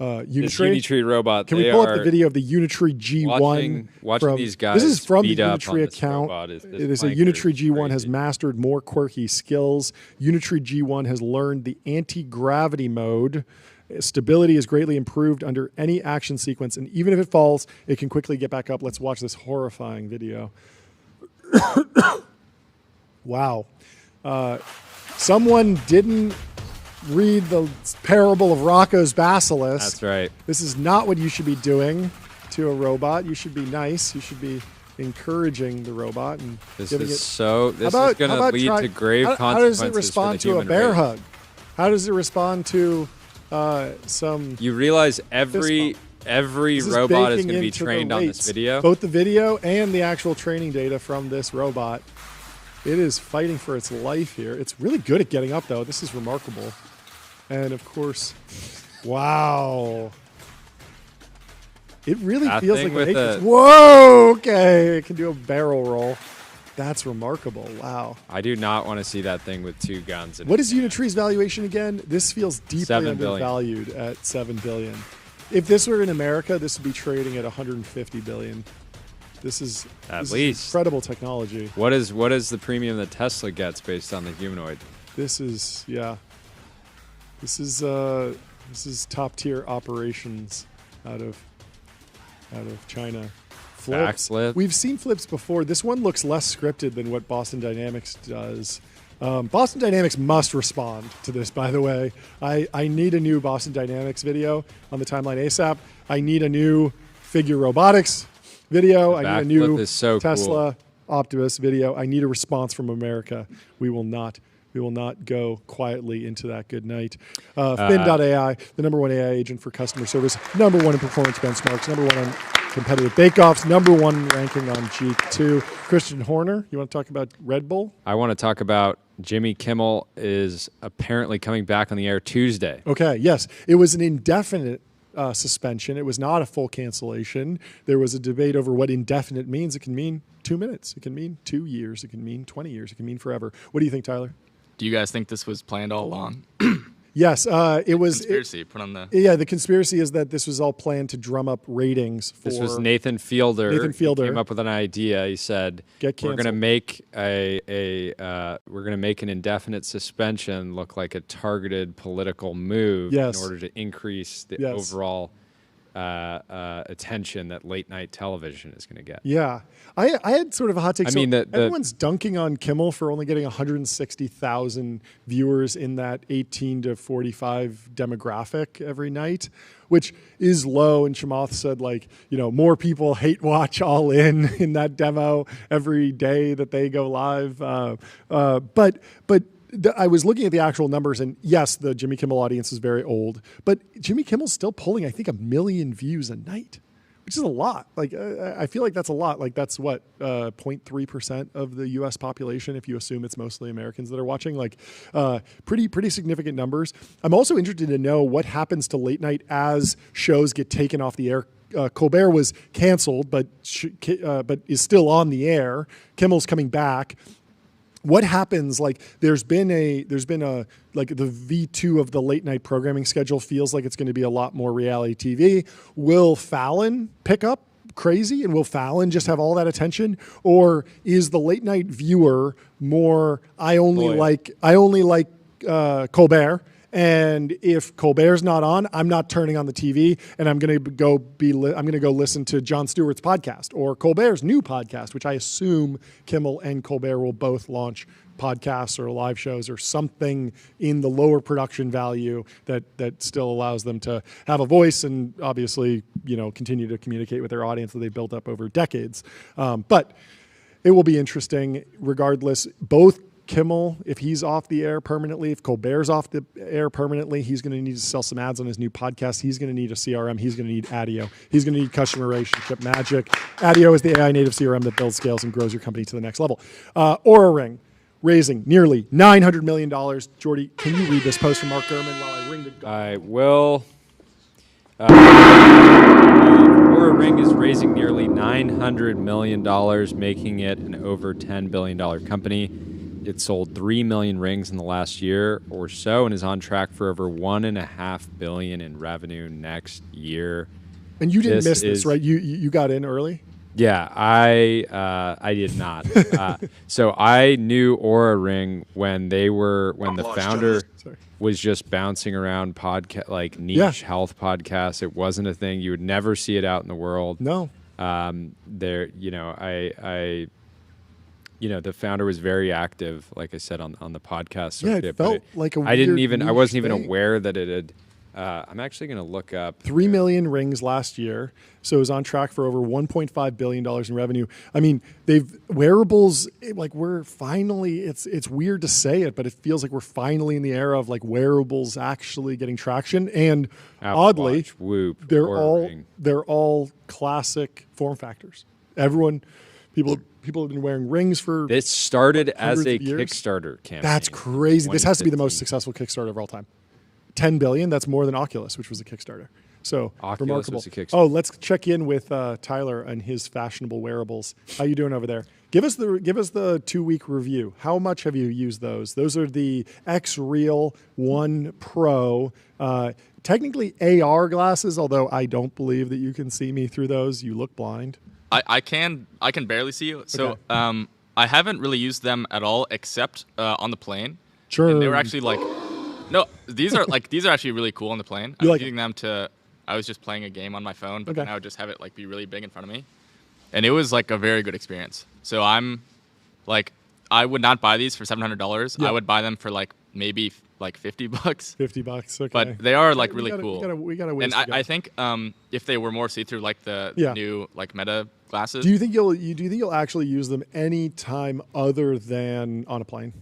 Unitree robot. Can we pull up the video of the Unitree G1? Watching these guys. This is from the speed up Unitree on this account. robot It is a Unitree G1 has mastered more quirky skills. Unitree G1 has learned the anti-gravity mode. Stability is greatly improved under any action sequence, and even if it falls, it can quickly get back up. Let's watch this horrifying video. Wow. Someone didn't read the parable of Rocco's basilisk. That's right. This is not what you should be doing to a robot. You should be nice. You should be encouraging the robot and this giving is it. so. This is going to lead to grave consequences. How does it respond for the to a human bear race. hug? How does it respond to some? You realize every robot is going to be into trained the on this weights. video. Both the video and the actual training data from this robot. It is fighting for its life here. It's really good at getting up, though. This is remarkable. And, of course, wow. It really That feels thing like the with Matrix. the- Whoa, okay. It can do a barrel roll. That's remarkable. Wow. I do not want to see that thing with 2 guns. In What it. is Unitree's valuation again? This feels deeply 7 billion. undervalued at $7 billion. If this were in America, this would be trading at $150 billion. This is incredible technology. What is the premium that Tesla gets based on the humanoid? This is This is top tier operations out of China. Flips. Backflip. We've seen flips before. This one looks less scripted than what Boston Dynamics does. Boston Dynamics must respond to this, by the way. I need a new Boston Dynamics video on the timeline ASAP. I need a new Figure Robotics video. I need a new is so Tesla Optimus video. I need a response from America. We will not go quietly into that good night. Fin.ai, the #1 AI agent for customer service, #1 in performance benchmarks, #1 on competitive bake-offs, #1 ranking on G2. Christian Horner, you want to talk about Red Bull? I want to talk about Jimmy Kimmel is apparently coming back on the air Tuesday. Okay, yes. It was an indefinite suspension. It was not a full cancellation. There was a debate over what indefinite means. It can mean 2 minutes. It can mean 2 years. It can mean 20 years. It can mean forever. What do you think, Tyler? Do you guys think this was planned all along? Yes, it was conspiracy. Put on the the conspiracy is that this was all planned to drum up ratings. For This was Nathan Fielder. Nathan Fielder He came up with an idea. He said, Get "We're going to canceled. make we're going to make an indefinite suspension look like a targeted political move Yes. in order to increase the Yes. overall attention that late night television is going to get." Yeah. I had sort of a hot take. I mean, everyone's dunking on Kimmel for only getting 160,000 viewers in that 18 to 45 demographic every night, which is low. And Chamath said, more people hate watch All In that demo every day that they go live. But I was looking at the actual numbers, and yes, the Jimmy Kimmel audience is very old, but Jimmy Kimmel's still pulling, I think, 1 million views a night, which is a lot. I feel like that's a lot. That's what 0.3% of the U.S. population, if you assume it's mostly Americans that are watching. Pretty significant numbers. I'm also interested to know what happens to late night as shows get taken off the air. Colbert was canceled, but is still on the air. Kimmel's coming back. What happens? There's been the V2 of the late night programming schedule feels like it's going to be a lot more reality TV. Will Fallon pick up crazy, and will Fallon just have all that attention, or is the late night viewer more? I only like Colbert. And if Colbert's not on, I'm not turning on the TV, and I'm going to go listen to Jon Stewart's podcast or Colbert's new podcast, which I assume Kimmel and Colbert will both launch podcasts or live shows or something in the lower production value that still allows them to have a voice and obviously continue to communicate with their audience that they built up over decades. But it will be interesting regardless. Both Kimmel, if he's off the air permanently, if Colbert's off the air permanently, he's going to need to sell some ads on his new podcast. He's going to need a CRM. He's going to need ADIO. He's going to need customer relationship magic. ADIO is the AI native CRM that builds, scales, and grows your company to the next level. Aura Ring, raising nearly $900 million. Jordy, can you read this post from Mark Gurman while I ring the gong? I will. Aura Ring is raising nearly $900 million, making it an over $10 billion company. It sold 3 million rings in the last year or so and is on track for over $1.5 billion in revenue next year. And you didn't miss this, right? You got in early? Yeah, I did not. So I knew Aura Ring when the founder was just bouncing around niche health podcasts. It wasn't a thing. You would never see it out in the world. No. the founder was very active, like I said, on the podcast. Yeah, it felt like a weird I wasn't even thing. aware that it had. I'm actually going to look up 3 million rings last year, so it was on track for over $1.5 billion in revenue. I mean, wearables, like we're finally, it's weird to say it, but it feels like we're finally in the era of like wearables actually getting traction. And Apple oddly, Watch, Whoop, they're all classic form factors. People have been wearing rings for. This started as a years. Kickstarter campaign. That's crazy. This has to be the most successful Kickstarter of all time. 10 billion. That's more than Oculus, which was a Kickstarter. So Oculus remarkable. was a Kickstarter. Oh, let's check in with Tyler and his fashionable wearables. How you doing over there? Give us the 2-week review. How much have you used those? Those are the X-Real 1 Pro. Technically AR glasses, although I don't believe that you can see me through those. You look blind. I can barely see you. So I haven't really used them at all except on the plane. Sure. And they were actually like. No, these are actually really cool on the plane. I was using them I was just playing a game on my phone, but then I would just have it like be really big in front of me. And it was like a very good experience. So I'm like, I would not buy these for $700. Yeah. I would buy them for like maybe like $50. $50, okay. But they are like really cool. We gotta wait. And I think if they were more see-through like the new like Meta glasses. Do you think you'll actually use them any time other than on a plane?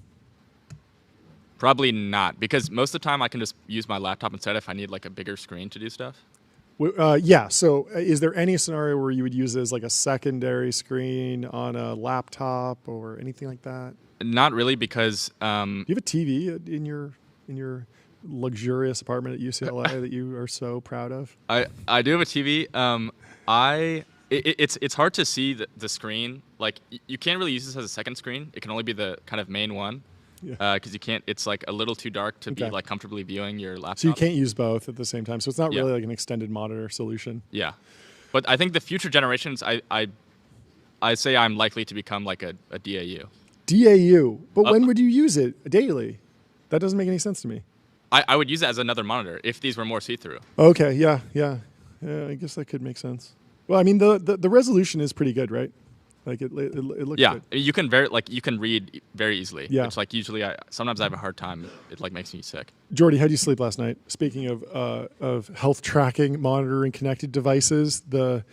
Probably not, because most of the time I can just use my laptop instead if I need like a bigger screen to do stuff. Yeah. So is there any scenario where you would use it as like a secondary screen on a laptop or anything like that? Not really, because do you have a TV in your luxurious apartment at UCLA that you are so proud of? I do have a TV. It's hard to see the screen. Like you can't really use this as a second screen. It can only be the kind of main one. Because you can't. It's like a little too dark to be like comfortably viewing your laptop. So you can't use both at the same time. So it's not really like an extended monitor solution. Yeah, but I think the future generations, I say I'm likely to become like a DAU. DAU, but when would you use it daily? That doesn't make any sense to me. I would use it as another monitor if these were more see-through. Okay, yeah. I guess that could make sense. Well, I mean the resolution is pretty good, right? Like it looks good. Yeah, you can read very easily. Yeah. Which like usually sometimes I have a hard time. It like makes me sick. Jordy, how did you sleep last night? Speaking of health tracking, monitoring, connected devices, the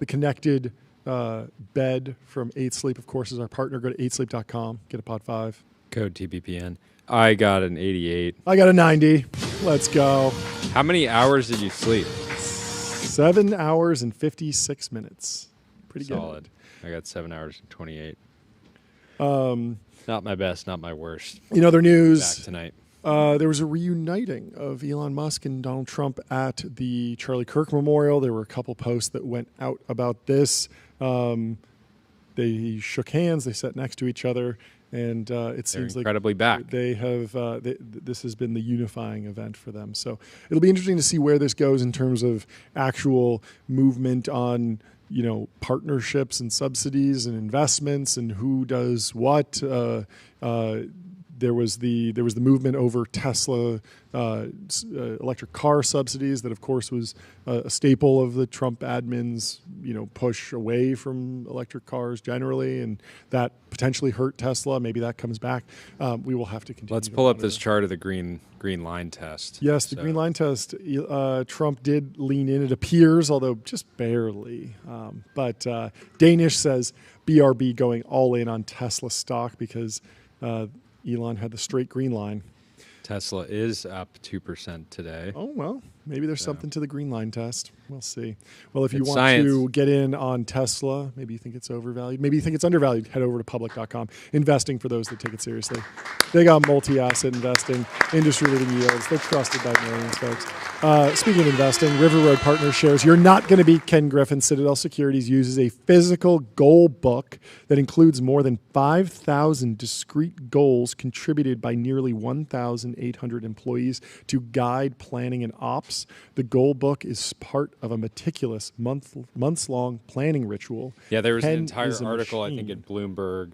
connected bed from 8 Sleep, of course, is our partner. Go to 8sleep.com, get a Pod 5. Code TBPN. I got an 88. I got a 90. Let's go. How many hours did you sleep? 7 hours and 56 minutes. Pretty solid. Good. I got 7 hours and 28. Not my best, not my worst. In other news, back tonight. There was a reuniting of Elon Musk and Donald Trump at the Charlie Kirk Memorial. There were a couple posts that went out about this. They shook hands. They sat next to each other, and it seems incredibly back. They have. This has been the unifying event for them. So it'll be interesting to see where this goes in terms of actual movement on partnerships and subsidies and investments and who does what. There was the movement over Tesla electric car subsidies that, of course, was a staple of the Trump admin's push away from electric cars generally, and that potentially hurt Tesla. Maybe that comes back. We will have to continue. Let's pull up this chart of the green line test. Yes, the green line test. Trump did lean in, it appears, although just barely. But Danish says BRB going all in on Tesla stock because Elon had the straight green line. Tesla is up 2% today. Oh, well, maybe there's something to the green line test. We'll see. Well, if you want science. to get in on Tesla, maybe you think it's overvalued, maybe you think it's undervalued, head over to public.com. Investing for those that take it seriously. They got multi-asset investing, industry-leading yields. They're trusted by millions, folks. Speaking of investing, River Road Partners shares. You're not going to beat Ken Griffin. Citadel Securities uses a physical goal book that includes more than 5,000 discrete goals contributed by nearly 1,800 employees to guide planning and ops. The goal book is part of a meticulous months-long planning ritual. Yeah, there was Ken an entire article, machine. I think, at Bloomberg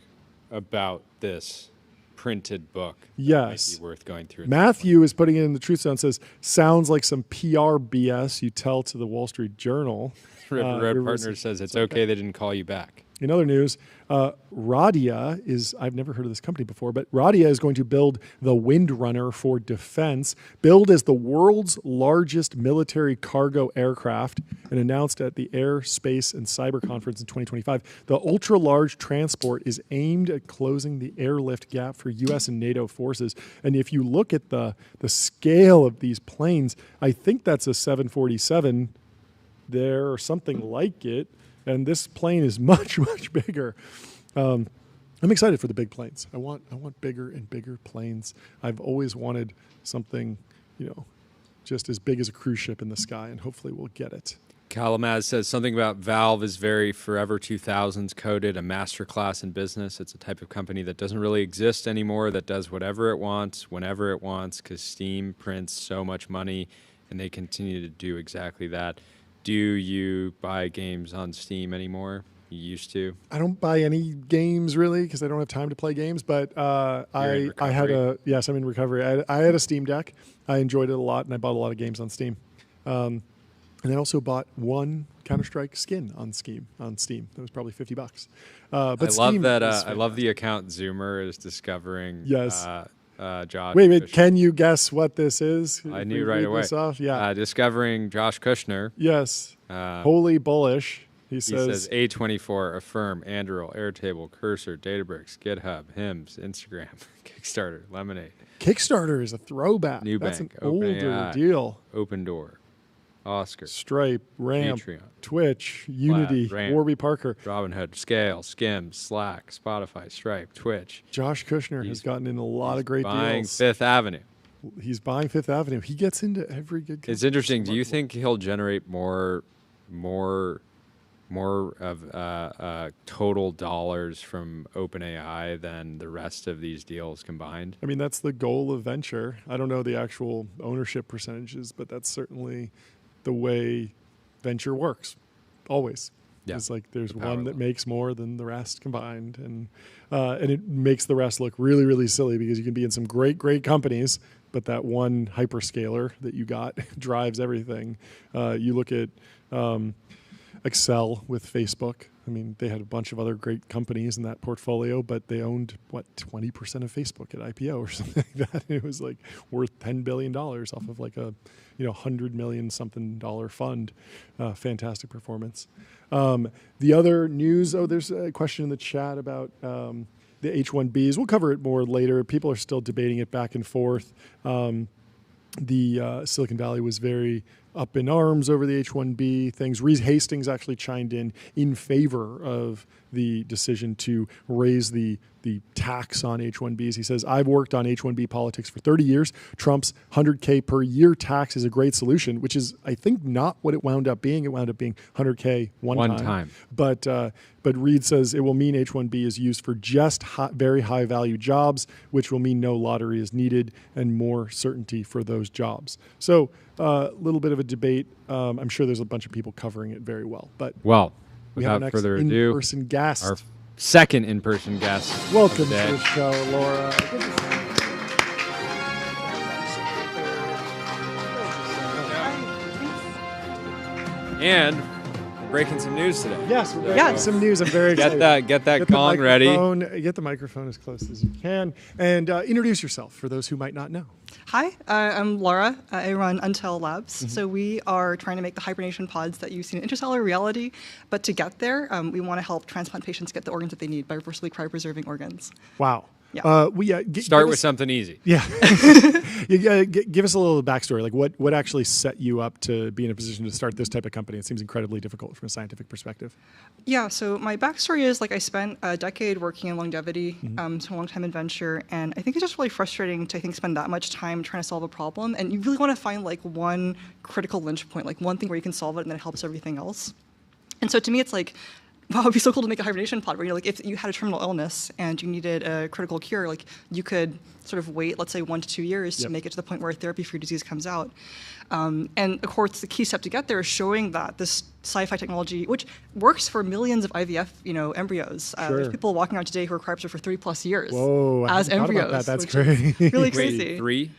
about this printed book. Yes. Might be worth going through. Matthew is putting it in the Truth Zone, says, sounds like some PR BS you tell to the Wall Street Journal. River Road Partners says it's okay they didn't call you back. In other news, Radia is, I've never heard of this company before, but Radia is going to build the Windrunner for defense, billed as the world's largest military cargo aircraft, and announced at the Air, Space, and Cyber Conference in 2025. The ultra-large transport is aimed at closing the airlift gap for U.S. and NATO forces. And if you look at the scale of these planes, I think that's a 747 there or something like it. And this plane is much, much bigger. I'm excited for the big planes. I want bigger and bigger planes. I've always wanted something, just as big as a cruise ship in the sky, and hopefully we'll get it. Kalamaz says something about Valve is very Forever 2000s coded, a masterclass in business. It's a type of company that doesn't really exist anymore, that does whatever it wants, whenever it wants, because Steam prints so much money, and they continue to do exactly that. Do you buy games on Steam anymore? You used to? I don't buy any games really because I don't have time to play games. But I had I'm in recovery. I had a Steam Deck. I enjoyed it a lot, and I bought a lot of games on Steam. And I also bought one Counter-Strike skin on Steam. That was probably $50. But I love the account Zoomer is discovering. Yes. Josh. Wait, can you guess what this is? I knew right away. Yeah. Discovering Josh Kushner. Yes. Holy bullish. He says A24, Affirm, Anduril, Airtable, Cursor, Databricks, GitHub, HIMS, Instagram, Kickstarter, Lemonade. Kickstarter is a throwback. Nubank, That's an older OpenAI, deal. Open Door, Oscar, Stripe, Ramp, Patreon, Twitch, Unity, Ramp, Warby Parker, Robinhood, Scale, Skims, Slack, Spotify, Stripe, Twitch. Josh Kushner has gotten in a lot of great buying deals. Fifth Avenue. He's buying Fifth Avenue. He gets into every good company. It's interesting. Do you think he'll generate more of total dollars from OpenAI than the rest of these deals combined? I mean, that's the goal of venture. I don't know the actual ownership percentages, but that's certainly the way venture works, always. Yeah. It's like there's one that makes more than the rest combined, and it makes the rest look really, really silly because you can be in some great, great companies, but that one hyperscaler that you got drives everything. You look at Excel with Facebook. I mean, they had a bunch of other great companies in that portfolio, but they owned, 20% of Facebook at IPO or something like that. It was like worth $10 billion off of like a, $100 million something dollar fund. Fantastic performance. The other news, there's a question in the chat about the H-1Bs. We'll cover it more later. People are still debating it back and forth. The Silicon Valley was very up in arms over the H-1B things. Reed Hastings actually chimed in favor of the decision to raise the tax on H-1Bs. He says, I've worked on H-1B politics for 30 years. Trump's $100K per year tax is a great solution, which is, I think, not what it wound up being. It wound up being $100K one time. But Reed says it will mean H-1B is used for just very high value jobs, which will mean no lottery is needed and more certainty for those jobs. So a little bit of a debate. I'm sure there's a bunch of people covering it very well. But we have without further ado, in-person guest. Our second in-person guest. Welcome to the show, Laura. And breaking some news today. Yes, we're breaking some news. I'm very excited. Get that gong ready. Get the microphone as close as you can. And introduce yourself for those who might not know. Hi, I'm Laura. I run Untitled Labs. Mm-hmm. So we are trying to make the hibernation pods that you see in Interstellar reality. But to get there, we want to help transplant patients get the organs that they need by reversibly cryopreserving organs. Wow. Yeah. Start with something easy. Yeah. Give us a little backstory. Like what actually set you up to be in a position to start this type of company? It seems incredibly difficult from a scientific perspective. Yeah. So my backstory is I spent a decade working in longevity, so a long time in venture, and I think it's just really frustrating to spend that much time trying to solve a problem, and you really want to find one critical lynch point, one thing where you can solve it and then it helps everything else. And so to me, it's wow, it'd be so cool to make a hibernation pod where, if you had a terminal illness and you needed a critical cure, you could sort of wait, let's say 1 to 2 years to make it to the point where a therapy for your disease comes out. And of course, the key step to get there is showing that this sci-fi technology, which works for millions of IVF, embryos. Sure. There's people walking around today who are cryopreserved for 30+ years as embryos. About that. That's crazy. Really crazy. Wait, 3?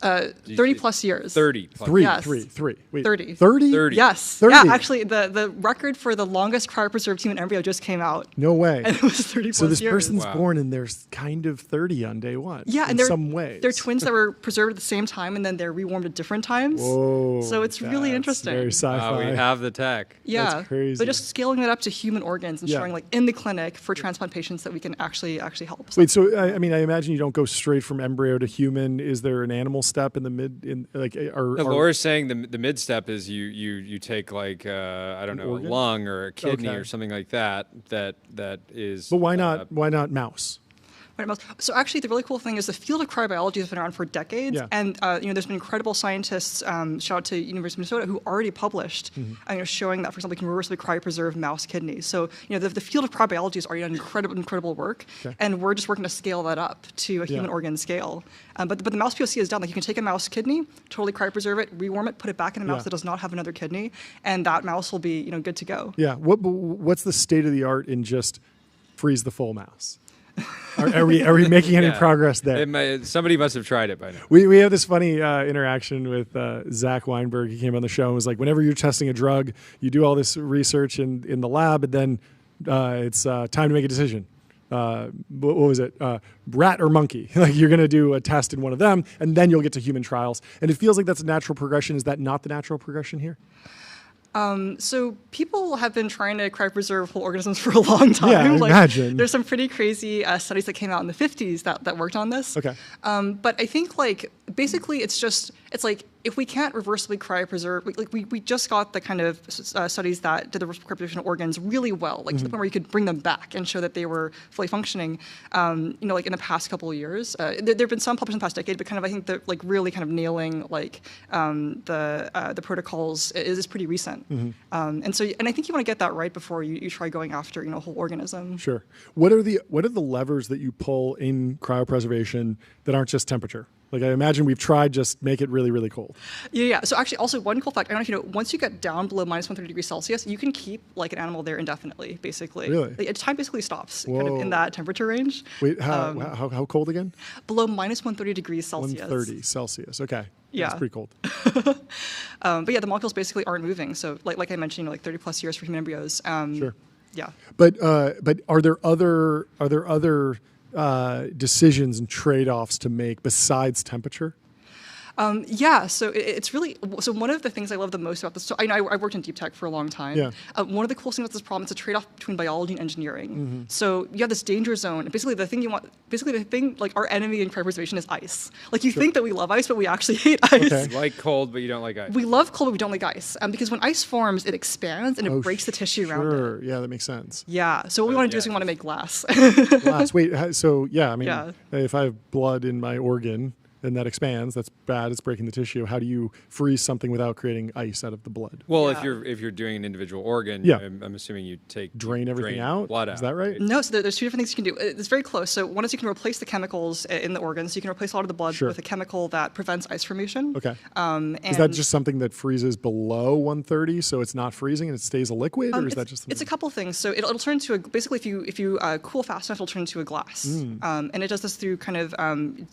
30 plus years. 30 plus. Yes. Wait, 30. 30? 30. Yes. 30. Yeah, actually, the record for the longest cryopreserved human embryo just came out. No way. And it was 30 plus So this years. person's born and they're kind of 30 on day one. Yeah, in and they're some ways. they're twins that were preserved at the same time, and then they're rewarmed at different times. Whoa, so it's really that's interesting. Very sci-fi. We have the tech. Yeah, That's crazy. but just scaling that up to human organs and showing, like, in the clinic for transplant patients that we can actually help. Wait, so I mean, I imagine you don't go straight from embryo to human. Is there an animal step in the mid? Laura's saying the mid step is you take like I don't know, a lung or a kidney or something like that. That is. But why not mouse? So actually, the really cool thing is the field of cryobiology has been around for decades, and there's been incredible scientists. Shout out to University of Minnesota who already published, showing that, for example, we can reversibly cryopreserve mouse kidneys. So the field of cryobiology has already done incredible work, and we're just working to scale that up to a human organ scale. But the mouse POC is done. Like, you can take a mouse kidney, totally cryopreserve it, rewarm it, put it back in a mouse that does not have another kidney, and that mouse will be good to go. Yeah. What's the state of the art in just freeze the full mouse? Are we making any progress there? Somebody must have tried it by now. We have this funny interaction with Zach Weinberg. He came on the show and was like, whenever you're testing a drug, you do all this research in the lab, and then it's time to make a decision. What was it? Rat or monkey? Like, you're going to do a test in one of them, and then you'll get to human trials. And it feels like that's a natural progression. Is that not the natural progression here? So people have been trying to cryopreserve whole organisms for a long time. Yeah, I imagine. There's some pretty crazy studies that came out in the 50s that worked on this. Okay. But I think, basically it's like, if we can't reversibly cryopreserve, we just got the kind of studies that did the reversible cryopreservation of organs really well, to the point where you could bring them back and show that they were fully functioning, in the past couple of years. There have been some published in the past decade, but I think that really kind of nailing the protocols is pretty recent. And I think you want to get that right before you try going after a whole organism. Sure. What are the levers that you pull in cryopreservation that aren't just temperature? Like, I imagine we've tried just make it really, really cold. Yeah. So actually, also one cool fact, I don't know if you know, once you get down below minus 130 degrees Celsius, you can keep an animal there indefinitely, basically. Really? Time basically stops kind of in that temperature range. Wait, how cold again? Below minus 130 degrees Celsius. 130 Celsius. Okay. Yeah. That's pretty cold. But yeah, the molecules basically aren't moving. So like I mentioned, 30 plus years for human embryos. Sure. Yeah. But are there other decisions and trade-offs to make besides temperature? So it's really, so one of the things I love the most about this, so I worked in deep tech for a long time. Yeah. One of the cool things about this problem is a trade-off between biology and engineering. So you have this danger zone, and basically the thing, our enemy in cryopreservation is ice. You think that we love ice, but we actually hate ice. Okay. You like cold, but you don't like ice. We love cold, but we don't like ice. Because when ice forms, it expands and it breaks the tissue around it. Sure, yeah, that makes sense. Yeah, so what we want to do is we want to make glass. Glass, wait, so yeah, if I have blood in my organ, and that expands, that's bad, it's breaking the tissue. How do you freeze something without creating ice out of the blood? Well, if you're doing an individual organ, I'm assuming you drain everything out? Blood out. Is that right? No, so there's two different things you can do. It's very close. So one is you can replace the chemicals in the organ. So you can replace a lot of the blood with a chemical that prevents ice formation. Okay. Is that just something that freezes below 130, so it's not freezing and it stays a liquid, or is that just something? It's a couple things. So it'll turn into basically if you cool fast enough, it'll turn into a glass. And it does this through kind of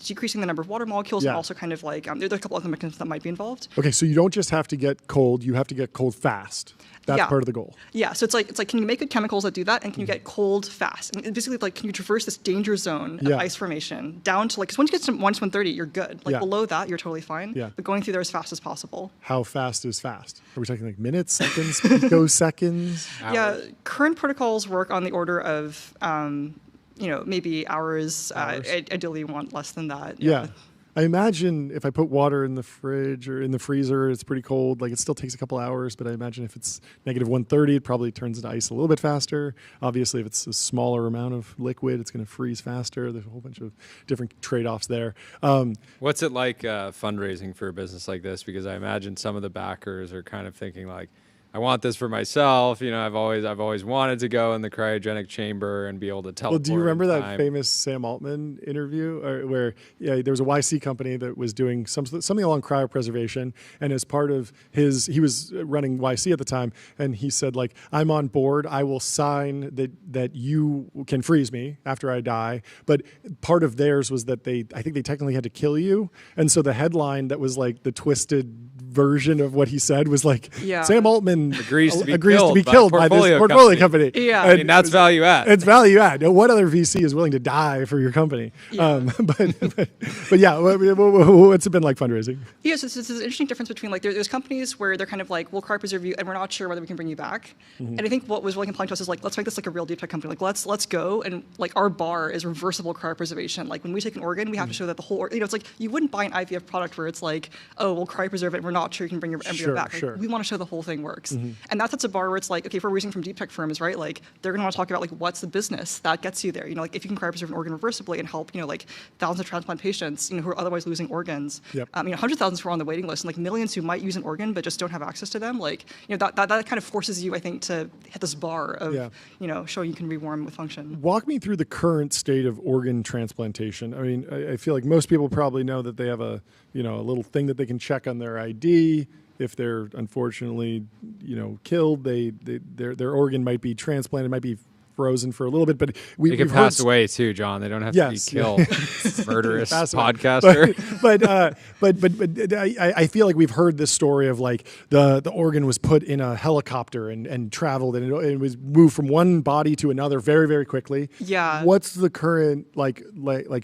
decreasing the number of water molecules and also kind of there are a couple other mechanisms that might be involved. Okay, so you don't just have to get cold; you have to get cold fast. That's part of the goal. Yeah, so it's like can you make good chemicals that do that, and can you get cold fast? And basically, can you traverse this danger zone of ice formation down to because once you get to minus 130, you're good. Below that, you're totally fine. Yeah. But going through there as fast as possible. How fast is fast? Are we talking minutes, seconds, picoseconds? Hours? Yeah, current protocols work on the order of maybe hours. Ideally, you want less than that. Yeah. I imagine if I put water in the fridge or in the freezer, it's pretty cold. It still takes a couple hours, but I imagine if it's negative 130, it probably turns into ice a little bit faster. Obviously, if it's a smaller amount of liquid, it's going to freeze faster. There's a whole bunch of different trade-offs there. What's it like fundraising for a business like this? Because I imagine some of the backers are kind of thinking I want this for myself. You know, I've always wanted to go in the cryogenic chamber and be able to teleport. Well, do you remember that famous Sam Altman interview where there was a YC company that was doing something along cryopreservation, and as part of he was running YC at the time, and he said, like, I'm on board. I will sign that you can freeze me after I die. But part of theirs was that I think they technically had to kill you, and so the headline that was like the twisted version of what he said was like, Sam Altman agrees to be killed by this portfolio company. Yeah, I mean, that's value add. It's value add. What other VC is willing to die for your company? Yeah. But yeah, what's it been like fundraising? Yeah, so there's an interesting difference between like there's companies where they're kind of like, we'll cryopreserve you, and we're not sure whether we can bring you back. And I think what was really compelling to us is like, let's make this like a real deep tech company. Like let's go, and like our bar is reversible cryopreservation. Like when we take an organ, we have to show that the whole, it's like you wouldn't buy an IVF product where it's like, oh, we'll cryopreserve it, and we're not sure you can bring your embryo back. Like, we want to show the whole thing works. And that's a bar where it's like, okay, if we're raising from deep tech firms, right? Like they're going to want to talk about like what's the business that gets you there. You know, like if you can cryopreserve an organ reversibly and help, you know, like thousands of transplant patients, you know, who are otherwise losing organs. You know, 100,000 who are on the waiting list, and like millions who might use an organ but just don't have access to them. Like, you know, that kind of forces you, I think, to hit this bar of, you know, showing you can rewarm with function. Walk me through the current state of organ transplantation. I mean, I feel like most people probably know that they have a little thing that they can check on their ID. If they're unfortunately, you know, killed, their organ might be transplanted, might be frozen for a little bit, but they can pass away too, John. They don't have to be killed. Murderous podcaster. But I feel like we've heard this story of like the organ was put in a helicopter and traveled, and it was moved from one body to another very, very quickly. Yeah. What's the current like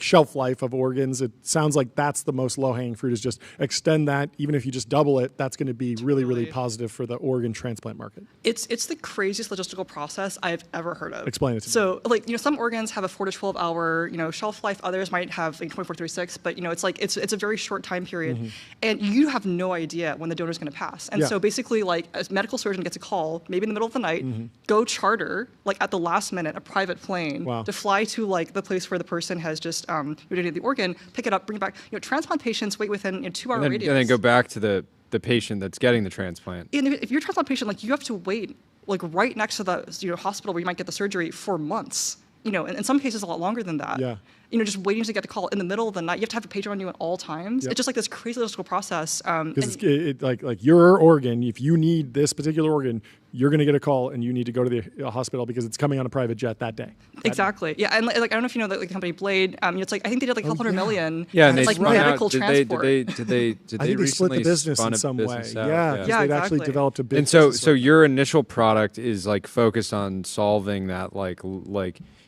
shelf life of organs? It sounds like that's the most low hanging fruit, is just extend that. Even if you just double it, that's going to be really, really positive for the organ transplant market. It's the craziest logistical process I've ever heard of. Explain it to me. So, like, you know, some organs have a 4 to 12 hour, you know, shelf life. Others might have like 24 to 36, but you know, it's like it's a very short time period, and you have no idea when the donor is going to pass. And so, basically, like, a medical surgeon gets a call, maybe in the middle of the night, go charter, like at the last minute, a private plane to fly to like the place where the person has just donated the organ, pick it up, bring it back. You know, transplant patients wait within 2 hour radius. And then go back to the patient that's getting the transplant. And if you're a transplant patient, like you have to wait like right next to the hospital where you might get the surgery for months, you know, and in some cases a lot longer than that. Yeah. You know, just waiting to get a call in the middle of the night. You have to have a pager on you at all times. It's just like this crazy logistical process. Because it's like your organ, if you need this particular organ, you're going to get a call and you need to go to the hospital because it's coming on a private jet that day. Exactly. Yeah, and like I don't know if you know the company Blade. It's like I think they did like a couple $100 million. Yeah, and they like spun medical out. transport. Did they I think they split the business in some way. Yeah, they'd actually developed a business. And so your initial product is like focused on solving that like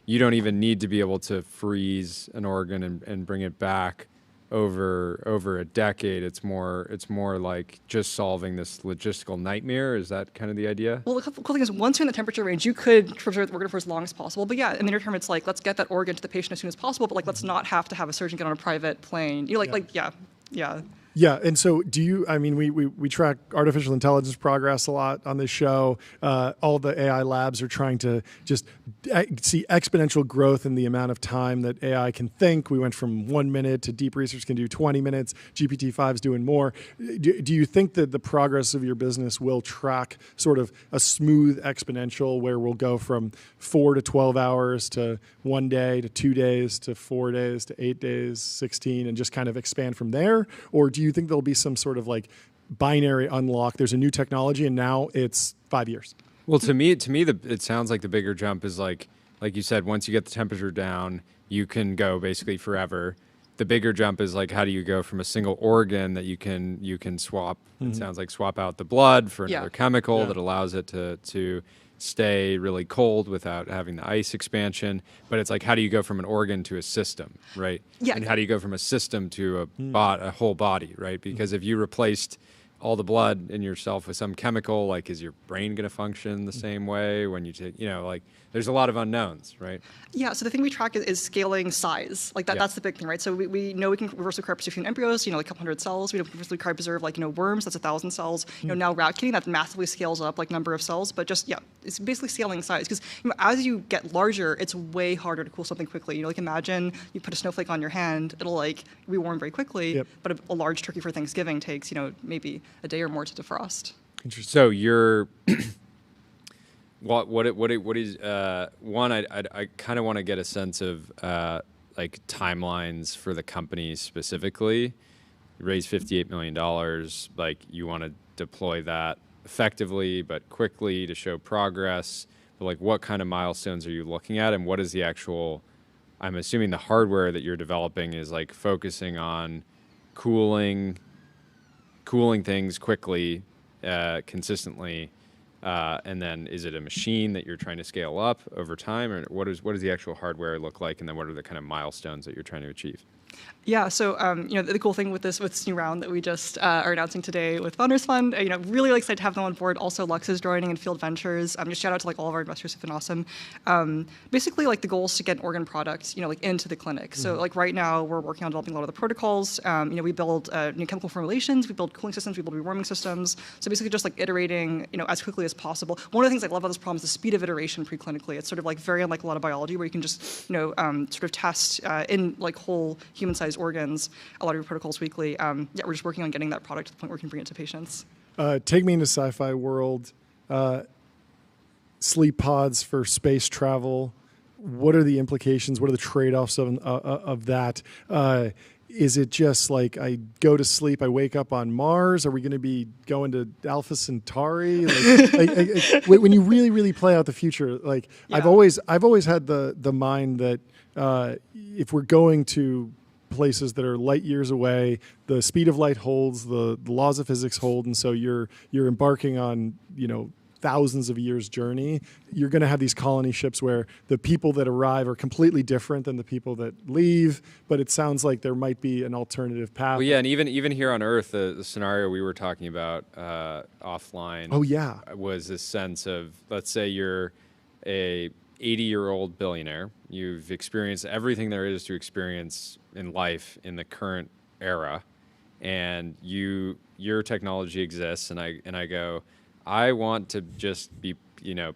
you don't even need to be able to freeze an organ and bring it back over a decade. It's more like just solving this logistical nightmare. Is that kind of the idea? Well, the cool thing is once you're in the temperature range, you could preserve the organ for as long as possible. But yeah, in the near term, it's like, let's get that organ to the patient as soon as possible, but like let's not have to have a surgeon get on a private plane. You know, Yeah, and so we track artificial intelligence progress a lot on this show. All the AI labs are trying to just see exponential growth in the amount of time that AI can think. We went from 1 minute to deep research can do 20 minutes. GPT-5 is doing more. Do you think that the progress of your business will track sort of a smooth exponential where we'll go from 4 to 12 hours to 1 day to 2 days to 4 days to 8 days, 16, and just kind of expand from there? Or do you think there'll be some sort of like binary unlock? There's a new technology and now it's 5 years. Well, to me, it sounds like the bigger jump is like you said, once you get the temperature down, you can go basically forever. The bigger jump is like, how do you go from a single organ that you can swap? It sounds like swap out the blood for another chemical that allows it to stay really cold without having the ice expansion. But it's like, how do you go from an organ to a system, right? Yeah. And how do you go from a system to a whole body, right? Because if you replaced all the blood in yourself with some chemical, like, is your brain going to function the same way when you take, like, there's a lot of unknowns, right? Yeah, so the thing we track is scaling size. Like that's the big thing, right? So we know we can reversibly cryopreserve human embryos, like a couple hundred cells. We know we can reversibly cryopreserve like, worms, that's 1,000 cells. Now rat kitting, that massively scales up like number of cells, but just, it's basically scaling size. Because as you get larger, it's way harder to cool something quickly. Like imagine you put a snowflake on your hand, it'll like rewarm very quickly, but a large turkey for Thanksgiving takes, maybe a day or more to defrost. Interesting. So you're what is one? I kind of want to get a sense of like timelines for the company specifically. You raised $58 million. Like you want to deploy that effectively but quickly to show progress. But like, what kind of milestones are you looking at, and what is the actual? I'm assuming the hardware that you're developing is like focusing on cooling things quickly, consistently, and then is it a machine that you're trying to scale up over time, or what does the actual hardware look like, and then what are the kind of milestones that you're trying to achieve? Yeah, so the cool thing with this new round that we just are announcing today with Founders Fund, really excited to have them on board. Also, Lux is joining and Field Ventures. Just shout out to like all of our investors who've been awesome. Basically, like the goal is to get an organ product, like into the clinic. So like right now, we're working on developing a lot of the protocols. We build new chemical formulations, we build cooling systems, we build rewarming systems. So basically, just like iterating, as quickly as possible. One of the things I love about this problem is the speed of iteration preclinically. It's sort of like very unlike a lot of biology, where you can just sort of test in like whole human-sized organs a lot of your protocols weekly. We're just working on getting that product to the point where we can bring it to patients. Take me into sci-fi world. Sleep pods for space travel. What are the implications? What are the trade-offs of that? Is it just like I go to sleep, I wake up on Mars? Are we going to be going to Alpha Centauri? When you really, really play out the future, I've always had the mind that if we're going to places that are light years away, the speed of light holds, the laws of physics hold, and so you're embarking on thousands of years journey. You're going to have these colony ships where the people that arrive are completely different than the people that leave, but it sounds like there might be an alternative path. Well, yeah, and even here on Earth, the scenario we were talking about offline was this sense of, let's say you're a 80-year-old billionaire. You've experienced everything there is to experience in life in the current era, and your technology exists, and I go, I want to just be, I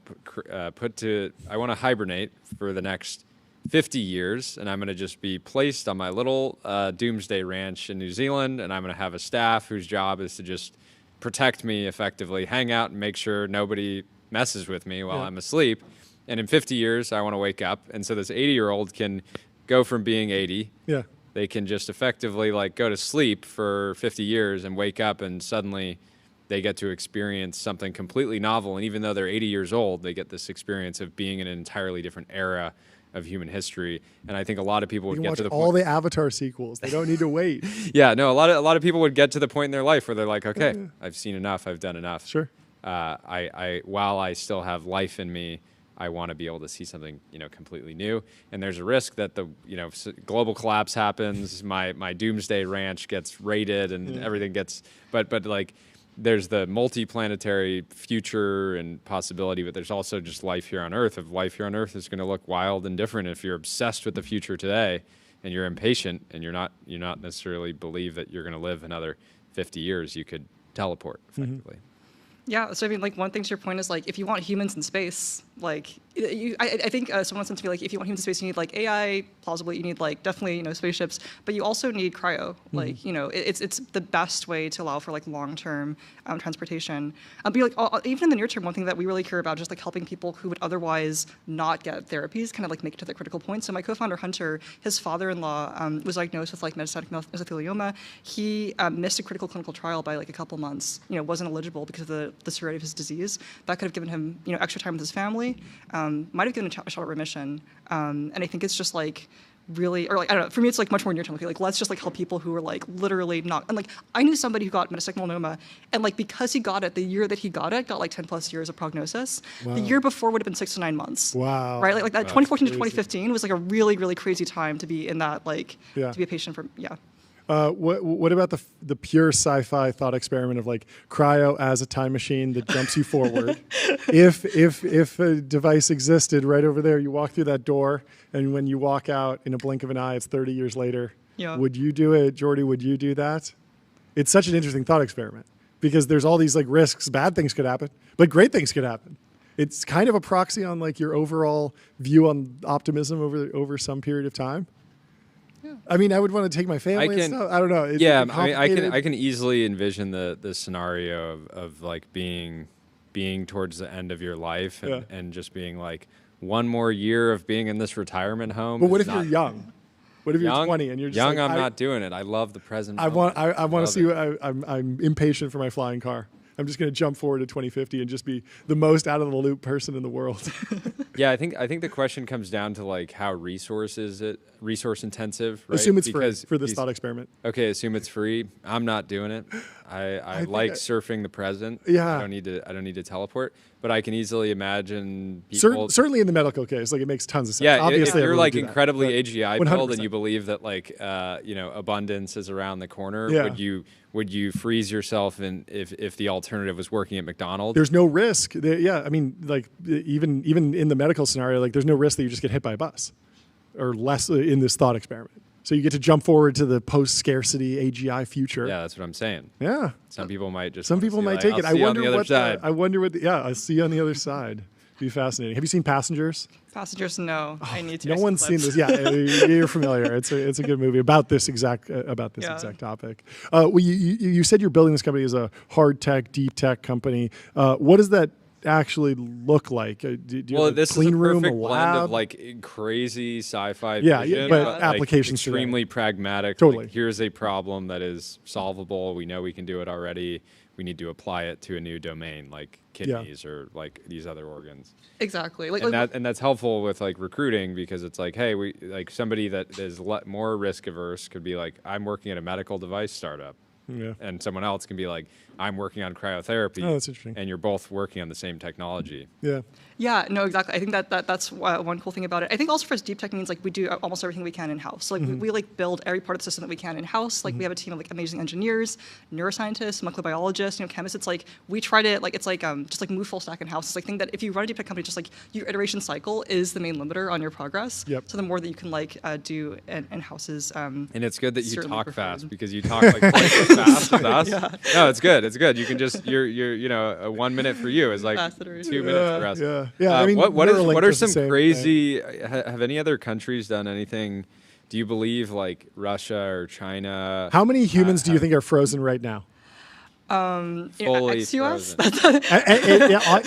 want to hibernate for the next 50 years, and I'm going to just be placed on my little doomsday ranch in New Zealand, and I'm going to have a staff whose job is to just protect me effectively, hang out and make sure nobody messes with me while I'm asleep. And in 50 years, I want to wake up. And so this 80-year-old can go from being 80. Yeah. They can just effectively go to sleep for 50 years and wake up, and suddenly they get to experience something completely novel. And even though they're 80 years old, they get this experience of being in an entirely different era of human history. And I think a lot of people would get to the point. All the Avatar sequels. They don't need to wait. Yeah, no, a lot of people would get to the point in their life where they're like, okay, I've seen enough. I've done enough. Sure. While I still have life in me, I want to be able to see something, completely new. And there's a risk that the, global collapse happens. My doomsday ranch gets raided, and everything gets. But there's the multi-planetary future and possibility, but there's also just life here on Earth. If life here on Earth is going to look wild and different, if you're obsessed with the future today, and you're impatient, and you're not necessarily believe that you're going to live another 50 years, you could teleport effectively. Yeah, so I mean, one thing to your point is if you want humans in space, I think someone said to me if you want humans in space, you need AI, plausibly you need definitely spaceships, but you also need cryo. It's the best way to allow for long-term transportation. But even in the near term, one thing that we really care about is just helping people who would otherwise not get therapies kind of make it to the critical point. So my co-founder Hunter, his father-in-law was diagnosed with metastatic mesothelioma. He missed a critical clinical trial by a couple months. Wasn't eligible because of the severity of his disease. That could have given him extra time with his family. Might have given a shot at remission. And I think it's just really, or I don't know, for me it's much more near term. Let's just help people who are literally not, and I knew somebody who got metastatic melanoma, and because he got it, the year that he got 10+ years of prognosis. Wow. The year before would have been 6 to 9 months. Wow. Right? That 2014 to 2015 was a really, really crazy time to be in that, to be a patient for, What about the pure sci-fi thought experiment of cryo as a time machine that jumps you forward? If a device existed right over there, you walk through that door, and when you walk out in a blink of an eye, it's 30 years later. Yeah. Would you do it, Jordy? Would you do that? It's such an interesting thought experiment because there's all these risks. Bad things could happen, but great things could happen. It's kind of a proxy on your overall view on optimism over some period of time. I mean, I would want to take my family and stuff. I don't know. I can easily envision the scenario of like being towards the end of your life and just being like, one more year of being in this retirement home. But what if you're young? What if you're 20 and you're just young? Like, I'm not doing it. I love the present. I want to see. I'm impatient for my flying car. I'm just going to jump forward to 2050 and just be the most out of the loop person in the world. Yeah, I think the question comes down to like how resource intensive. Right? Assume it's free for this thought experiment. Okay, assume it's free. I'm not doing it. I like surfing the present. Yeah, I don't need to teleport, but I can easily imagine people. Certainly in the medical case, like it makes tons of sense. Yeah, obviously, if you're like incredibly AGI 100%. built and you believe that like abundance is around the corner, would you freeze yourself if the alternative was working at McDonald's? There's no risk. I mean, like even in the medical scenario, like there's no risk that you just get hit by a bus, or less in this thought experiment. So you get to jump forward to the post-scarcity AGI future. Yeah, that's what I'm saying. Yeah. Some people might just. Some people might take it. I wonder what. I wonder what. I'll see you on the other side. Be fascinating. Have you seen Passengers? Passengers, no. I need to. No one's seen this. Yeah, you're familiar. It's a good movie about this exact topic. Well, you said you're building this company as a hard tech, deep tech company. What does that actually look like? Do you have this clean is a room, perfect a blend lab? of like crazy sci-fi Yeah, vision, but like applications extremely pragmatic. Totally. Like, here's a problem that is solvable. We know we can do it already. We need to apply it to a new domain, like kidneys or like these other organs. Exactly. And that's helpful with like recruiting, because it's like, hey, we like somebody that is more risk averse could be like, I'm working at a medical device startup. Yeah. And someone else can be like, I'm working on cryotherapy. Oh, that's interesting. And you're both working on the same technology. Yeah. Yeah, no, exactly. I think that's one cool thing about it. I think also for us, deep tech means like we do almost everything we can in-house. So like we like build every part of the system that we can in-house. Like we have a team of like amazing engineers, neuroscientists, molecular biologists, chemists. It's like we try to like, it's like just like move full stack in-house. It's like think that if you run a deep tech company, just like your iteration cycle is the main limiter on your progress. Yep. So the more that you can like do in-house is and it's good that you talk preferred. fast, because you talk like twice as fast as us. Yeah. No, it's good. It's good. You can just you're 1 minute for you is like 2 minutes for us. Yeah. I mean, what are some crazy? Have any other countries done anything? Do you believe like Russia or China? How many humans do you think are frozen right now? Fully ex-US?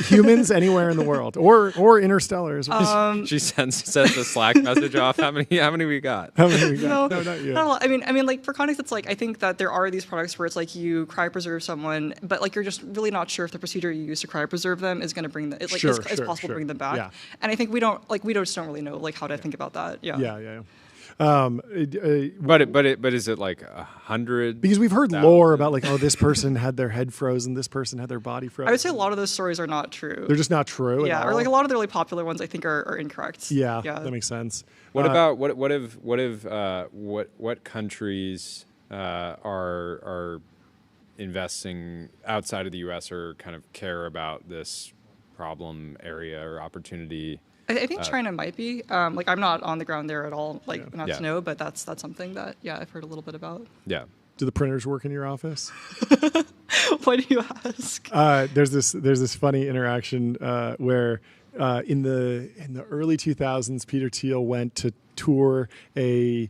Humans anywhere in the world, or interstellar as well. She sends a Slack message off. How many we got? How many we got? No, not you. I mean, like for context, it's like I think that there are these products where it's like you cryopreserve someone, but like you're just really not sure if the procedure you use to cryopreserve them is going to bring them. It's possible to bring them back. Yeah. And I think we just don't really know like how to think about that. Yeah. Yeah. But is it like 100? Because we've heard lore about like, oh, this person had their head frozen, this person had their body frozen. I would say a lot of those stories are not true. They're just not true. Yeah, at all. or like a lot of the really popular ones I think are incorrect. Yeah, that makes sense. What about what countries are investing outside of the U.S. or kind of care about this problem area or opportunity? I think China might be. Like I'm not on the ground there at all, like not to know, but that's something that I've heard a little bit about. Yeah. Do the printers work in your office? Why do you ask? There's this funny interaction where in the early 2000s, Peter Thiel went to tour a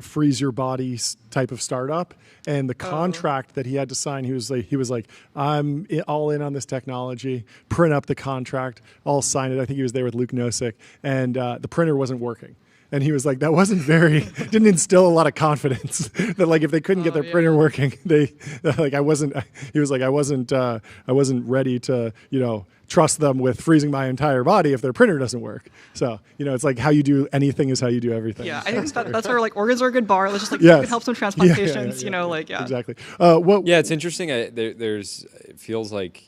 freeze your body type of startup, and the contract that he had to sign, he was like, I'm all in on this technology. Print up the contract. I'll sign it. I think he was there with Luke Nosek, and the printer wasn't working. And he was like, that didn't instill a lot of confidence that like if they couldn't get their printer working, I wasn't ready to, trust them with freezing my entire body if their printer doesn't work. So, it's like how you do anything is how you do everything. Yeah, I think that's where like organs are a good bar. Let's just like it helps some transplant patients, Exactly. It's interesting. It feels like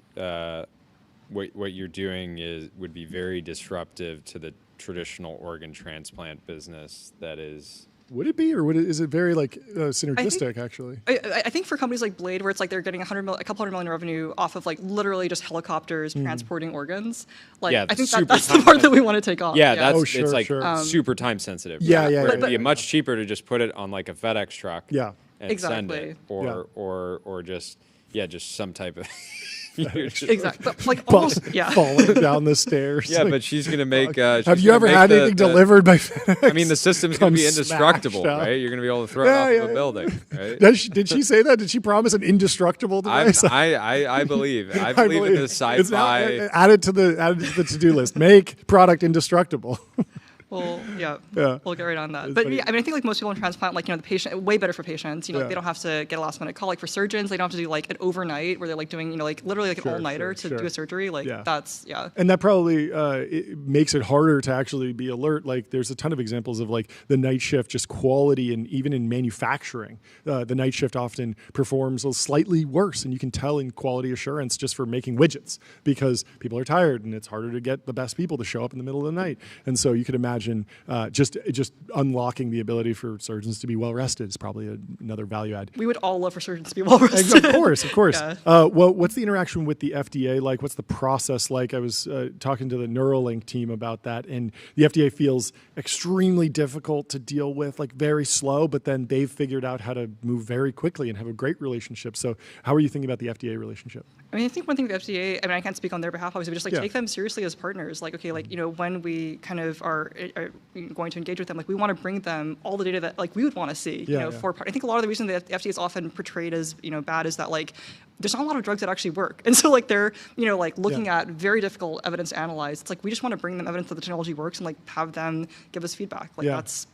what you're doing would be very disruptive to the traditional organ transplant business that is. Would it be, or is it very like synergistic? Actually, I think for companies like Blade, where it's like they're getting a couple $100 million revenue off of like literally just helicopters transporting organs. Like I think that's the part that we want to take off. Yeah, that's it's like super time sensitive. Yeah. It'd be much cheaper to just put it on like a FedEx truck. Yeah, and send it, or just some type of Exactly. Like almost, yeah. Falling down the stairs. Yeah, but she's going to make... have you ever had anything delivered by FedEx? I mean, the system's going to be indestructible, right? You're going to be able to throw it off of a building, right? Did she say that? Did she promise an indestructible device? I believe. I believe in the sci-fi... Add it to the to-do list. Make product indestructible. Well, we'll get right on that. But yeah, I mean, I think like most people in transplant, like, the patient, way better for patients. They don't have to get a last minute call. Like for surgeons, they don't have to do like an overnight where they're like doing, like literally like an all-nighter to do a surgery. Like that's, And that probably it makes it harder to actually be alert. Like there's a ton of examples of like the night shift, just quality, and even in manufacturing, the night shift often performs slightly worse. And you can tell in quality assurance just for making widgets because people are tired and it's harder to get the best people to show up in the middle of the night. And so you could imagine just unlocking the ability for surgeons to be well rested is probably another value add. We would all love for surgeons to be well rested. Of course. Yeah. Well, what's the interaction with the FDA like? What's the process like? I was talking to the Neuralink team about that, and the FDA feels extremely difficult to deal with, like very slow, but then they've figured out how to move very quickly and have a great relationship. So how are you thinking about the FDA relationship? I mean, I think one thing with the FDA, I mean, I can't speak on their behalf, obviously, but just like take them seriously as partners. Like, okay, like, when we kind of are going to engage with them, like we want to bring them all the data that like we would want to see, for I think a lot of the reason that the FDA is often portrayed as, bad is that like there's not a lot of drugs that actually work. And so like they're, like looking at very difficult evidence to analyze. It's like we just want to bring them evidence that the technology works and like have them give us feedback. Like that's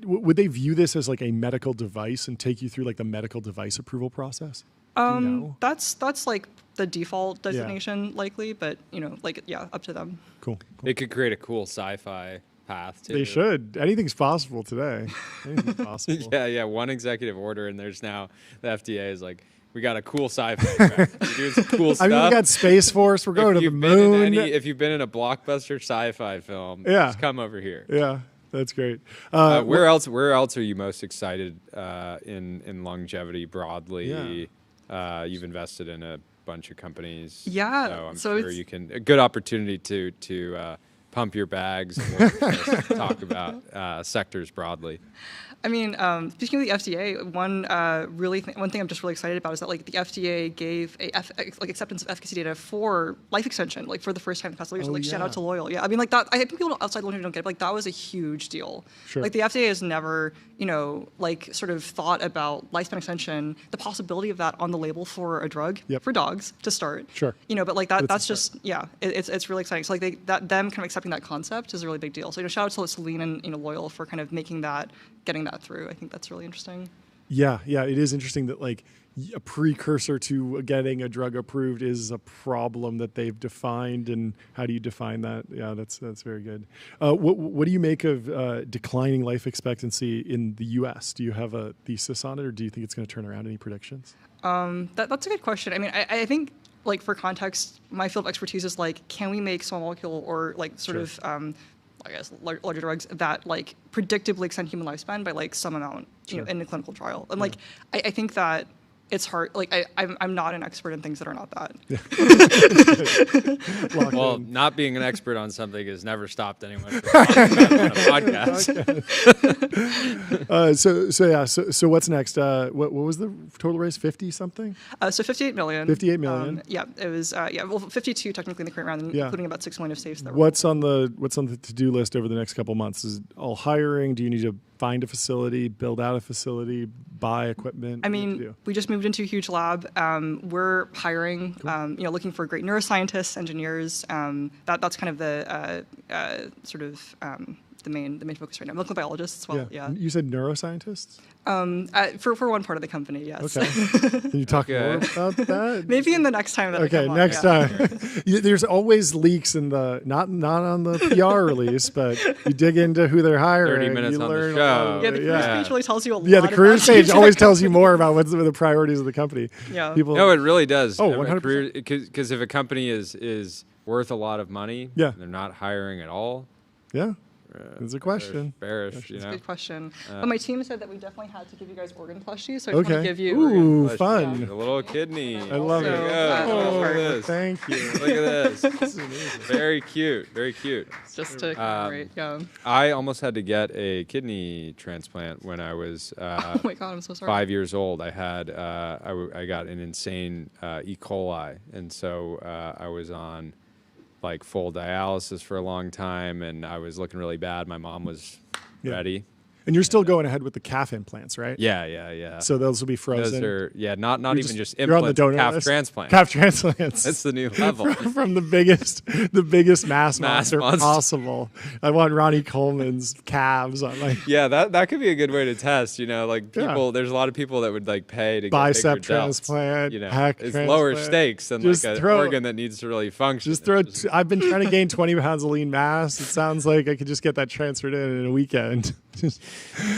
would they view this as like a medical device and take you through like the medical device approval process? That's like the default designation likely, but up to them. Cool. They could create a cool sci-fi path too. They should. Anything's possible today. Anything's possible. Yeah. One executive order, and there's now the FDA is like, we got a cool sci-fi track. We're doing some cool stuff. I mean, we got Space Force. We're going to the moon. If you've been in a blockbuster sci-fi film, just come over here. Yeah. That's great. Where else are you most excited in longevity broadly? Yeah. You've invested in a bunch of companies. Yeah. So I'm sure you can a good opportunity to pump your bags and we'll talk about sectors broadly. I mean, speaking of the FDA, one thing I'm just really excited about is that like the FDA gave acceptance of efficacy data for life extension, like for the first time in the past years. So, shout out to Loyal. Yeah, I mean, like that. I think people outside longevity don't get it, but like that was a huge deal. Sure. Like the FDA has never, like sort of thought about lifespan extension, the possibility of that on the label for a drug for dogs to start. Sure. But like that's just it's really exciting. So like them kind of accepting that concept is a really big deal. So shout out to Celine and Loyal for kind of getting that through. I think that's really interesting. Yeah, it is interesting that like a precursor to getting a drug approved is a problem that they've defined, and how do you define that? Yeah, that's very good. What do you make of declining life expectancy in the U.S.? Do you have a thesis on it, or do you think it's going to turn around? Any predictions? That's a good question. I mean, I think like for context, my field of expertise is like, can we make small molecule or like sort of I guess larger drugs that like predictably extend human lifespan by like some amount, in a clinical trial. And like I think that it's hard. Like I'm not an expert in things that are not that. Well, not being an expert on something has never stopped anyone from talking about it on a podcast. So what's next? What was the total raise? 50 something? So 58 million. 58 million. It was 52 technically in the current round, including about 6 million of safes. What's on the to-do list over the next couple months? Is it all hiring? Do you need to find a facility, build out a facility, buy equipment? I mean, we just moved into a huge lab. We're hiring, looking for great neuroscientists, engineers. That's kind of the sort of the main focus right now. Molecular biologists as well. Yeah. You said neuroscientists? For one part of the company, yes. Okay. Can you talk more about that? Maybe in the next time that next time. There's always leaks in the not on the PR release, but you dig into who they're hiring. 30 minutes you on learn the show. The career page really tells you a lot. Yeah, the career page always tells you more about what's the priorities of the company. Yeah. No, it really does. 100%. Because if a company is worth a lot of money, and they're not hiring at all. Yeah. It's a question. Bearish, It's you know? a good question. But my team said that we definitely had to give you guys organ plushies, so I just want Okay. to give you Ooh, organ. fun. A little kidney. I love it. So, Look at this. Thank you. Look at this. Very cute. Very cute. Just to commemorate, yeah. I almost had to get a kidney transplant when I was Oh my God, I'm so sorry. 5 years old. I had I got an insane E. coli, and so I was on like full dialysis for a long time, and I was looking really bad. My mom was ready. And you're still going ahead with the calf implants, right? Yeah. So those will be frozen. Those are not even just you're on the implants, donor calf list. transplants. Calf transplants. That's the new level. From the biggest mass monster possible. I want Ronnie Coleman's calves on my Yeah, that could be a good way to test. You know, like people. There's a lot of people that would like pay to bicep get bigger delts. transplant. You know, hack it's transplant. lower stakes than Just like an throw- organ that needs to really function. Just throw. I've been trying to gain 20 pounds of lean mass. It sounds like I could just get that transferred in a weekend.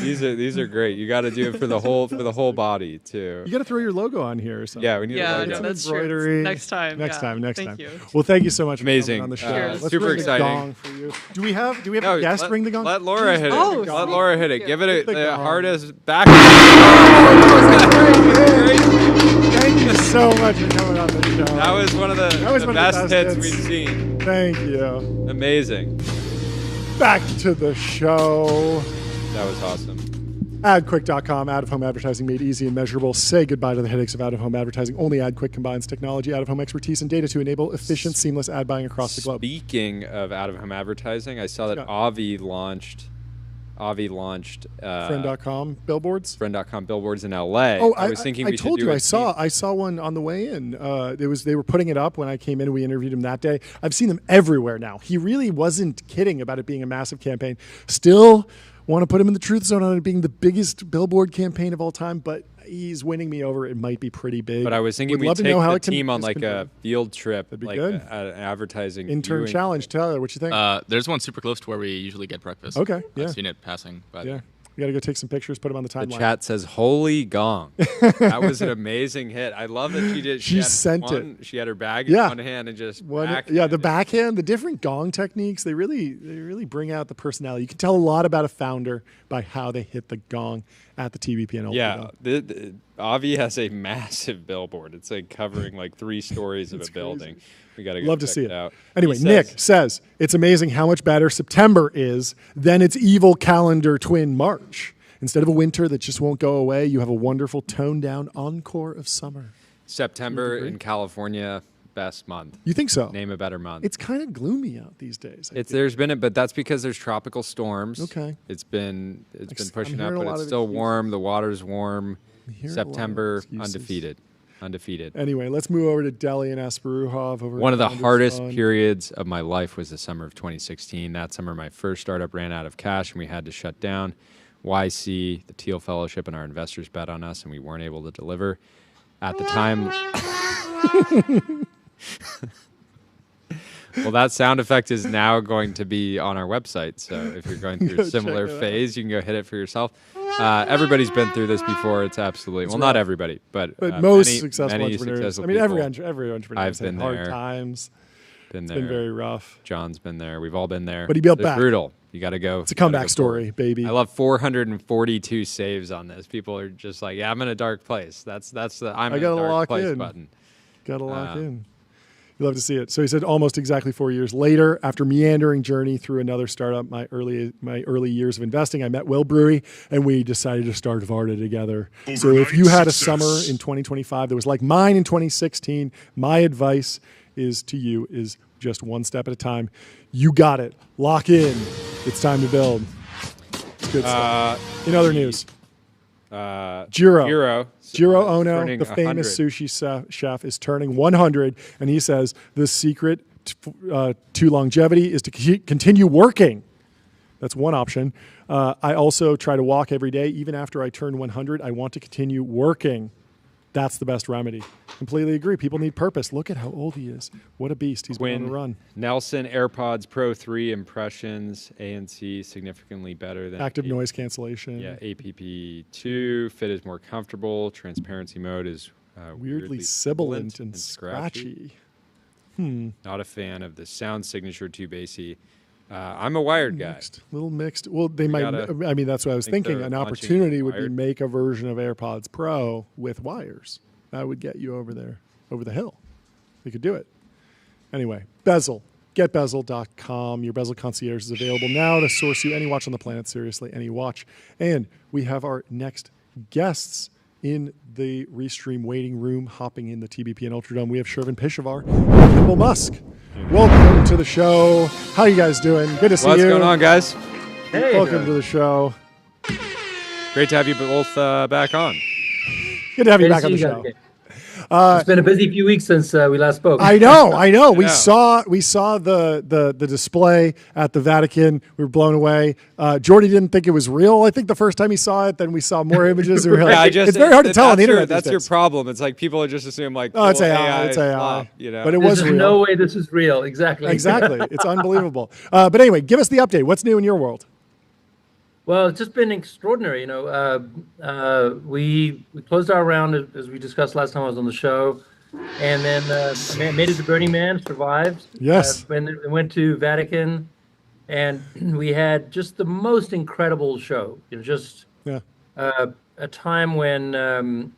These are great. You got to do it for the whole body too. You got to throw your logo on here or something. Yeah, we need a logo. No, that's embroidery. true. Next time. Next time. Thank you. Well, thank you so much. Amazing. For coming on the show. Cheers. Let's Super bring the exciting. gong for you. Do we have a guest bring the gong? Let Laura hit it. Oh, Let Laura hit it. Give it the the gong. hardest back. Thank you so much for coming on the show. That was one of the best hits hits. we've seen. Thank you. Amazing. Back to the show. That was awesome. AdQuick.com, out-of-home advertising made easy and measurable. Say goodbye to the headaches of out-of-home advertising. Only AdQuick combines technology, out-of-home expertise, and data to enable efficient, seamless ad buying across the globe. Speaking of out-of-home advertising, I saw that Avi launched Friend.com billboards. Friend.com billboards in LA. Oh, I was thinking I we should told do you a I saw one on the way in. They were putting it up when I came in. We interviewed him that day. I've seen them everywhere now. He really wasn't kidding about it being a massive campaign. Still want to put him in the truth zone on it being the biggest billboard campaign of all time, but he's winning me over. It might be pretty big. But I was thinking Would we'd love to take know how the it can- team on is like a field trip, That'd be like good. an advertising Intern viewing. challenge. Tyler, what you think? There's one super close to where we usually get breakfast. Okay, yeah. I've seen it passing by there. You got to go take some pictures, put them on the The timeline. chat says, "Holy gong!" That was an amazing hit. I love that she did. She had sent it. She had her bag in one hand and just the backhand, the different gong techniques. They really bring out the personality. You can tell a lot about a founder by how they hit the gong at the TBPN. Yeah, Avi has a massive billboard. It's like covering like 3 stories of a building. We got to love to see it. Out. Anyway, Nick says it's amazing how much better September is than its evil calendar twin March. Instead of a winter that just won't go away, you have a wonderful toned down encore of summer. September in California, best month. You think so? Name a better month. It's kind of gloomy out these days. But that's because there's tropical storms. Okay. It's been pushing up, hearing a but lot it's of still excuses. warm. The water's warm. hearing a lot of September, excuses. undefeated. Anyway, let's move over to Deli and Asparuhov. One of the hardest periods of my life was the summer of 2016. That summer, my first startup ran out of cash, and we had to shut down. YC, the Teal Fellowship, and our investors bet on us, and we weren't able to deliver. At the time... Well, that sound effect is now going to be on our website. So if you're going through a similar phase, you can go hit it for yourself. Everybody's been through this before. It's absolutely not everybody, but most successful entrepreneurs. I mean, every entrepreneur I've has been had hard there. times. Been It's there. been very rough. John's been there. We've all been there. But he built It's back. brutal. You got to go. It's a comeback story, baby. I love 442 saves on this. People are just like, yeah, I'm in a dark place. That's the I'm in a dark place button. Got to lock in. You love to see it. So he said, almost exactly 4 years later, after meandering journey through another startup, my early years of investing, I met Will Brewery, and we decided to start Varda together. So if you had a summer in 2025 that was like mine in 2016, my advice is to you is just one step at a time. You got it. Lock in. It's time to build. It's good stuff. In other news, Jiro Ono, the famous sushi chef, is turning 100, and he says the secret to longevity is to continue working. That's one option. I also try to walk every day. Even after I turn 100, I want to continue working. That's the best remedy. Completely agree. People need purpose. Look at how old he is. What a beast. He's been on a run. Nelson AirPods Pro 3 impressions, ANC significantly better than active noise cancellation. Yeah, APP2 fit is more comfortable. Transparency mode is weirdly sibilant and scratchy. Not a fan of the sound signature, too bassy. I'm a wired guy. Little mixed. Well, they might. I mean, that's what I was thinking. An opportunity would be make a version of AirPods Pro with wires. That would get you over there, over the hill. They could do it. Anyway, Bezel. GetBezel.com. Your Bezel concierge is available now to source you any watch on the planet. Seriously, any watch. And we have our next guests in the Restream waiting room, hopping in the TBPN Ultradome. We have Shervin Pishavar and Kimbal Musk. Welcome to the show. How you guys doing? Good to see you. What's going on, guys? Hey. Welcome to the show. Great to have you both back on. Good to have you back on the show. It's been a busy few weeks since we last spoke. I know. We saw the display at the Vatican. We were blown away. Jordy didn't think it was real. I think the first time he saw it, then we saw more images. We were like, it's very hard to tell on the internet. That's your problem. It's like people just assume like, oh, it's AI. It's AI. You know? But it was real. No way this is real. Exactly. It's unbelievable. But anyway, give us the update. What's new in your world? Well, it's just been extraordinary. We closed our round as we discussed last time I was on the show, and then made it to Burning Man, survived. Yes. Went to Vatican, and we had just the most incredible show. A time when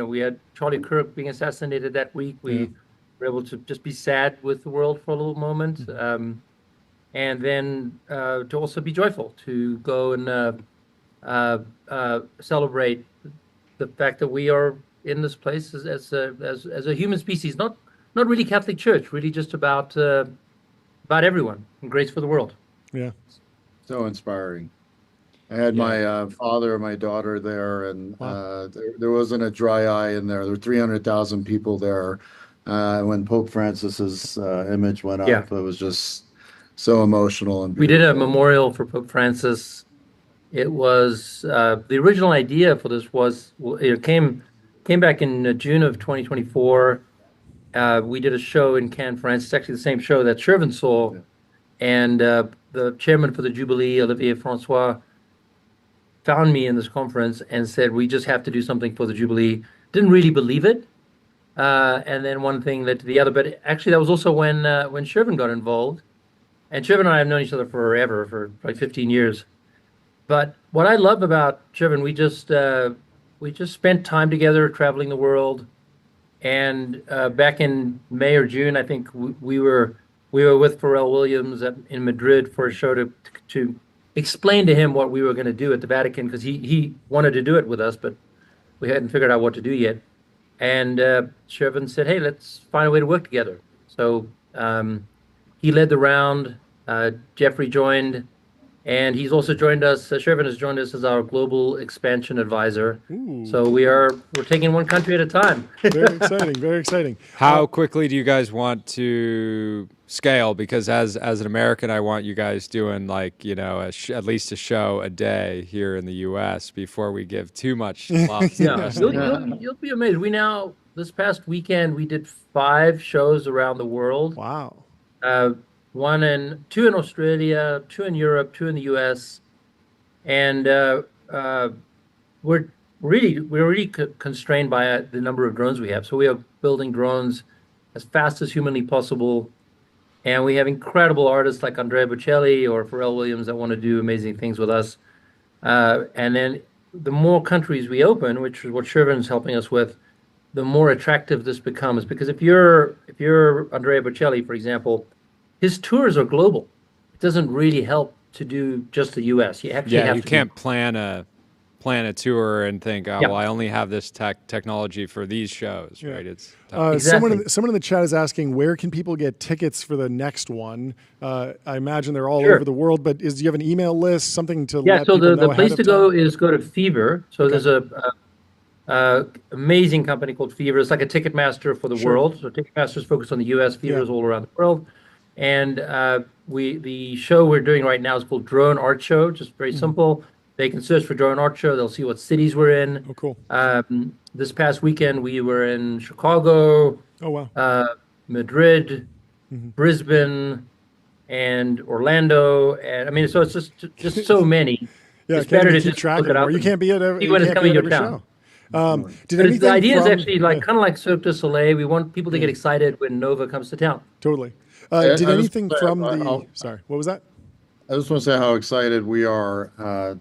we had Charlie Kirk being assassinated that week. We were able to just be sad with the world for a little moment. And then to also be joyful, to go and celebrate the fact that we are in this place as a human species, not really Catholic Church, really just about everyone and grace for the world. Yeah, so inspiring. I had my father and my daughter there, and there wasn't a dry eye in there. There were 300,000 people there when Pope Francis's image went up. It was just so emotional. And we did a memorial for Pope Francis. It was the original idea for this was it came back in June of 2024. We did a show in Cannes, France. It's actually the same show that Shervin saw, and the chairman for the Jubilee, Olivier Francois, found me in this conference and said, "We just have to do something for the Jubilee." Didn't really believe it, and then one thing led to the other. But actually, that was also when Shervin got involved. And Shervin and I have known each other forever, for like 15 years. But what I love about Shervin, we just spent time together traveling the world. And back in May or June, I think we were with Pharrell Williams in Madrid for a show to explain to him what we were going to do at the Vatican, because he wanted to do it with us, but we hadn't figured out what to do yet. And Shervin said, "Hey, let's find a way to work together." So he led the round. Jeffrey joined, and he's also joined us. Shervin has joined us as our global expansion advisor. Ooh. So we're taking one country at a time. Very exciting. Very exciting. How quickly do you guys want to scale? Because as an American, I want you guys doing like at least a show a day here in the U.S. before we give too much love. You'll be amazed. This past weekend we did 5 shows around the world. Wow. 2 in Australia, 2 in Europe, 2 in the US, and we're really constrained by the number of drones we have. So we are building drones as fast as humanly possible, and we have incredible artists like Andrea Bocelli or Pharrell Williams that want to do amazing things with us. And then the more countries we open, which is what Shervin's helping us with, the more attractive this becomes. Because if you're Andrea Bocelli, for example, his tours are global. It doesn't really help to do just the U.S. You actually have you can't plan a tour and think, well, I only have this technology for these shows, right? It's exactly. Someone in the chat is asking, where can people get tickets for the next one? I imagine they're all over the world, but do you have an email list, something to let people know the place to go time? is go to Fever. So there's a amazing company called Fever. It's like a Ticketmaster for the world. So Ticketmaster is focused on the U.S. Fever is all around the world. And the show we're doing right now is called Drone Art Show, just very simple. They can search for Drone Art Show. They'll see what cities we're in. Oh, cool. This past weekend, we were in Chicago, Madrid, Brisbane, and Orlando. And I mean, so it's just so many. It's better to keep track of it. You can't be at every when it's coming to your town. The idea is actually kind of like Cirque du Soleil. We want people to get excited when Nova comes to town. Totally. Did anything from the? Sorry, what was that? I just want to say how excited we are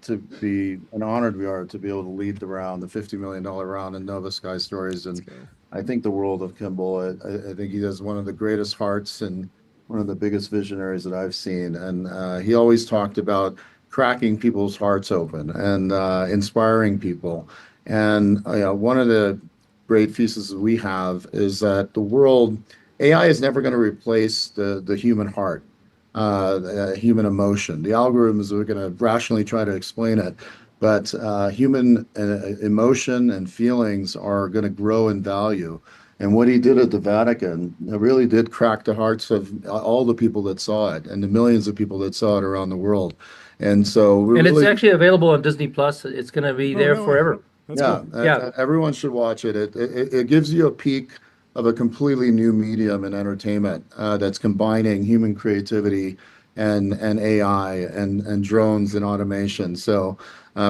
to be, and honored we are to be able to lead the round, the $50 million round in Nova Sky Stories. And I think the world of Kimbal. I think he has one of the greatest hearts and one of the biggest visionaries that I've seen. And he always talked about cracking people's hearts open and inspiring people. And one of the great theses we have is that the world, AI is never going to replace the human heart. Human emotion. The algorithms are going to rationally try to explain it, but human emotion and feelings are going to grow in value. And what he did at the Vatican really did crack the hearts of all the people that saw it and the millions of people that saw it around the world. And so it's actually available on Disney Plus. It's going to be there forever. That's cool. Everyone should watch it. It gives you a peek of a completely new medium in entertainment that's combining human creativity and AI and drones and automation. So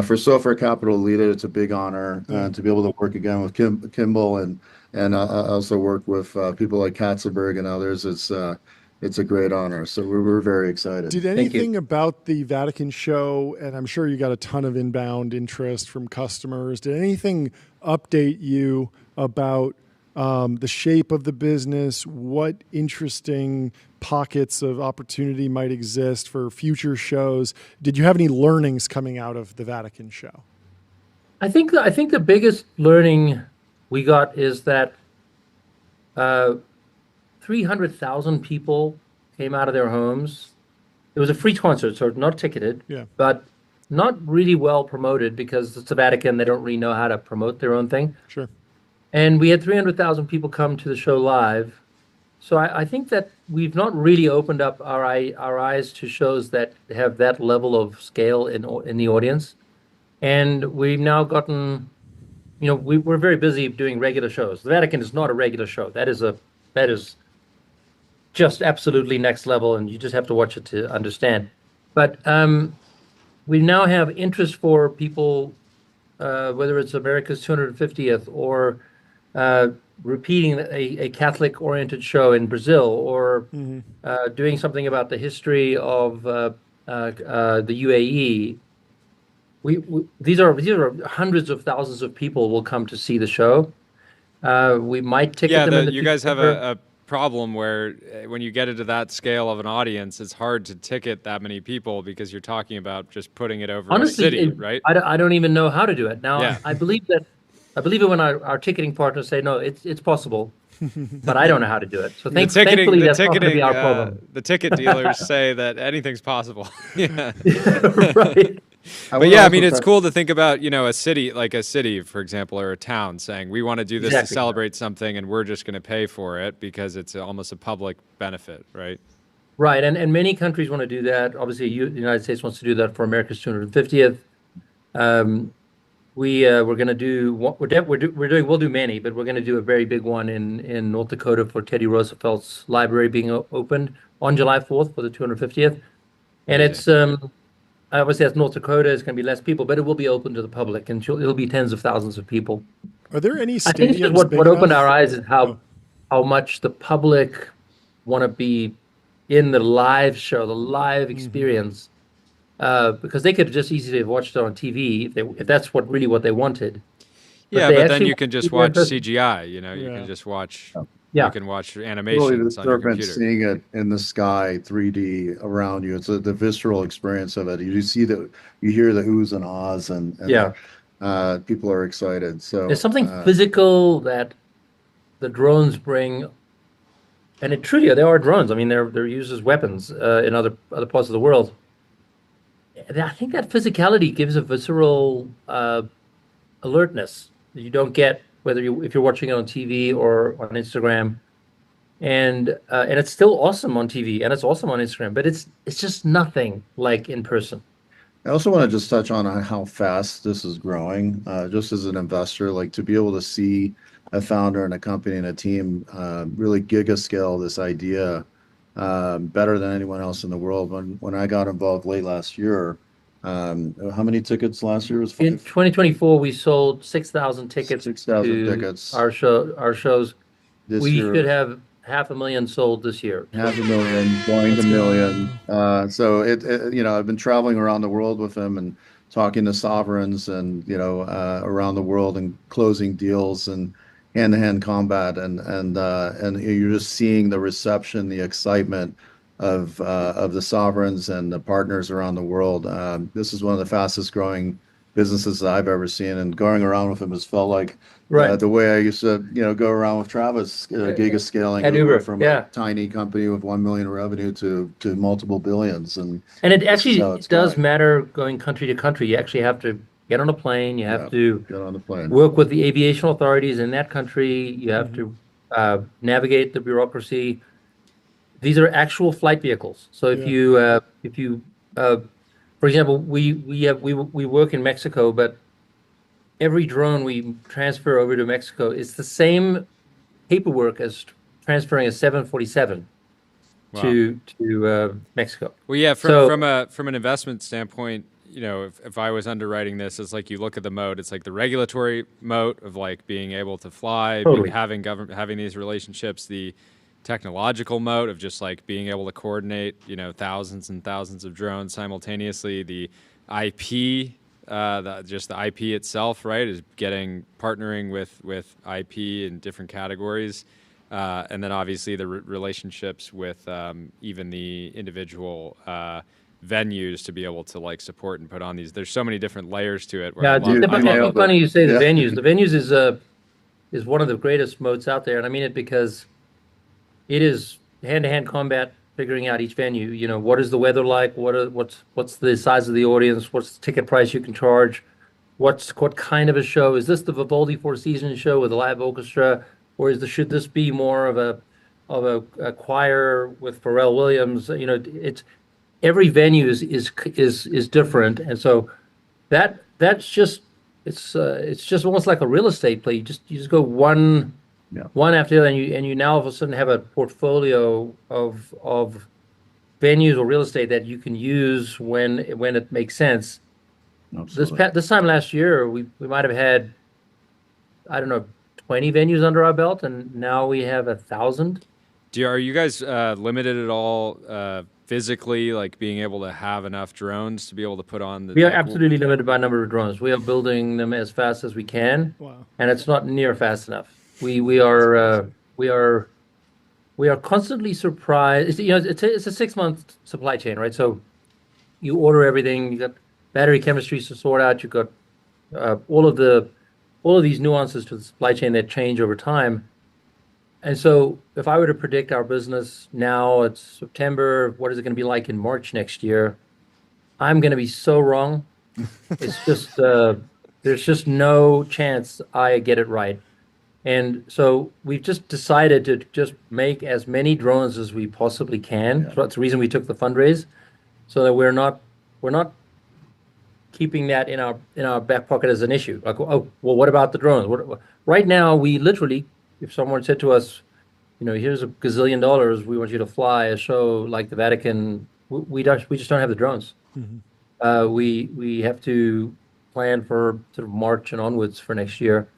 for Software Capital to lead it, it's a big honor to be able to work again with Kimbal and also work with people like Katzenberg and others. It's a great honor. So we're very excited. Did anything about the Vatican show, and I'm sure you got a ton of inbound interest from customers, did anything update you about the shape of the business, what interesting pockets of opportunity might exist for future shows? Did you have any learnings coming out of the Vatican show? I think the biggest learning we got is that 300,000 people came out of their homes. It was a free concert, so not ticketed, but not really well promoted because it's the Vatican. They don't really know how to promote their own thing. Sure. And we had 300,000 people come to the show live. So I think that we've not really opened up our eyes to shows that have that level of scale in the audience. And we've now gotten, we're very busy doing regular shows. The Vatican is not a regular show. That is just absolutely next level, and you just have to watch it to understand. But we now have interest for people, whether it's America's 250th or repeating a Catholic-oriented show in Brazil, or doing something about the history of the UAE. These are hundreds of thousands of people will come to see the show. We might ticket them. You guys have a problem where when you get into that scale of an audience, it's hard to ticket that many people because you're talking about just putting it over a city, right? I don't even know how to do it. Now, I believe it when our ticketing partners say, no, it's possible, but I don't know how to do it. So thankfully, that's not going to be our problem. The ticket dealers say that anything's possible. Right. But I mean, it's cool to think about, a city, for example, or a town saying, we want to do this to celebrate something and we're just going to pay for it because it's almost a public benefit, right? Right. And many countries want to do that. Obviously, the United States wants to do that for America's 250th. We're going to do, we'll do many, but we're going to do a very big one in North Dakota for Teddy Roosevelt's library being opened on July 4th for the 250th. And it's, obviously, as North Dakota, it's going to be less people, but it will be open to the public, and it'll be tens of thousands of people. Are there any stadiums? I think what opened our eyes is how much the public want to be in the live show, the live experience, because they could just easily have watched it on TV if that's what they wanted. But then you can just watch CGI. You can just watch. You can watch animations on your computer. Seeing it in the sky, 3D around you, it's the visceral experience of it. You see you hear the oohs and ahs, and people are excited. So there's something physical that the drones bring, and they are drones. I mean, they're used as weapons in other parts of the world. I think that physicality gives a visceral alertness that you don't get if you're watching it on TV or on Instagram, and it's still awesome on TV and it's awesome on Instagram, but it's just nothing like in person. I also want to just touch on how fast this is growing. Just as an investor, like to be able to see a founder and a company and a team really giga scale this idea better than anyone else in the world. When I got involved late last year. How many tickets last year? Was 5? In 2024, we sold 6,000 tickets. 6,000 tickets. Our shows. We should have 500,000 sold this year. 500,000, going to million. So I've been traveling around the world with him and talking to sovereigns and around the world and closing deals and hand-to-hand combat and you're just seeing the reception, the excitement of the sovereigns and the partners around the world. This is one of the fastest growing businesses that I've ever seen, and going around with him has felt like the way I used to go around with Travis, gigascaling At Uber, from a tiny company with 1 million revenue to multiple billions. And it actually does matter going country to country. You actually have to get on a plane. You have to get on the plane, work with the aviation authorities in that country. You have to navigate the bureaucracy. These are actual flight vehicles. So if you for example, we work in Mexico, but every drone we transfer over to Mexico is the same paperwork as transferring a 747 to Mexico. Well, yeah, from an investment standpoint, if I was underwriting this, it's like you look at the moat. It's like the regulatory moat of like being able to fly, having these relationships, the technological moat of just like being able to coordinate, thousands and thousands of drones simultaneously, the IP, just the IP itself, right, is partnering with IP in different categories. And then obviously the relationships with even the individual venues to be able to like support and put on these. There's so many different layers to it. It's funny you say the venues. The venues is one of the greatest moats out there, and I mean it because it is hand-to-hand combat, figuring out each venue. What is the weather like? What's the size of the audience? What's the ticket price you can charge? What kind of a show is this? The Vivaldi Four Seasons show with a live orchestra, or should this be more of a choir with Pharrell Williams? It's every venue is different, and so that's just it's just almost like a real estate play. You just go one after the other, and you now all of a sudden have a portfolio of venues or real estate that you can use when it makes sense. Absolutely. This time last year, we might have had, I don't know, 20 venues under our belt, and now we have 1,000. Are you guys limited at all physically, like being able to have enough drones to be able to put on the? We are absolutely limited by number of drones. We are building them as fast as we can, and it's not near fast enough. We are constantly surprised. It's a 6-month supply chain, right? So you order everything. You got battery chemistries to sort out. You got all of these nuances to the supply chain that change over time. And so if I were to predict our business now, it's September. What is it going to be like in March next year? I'm going to be so wrong. It's just there's just no chance I get it right. And so we've just decided to just make as many drones as we possibly can. Yeah. So that's the reason we took the fundraise, so that we're not keeping that in our back pocket as an issue. Like, oh, well, what about the drones? Right now, we literally, if someone said to us, here's $1 gazillion, we want you to fly a show like the Vatican, we just don't have the drones. Mm-hmm. We have to plan for sort of March and onwards for next year.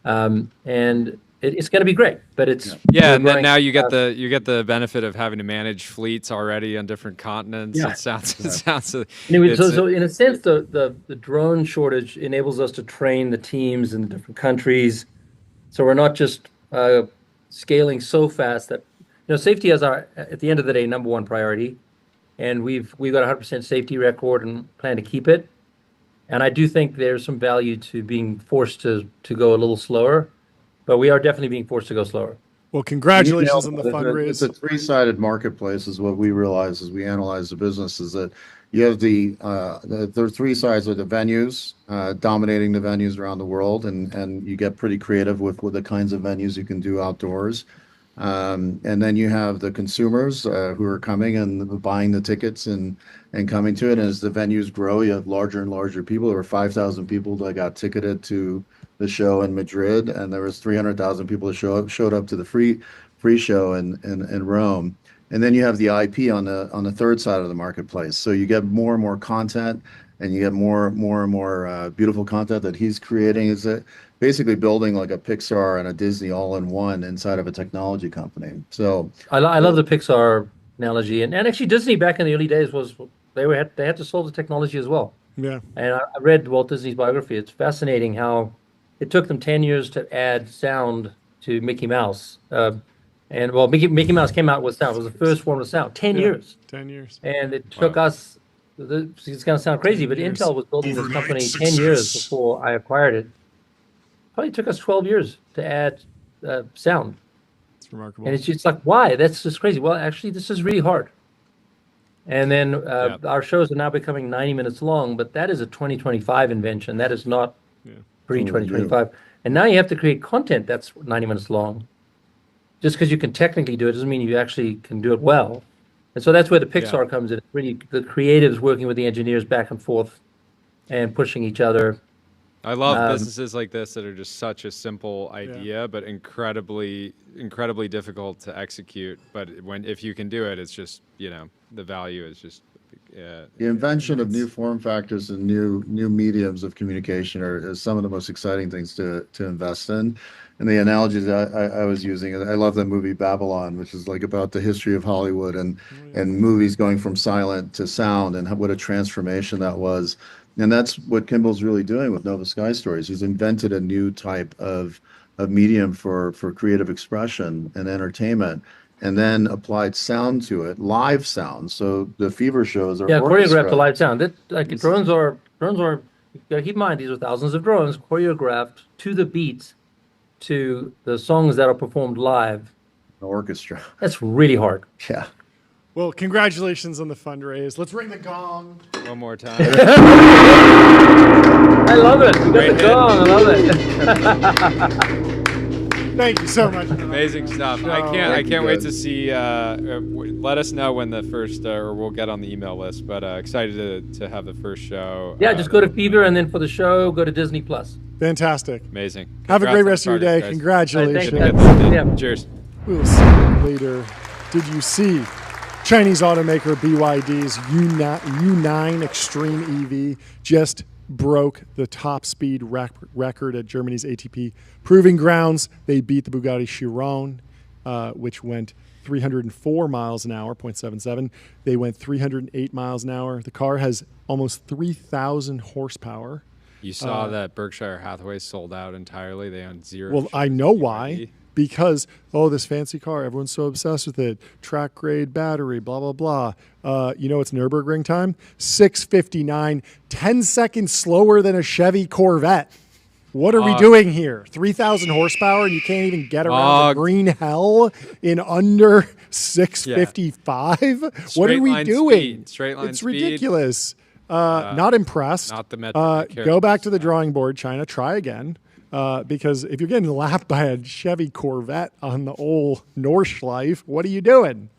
And it's going to be great, but it's and then now you get the benefit of having to manage fleets already on different continents. Yeah. It sounds. Anyway, so in a sense, the drone shortage enables us to train the teams in the different countries, so we're not just scaling so fast that safety is our, at the end of the day, number one priority, and we've got a 100% safety record and plan to keep it. And I do think there's some value to being forced to go a little slower, but we are definitely being forced to go slower. Well, congratulations on the fundraise. It's a three-sided marketplace is what we realize as we analyze the business, is that you have there are three sides of the venues, dominating the venues around the world, and you get pretty creative with the kinds of venues you can do outdoors. And then you have the consumers who are coming and buying the tickets and coming to it. And as the venues grow, you have larger and larger people. There were 5,000 people that got ticketed to the show in Madrid, and there was 300,000 people that showed up to the free show in Rome. And then you have the IP on the third side of the marketplace. So you get more and more content. and you get more and more beautiful content that he's creating. Is basically building like a Pixar and a Disney all in one inside of a technology company. So I love the Pixar analogy, and actually Disney back in the early days was they had to solve the technology as well. Yeah. And I read Walt Disney's biography. It's fascinating how it took them 10 years to add sound to Mickey Mouse. And well, Mickey Mouse came out with sound. It was the first one with sound. 10 years. 10 years. And it took us. It's going to sound crazy, but Intel was building this company 10 years before I acquired it. Probably took us 12 years to add sound. It's remarkable. And it's just like, why? That's just crazy. Well, actually, this is really hard. And then our shows are now becoming 90 minutes long, but that is a 2025 invention. That is not pre-2025. And now you have to create content that's 90 minutes long. Just because you can technically do it doesn't mean you actually can do it well. And so that's where the Pixar comes in. It's really the creatives working with the engineers back and forth and pushing each other. I love businesses like this that are just such a simple idea, but incredibly difficult to execute. But if you can do it, it's just, the value is just the invention of new form factors and new mediums of communication is some of the most exciting things to invest in. And the analogy that I was using, I love the movie Babylon, which is like about the history of Hollywood and movies going from silent to sound and what a transformation that was. And that's what Kimbal's really doing with Nova Sky Stories. He's invented a new type of medium for creative expression and entertainment, and then applied sound to it, live sound. So the Fever shows are choreographed to live sound. Drones are. You gotta keep in mind these are thousands of drones choreographed to the beats, to the songs that are performed live. The orchestra. That's really hard. Yeah. Well, congratulations on the fundraise. Let's ring the gong. One more time. I love it. We got the gong. I love it. Thank you so much. Amazing stuff. I can't wait to see. Let us know when the first, or we'll get on the email list. But excited to have the first show. Yeah, just go to Fever, and then for the show, go to Disney Plus. Fantastic. Amazing. Have a great rest of your day. Guys. Congratulations. Yeah. Cheers. We'll see you later. Did you see Chinese automaker BYD's U9 Extreme EV just broke the top speed record at Germany's ATP Proving Grounds. They beat the Bugatti Chiron, which went 304 miles an hour, 0.77. They went 308 miles an hour. The car has almost 3,000 horsepower. You saw that Berkshire Hathaway sold out entirely. They own zero. Well, I know why. Because, this fancy car, everyone's so obsessed with it. Track grade battery, blah, blah, blah. It's Nürburgring time. 6:59, 10 seconds slower than a Chevy Corvette. What are we doing here? 3,000 horsepower and you can't even get around the green hell in under 6:55? What are we doing? Straight line it's speed. Ridiculous. Not impressed. Not the metric. Go back to the drawing board, China. Try again. Because if you're getting lapped by a Chevy Corvette on the old Nordschleife, what are you doing?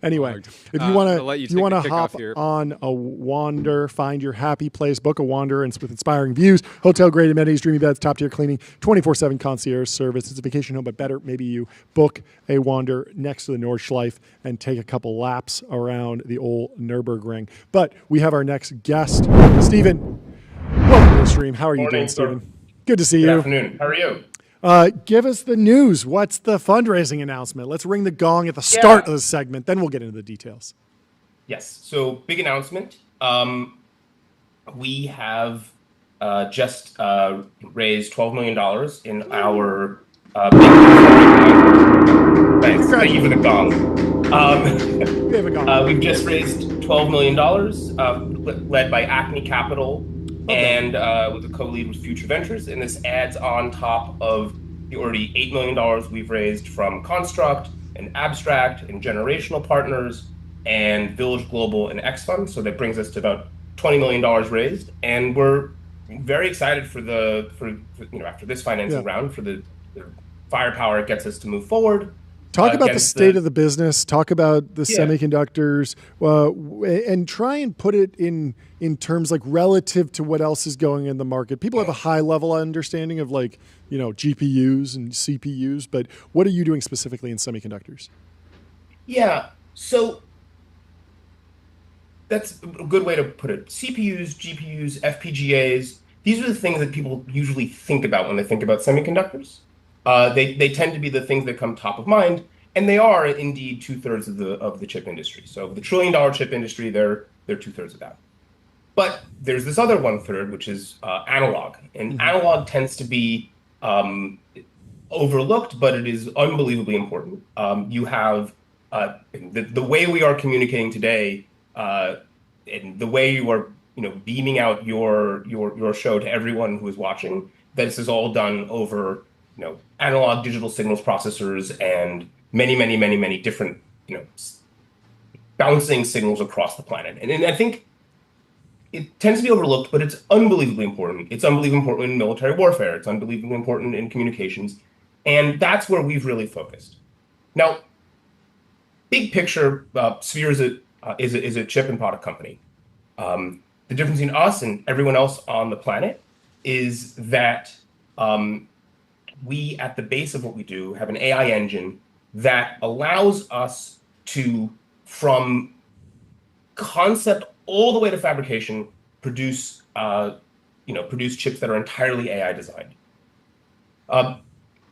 Anyway, if you want to hop on a wander, find your happy place, book a wander with inspiring views, hotel grade amenities, dreamy beds, top tier cleaning, 24/7 concierge service. It's a vacation home, but better maybe you book a wander next to the Nordschleife and take a couple laps around the old Nürburgring. But we have our next guest, Stephen. Welcome to the stream. How are you doing, Stephen? Good to see you. Good afternoon. How are you? Give us the news. What's the fundraising announcement? Let's ring the gong at the start of the segment, then we'll get into the details. Yes. So, big announcement. We have just raised $12 million in our thanks. Thank you for the gong. We've just raised $12 million, led by Acme Capital. Okay. And with a co-lead with Future Ventures, and this adds on top of the already $8 million we've raised from Construct and Abstract and Generational Partners and Village Global and X Fund. So that brings us to about $20 million raised, and we're very excited for after this financing round for the firepower it gets us to move forward. Talk about the state of the business. Talk about the semiconductors, and try and put it in terms like relative to what else is going in the market. People have a high level understanding of GPUs and CPUs, but what are you doing specifically in semiconductors? Yeah. So that's a good way to put it. CPUs, GPUs, FPGAs, these are the things that people usually think about when they think about semiconductors. They tend to be the things that come top of mind, and they are indeed 2/3 of the chip industry. So the $1 trillion chip industry, they're 2/3 of that. But there's this other 1/3, which is analog, and analog tends to be overlooked, but it is unbelievably important. You have the way we are communicating today, and the way you are, beaming out your show to everyone who is watching. This is all done over, analog digital signals processors and many different, bouncing signals across the planet. And I think it tends to be overlooked, but it's unbelievably important. It's unbelievably important in military warfare. It's unbelievably important in communications. And that's where we've really focused. Now, big picture, Sphere is a chip and product company. The difference between us and everyone else on the planet is that we, at the base of what we do, have an AI engine that allows us to, from concept all the way to fabrication, produce chips that are entirely AI designed.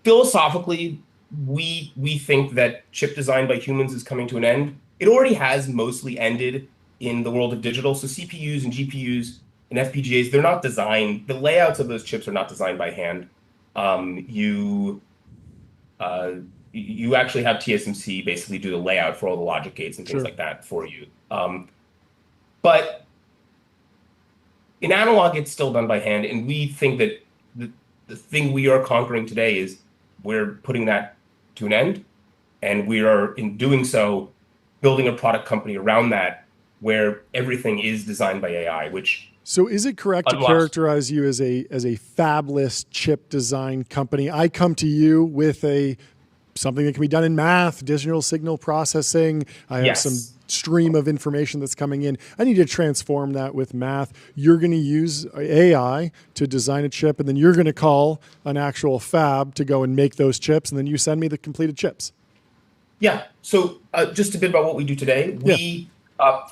Philosophically, we think that chip design by humans is coming to an end. It already has mostly ended in the world of digital. So CPUs and GPUs and FPGAs, they're not designed. The layouts of those chips are not designed by hand. You actually have TSMC basically do the layout for all the logic gates and things like that for you. But in analog, it's still done by hand, and we think that the thing we are conquering today is we're putting that to an end, and we are, in doing so, building a product company around that where everything is designed by AI, which... So is it correct to characterize you as a fabless chip design company? I come to you with something that can be done in math, digital signal processing. I have some stream of information that's coming in. I need to transform that with math. You're going to use AI to design a chip, and then you're going to call an actual fab to go and make those chips, and then you send me the completed chips. Yeah. So just a bit about what we do today. We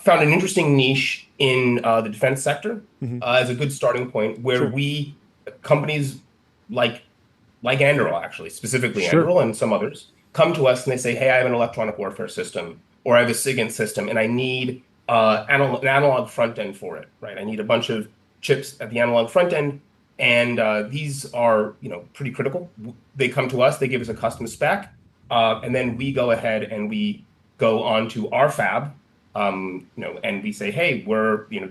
found an interesting niche in the defense sector as a good starting point, where companies like Anduril, actually, specifically Anduril and some others, come to us and they say, hey, I have an electronic warfare system, or I have a SIGINT system, and I need an analog front end for it, right? I need a bunch of chips at the analog front end, and these are, pretty critical. They come to us, they give us a custom spec, and then we go ahead and we go onto our fab, and we say, hey,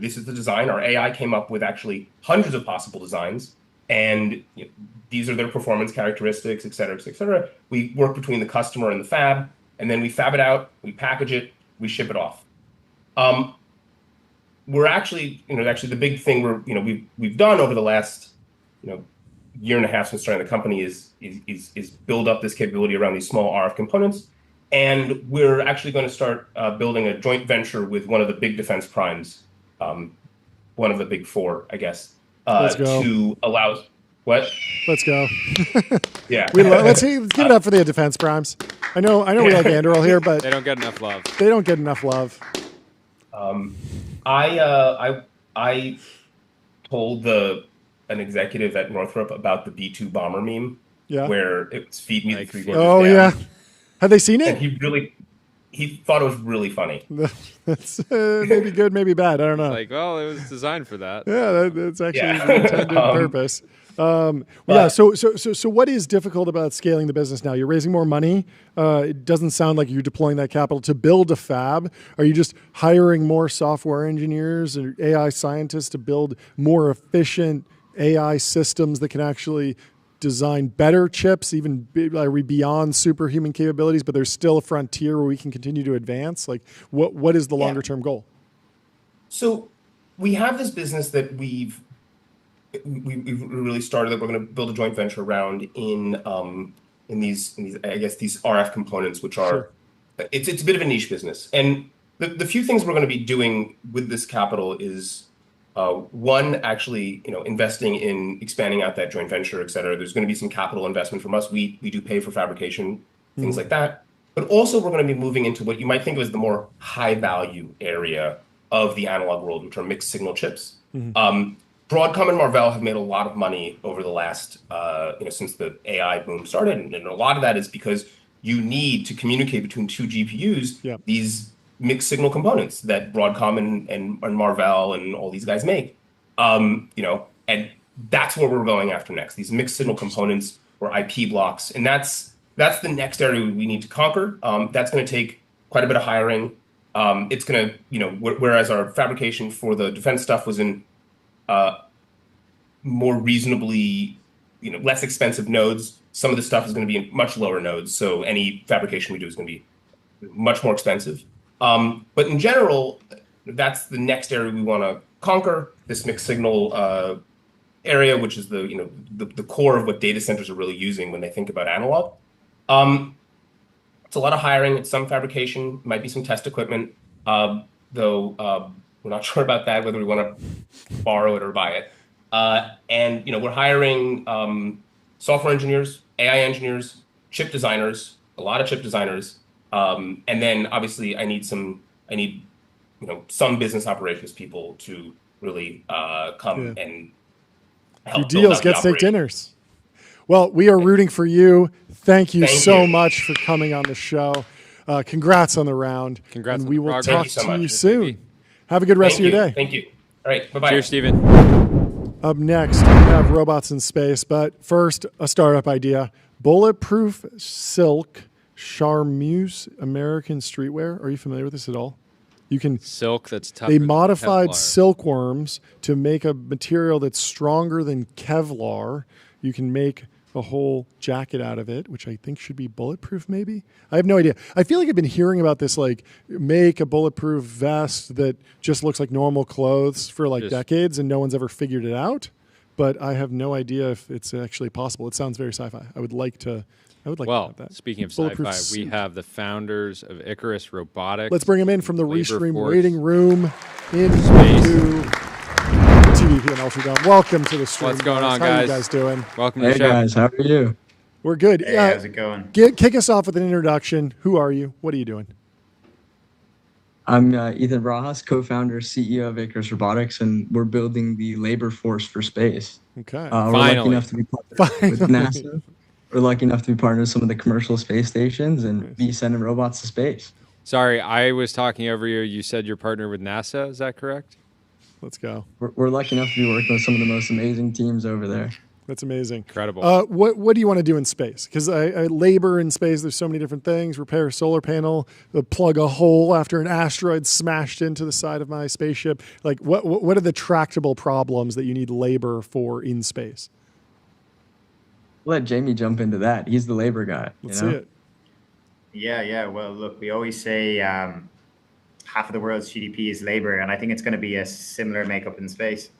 this is the design. Our AI came up with actually hundreds of possible designs, and these are their performance characteristics, et cetera, et cetera. We work between the customer and the fab, and then we fab it out, we package it, we ship it off. We're actually the big thing we've done over the last, year and a half since starting the company is build up this capability around these small RF components. And we're actually going to start building a joint venture with one of the big defense primes, one of the big four, I guess, to allow what? Let's go. Yeah. Let's give it up for the defense primes. I know we like Anduril here, but they don't get enough love. They don't get enough love. I told an executive at Northrop about the B-2 bomber meme, where it's feed me the three gorgeous down. Yeah. Have they seen it? And he thought it was really funny. That's maybe good, maybe bad. I don't know. It was designed for that. Yeah, that's actually the intended purpose. So what is difficult about scaling the business now? You're raising more money. It doesn't sound like you're deploying that capital to build a fab. Are you just hiring more software engineers and AI scientists to build more efficient AI systems that can actually design better chips, even beyond superhuman capabilities, but there's still a frontier where we can continue to advance? What is the longer term goal? So we have this business that we've really started that we're going to build a joint venture around in these I guess these RF components, which are it's a bit of a niche business. And the few things we're going to be doing with this capital is one, actually, investing in expanding out that joint venture, et cetera. There's going to be some capital investment from us. We do pay for fabrication, things like that. But also, we're going to be moving into what you might think of as the more high value area of the analog world, which are mixed signal chips. Broadcom and Marvell have made a lot of money over the last, since the AI boom started. And a lot of that is because you need to communicate between two GPUs, these mixed signal components that Broadcom and Marvell and all these guys make. And that's what we're going after next, these mixed signal components or IP blocks. And that's the next area we need to conquer. That's going to take quite a bit of hiring. It's going to, whereas our fabrication for the defense stuff was in more reasonly, less expensive nodes, some of the stuff is going to be in much lower nodes. So any fabrication we do is going to be much more expensive. But in general, that's the next area we want to conquer, this mixed signal area, which is the core of what data centers are really using when they think about analog. It's a lot of hiring, it's some fabrication, might be some test equipment, though we're not sure about that, whether we want to borrow it or buy it. And we're hiring software engineers, AI engineers, chip designers, a lot of chip designers, and then obviously I need some business operations people to really come and help. Do deals, get steak dinners. Well, we are rooting for you. Thank you so much for coming on the show. Congrats on the round. Congrats. And we will talk to you soon. Have a good rest of your day. Thank you. All right. Bye-bye. Cheers, Stephen. Up next, we have robots in space. But first, a startup idea. Bulletproof silk charmeuse American streetwear. Are you familiar with this at all? You can silk that's tough. They modified silkworms to make a material that's stronger than Kevlar. You can make a whole jacket out of it, which I think should be bulletproof, maybe? I have no idea. I feel like I've been hearing about this, like, make a bulletproof vest that just looks like normal clothes for, like, decades, and no one's ever figured it out. But I have no idea if it's actually possible. It sounds very sci-fi. I would like to have that. Speaking of sci-fi, we have the founders of Icarus Robotics. Let's bring them in from the Restream waiting room into TBPN Ultra Dome. Welcome to the stream. What's going on, guys? How are you guys doing? Welcome to the show. Hey guys, how are you? We're good. Hey, how's it going? Kick us off with an introduction. Who are you? What are you doing? I'm Ethan Barajas, co-founder, CEO of Icarus Robotics, and we're building the labor force for space. Okay. We're lucky enough to be partnered with NASA. We're lucky enough to be partnered with some of the commercial space stations and be sending robots to space. Sorry, I was talking over you. You said you're partnered with NASA. Is that correct? Let's go. We're lucky enough to be working with some of the most amazing teams over there. That's amazing. Incredible. What do you want to do in space? Because I labor in space. There's so many different things. Repair a solar panel, plug a hole after an asteroid smashed into the side of my spaceship. Like, what are the tractable problems that you need labor for in space? Let Jamie jump into that. He's the labor guy. Let's see it. Yeah. Well, look, we always say half of the world's GDP is labor, and I think it's going to be a similar makeup in space.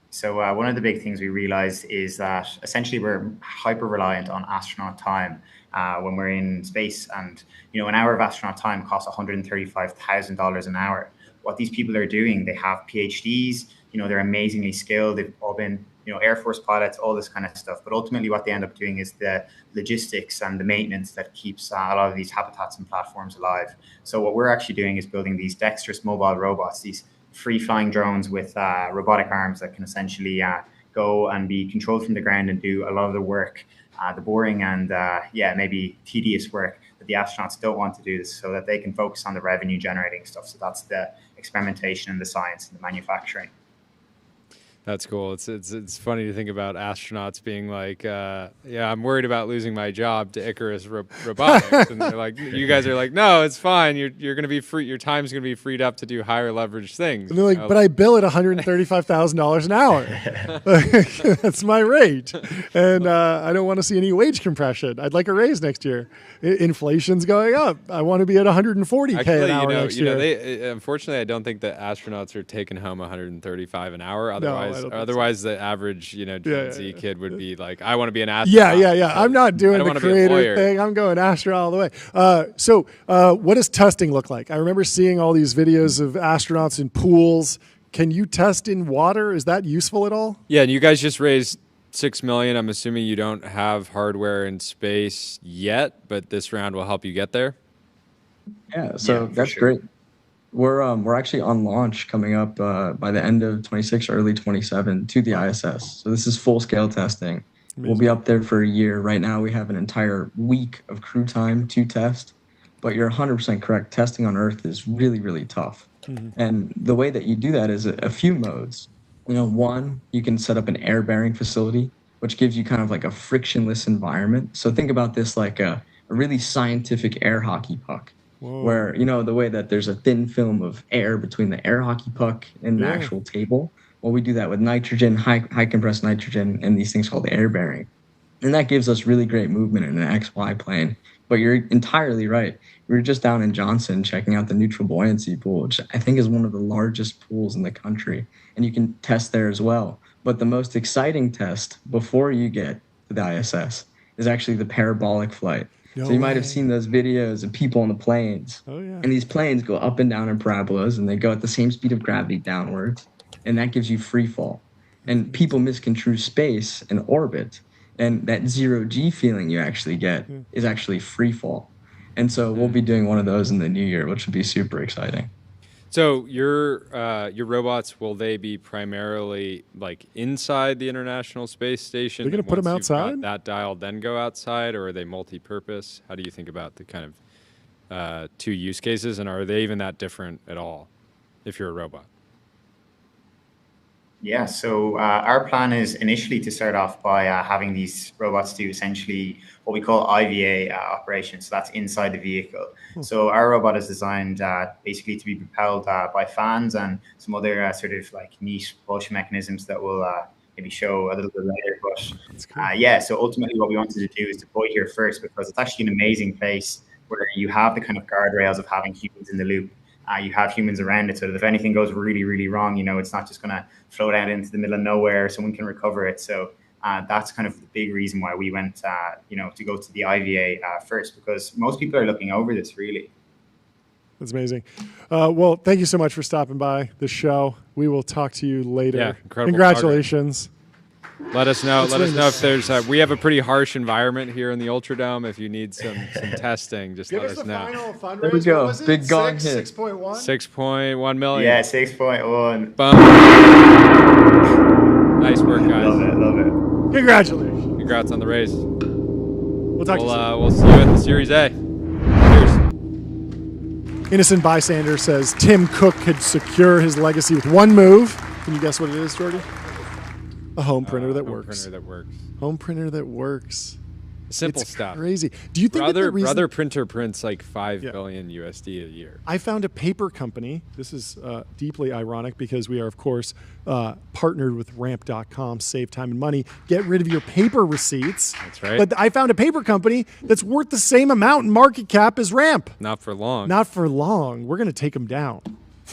So one of the big things we realized is that essentially we're hyper reliant on astronaut time when we're in space. And, an hour of astronaut time costs $135,000 an hour. What these people are doing, they have PhDs, they're amazingly skilled. They've all been, Air Force pilots, all this kind of stuff. But ultimately what they end up doing is the logistics and the maintenance that keeps a lot of these habitats and platforms alive. So what we're actually doing is building these dexterous mobile robots, these free-flying drones with robotic arms that can essentially go and be controlled from the ground and do a lot of the work, the boring and, maybe tedious work that the astronauts don't want to do, so that they can focus on the revenue-generating stuff. So that's the experimentation and the science and the manufacturing. That's cool. It's funny to think about astronauts being like, I'm worried about losing my job to Icarus Robotics, and they're like, you guys are like, no, it's fine. You're going to be free. Your time's going to be freed up to do higher leverage things. And they're like, but I bill at $135,000 an hour. That's my rate, and I don't want to see any wage compression. I'd like a raise next year. Inflation's going up. I want to be at $140K an hour next year. Unfortunately, I don't think that astronauts are taking home $135 an hour. Otherwise. No, Otherwise, the average, Gen Z kid would be like, I want to be an astronaut. Yeah. I'm not doing the creator thing. I'm going astronaut all the way. So what does testing look like? I remember seeing all these videos of astronauts in pools. Can you test in water? Is that useful at all? Yeah, and you guys just raised $6 million. I'm assuming you don't have hardware in space yet, but this round will help you get there. Yeah, so that's great. We're actually on launch coming up by the end of 26, early 27 to the ISS. So this is full scale testing. Amazing. We'll be up there for a year. Right now we have an entire week of crew time to test. But you're 100% correct. Testing on Earth is really, really tough. And the way that you do that is a few modes. One, you can set up an air bearing facility, which gives you kind of like a frictionless environment. So think about this like a really scientific air hockey puck. Whoa. Where, the way that there's a thin film of air between the air hockey puck and the actual table. Well, we do that with nitrogen, high compressed nitrogen, and these things called air bearing. And that gives us really great movement in an XY plane. But you're entirely right. We were just down in Johnson checking out the neutral buoyancy pool, which I think is one of the largest pools in the country. And you can test there as well. But the most exciting test before you get to the ISS is actually the parabolic flight. So you might have seen those videos of people on the planes. Oh, yeah. And these planes go up and down in parabolas, and they go at the same speed of gravity downwards. And that gives you free fall. And people misconstrue space and orbit. And that zero-G feeling you actually get is actually free fall. And so we'll be doing one of those in the new year, which would be super exciting. So your robots, will they be primarily like inside the International Space Station? They're going to put them outside? That dialed, then go outside, or are they multi-purpose? How do you think about the kind of two use cases, and are they even that different at all if you're a robot? Yeah, so our plan is initially to start off by having these robots do essentially what we call IVA operations. So that's inside the vehicle. So our robot is designed basically to be propelled by fans and some other sort of like niche propulsion mechanisms that we'll maybe show a little bit later. But yeah, so ultimately what we wanted to do is deploy here first because it's actually an amazing place where you have the kind of guardrails of having humans in the loop. You have humans around it so that if anything goes really, really wrong, it's not just going to float out into the middle of nowhere. Someone can recover it. So that's kind of the big reason why we went, to go to the IVA first, because most people are looking over this, really. That's amazing. Well, thank you so much for stopping by the show. We will talk to you later. Yeah, incredible. Congratulations. Let us know. Let us know if there's. We have a pretty harsh environment here in the Ultradome. If you need some testing, just let us know. There we go. Big gong hit. 6.1. 6.1 million. Yeah, 6.1. Nice work, guys. Love it. Congratulations. Congrats on the raise. We'll talk to you soon. We'll see you at the Series A. Cheers. Innocent Bystander says Tim Cook could secure his legacy with one move. Can you guess what it is, Jordy? A home printer that works. Home printer that works. Simple it's stuff. Crazy. Do you think Brother printer prints like 5 billion USD a year? I found a paper company. This is deeply ironic because we are, of course, partnered with ramp.com. Save time and money. Get rid of your paper receipts. That's right. But I found a paper company that's worth the same amount in market cap as Ramp. Not for long. Not for long. We're going to take them down.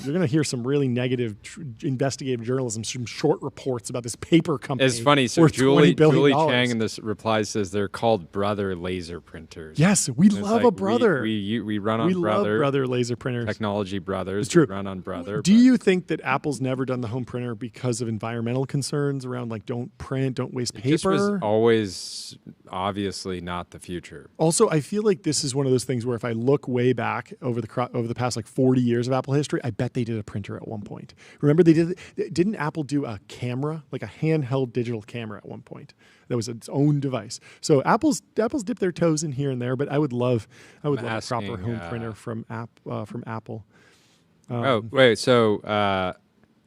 You're going to hear some really negative investigative journalism, some short reports about this paper company. It's funny. So Julie Chang in this reply says they're called Brother laser printers. Yes, we love a Brother. We run on Brother. Love Brother laser printers. Technology Brothers. It's true. We run on Brother. Do you think that Apple's never done the home printer because of environmental concerns around like don't print, don't waste paper? This was always obviously not the future. Also, I feel like this is one of those things where if I look way back over the past like 40 years of Apple history, I bet they did a printer at one point. Remember didn't Apple do a camera, like a handheld digital camera at one point? That was its own device. So Apple's dipped their toes in here and there, but I would love a proper home printer from Apple.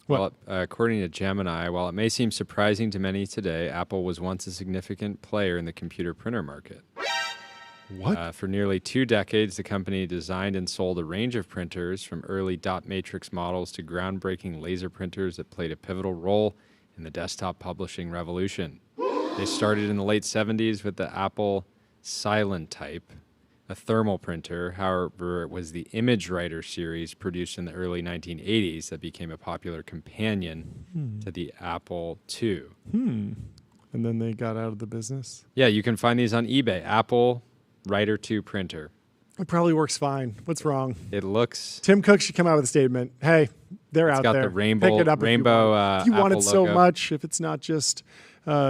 Well, according to Gemini, while it may seem surprising to many today, Apple was once a significant player in the computer printer market. What? For nearly 2 decades, the company designed and sold a range of printers, from early dot matrix models to groundbreaking laser printers that played a pivotal role in the desktop publishing revolution. They started in the late 70s with the Apple Silent Type, a thermal printer. However, it was the Image Writer series produced in the early 1980s that became a popular companion to the Apple II. And then they got out of the business? Yeah, you can find these on eBay. Apple Writer 2 printer. It probably works fine. What's wrong? It looks... Tim Cook should come out with a statement. Hey, They're It's out got there. the rainbow, Pick it up if you want Apple it so logo. much. If it's not just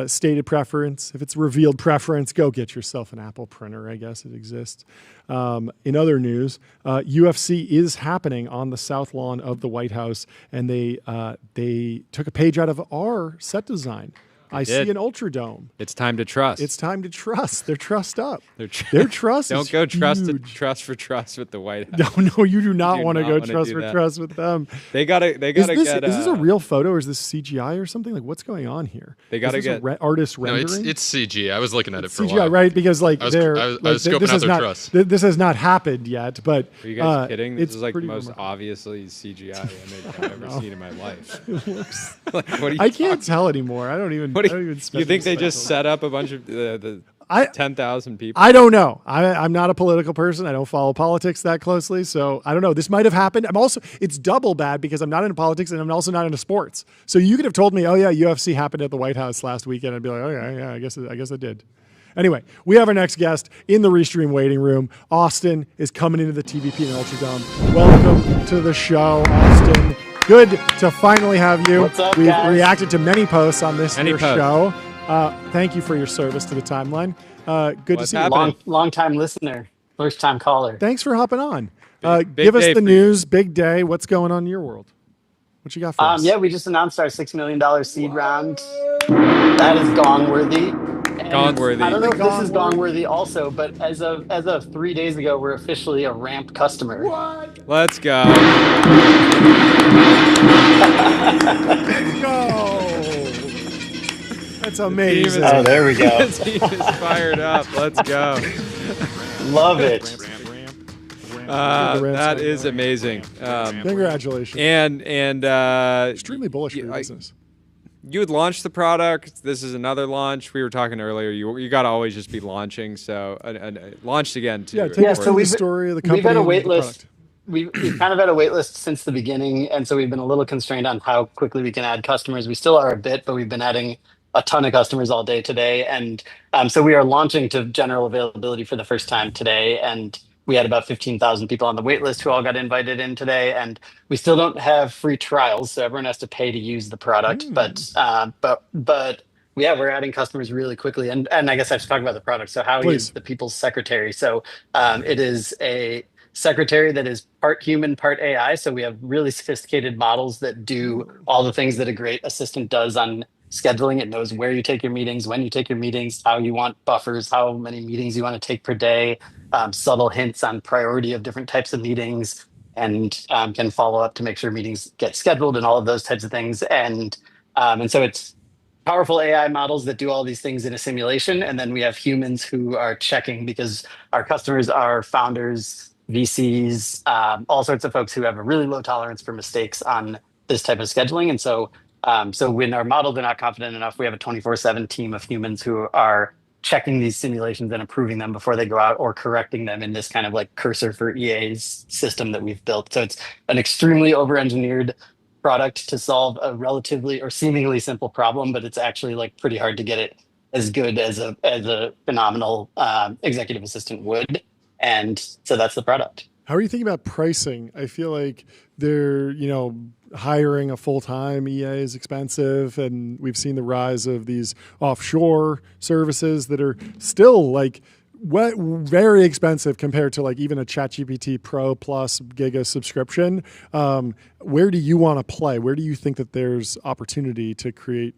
stated preference, if it's revealed preference, go get yourself an Apple printer. I guess it exists. In other news, UFC is happening on the south lawn of the White House, and they took a page out of our set design. I see an Ultra Dome. It's time to trust. It's time to trust. They're trussed up. Their trust Don't is go trust huge. trust with the White House. No, you do not want to go trust with them. They gotta Is get. this a real photo or is this CGI or something? Like, what's going on here? They gotta get artist No, rendering. it's CG. I was looking at it for CGI, a while. right? Because like I was this scoping out has their not truss. this has not happened yet. But Are you guys kidding? This it's is like the pretty most remarkable. obviously CGI image I've ever seen in my life. It looks- Like, what are you I can't tell anymore. I don't even. You think they just set up a bunch of the 10,000 people? I don't know. I'm not a political person. I don't follow politics that closely, so I don't know. This might have happened. It's double bad because I'm not into politics and I'm also not into sports. So you could have told me, oh yeah, UFC happened at the White House last weekend. I'd be like, oh yeah, I guess it did. Anyway, we have our next guest in the Restream waiting room. Austin is coming into the TBPN Ultra Dome. Welcome to the show, Austin. Good to finally have you. What's up, We've guys? reacted to many posts on this Many your posts. show. Thank you for your service to the timeline. Good to see you. Long time listener, first time caller. Thanks for hopping on. Big Give us day the for you. news. Big day. What's going on in your world? What you got for us? Yeah, we just announced our $6 million seed round. That is gong worthy. Gong worthy. I don't know if this is gong worthy also, but as of 3 days ago, we're officially a ramped customer. Let's go. Let's go. That's amazing. Oh, there we go. The team is fired up. Let's go. Love it. That is amazing. Congratulations. And extremely bullish for your business. You had launched the product. This is another launch. We were talking earlier. You got to always just be launching. So launched again too. So the story of the company. We've had a and wait the list. product. We've kind of had a wait list since the beginning, and so we've been a little constrained on how quickly we can add customers. We still are a bit, but we've been adding a ton of customers all day today, and so we are launching to general availability for the first time today, and we had about 15,000 people on the wait list who all got invited in today, and we still don't have free trials, so everyone has to pay to use the product. But yeah, we're adding customers really quickly, and I guess I have to talk about the product. So Howie is the people's secretary. So it is a secretary that is part human, part AI. So we have really sophisticated models that do all the things that a great assistant does on scheduling. It knows where you take your meetings, when you take your meetings, how you want buffers, how many meetings you want to take per day, subtle hints on priority of different types of meetings, and can follow up to make sure meetings get scheduled and all of those types of things. And so it's powerful AI models that do all these things in a simulation. And then we have humans who are checking, because our customers are founders, VCs, all sorts of folks who have a really low tolerance for mistakes on this type of scheduling. And so when our models are not confident enough, we have a 24/7 team of humans who are checking these simulations and approving them before they go out, or correcting them in this kind of like cursor for EA's system that we've built. So it's an extremely over-engineered product to solve a relatively or seemingly simple problem, but it's actually like pretty hard to get it as good as a phenomenal executive assistant would. And so that's the product. How are you thinking about pricing? I feel like they're, hiring a full-time EA is expensive, and we've seen the rise of these offshore services that are still like very expensive compared to like even a ChatGPT Pro plus Giga subscription. Where do you want to play? Where do you think that there's opportunity to create,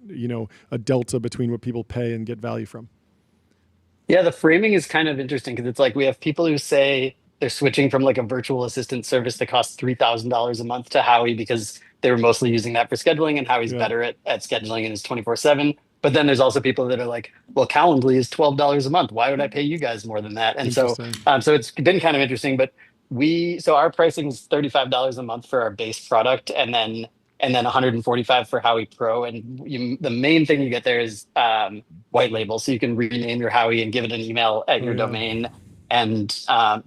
a delta between what people pay and get value from? Yeah, the framing is kind of interesting, because it's like we have people who say they're switching from like a virtual assistant service that costs $3,000 a month to Howie because they were mostly using that for scheduling, and Howie's better at scheduling and is 24/7. But then there's also people that are like, well, Calendly is $12 a month. Why would I pay you guys more than that? And so it's been kind of interesting. But our pricing is $35 a month for our base product, and then $145 for Howie Pro. And the main thing you get there is white label. So you can rename your Howie and give it an email at your domain. And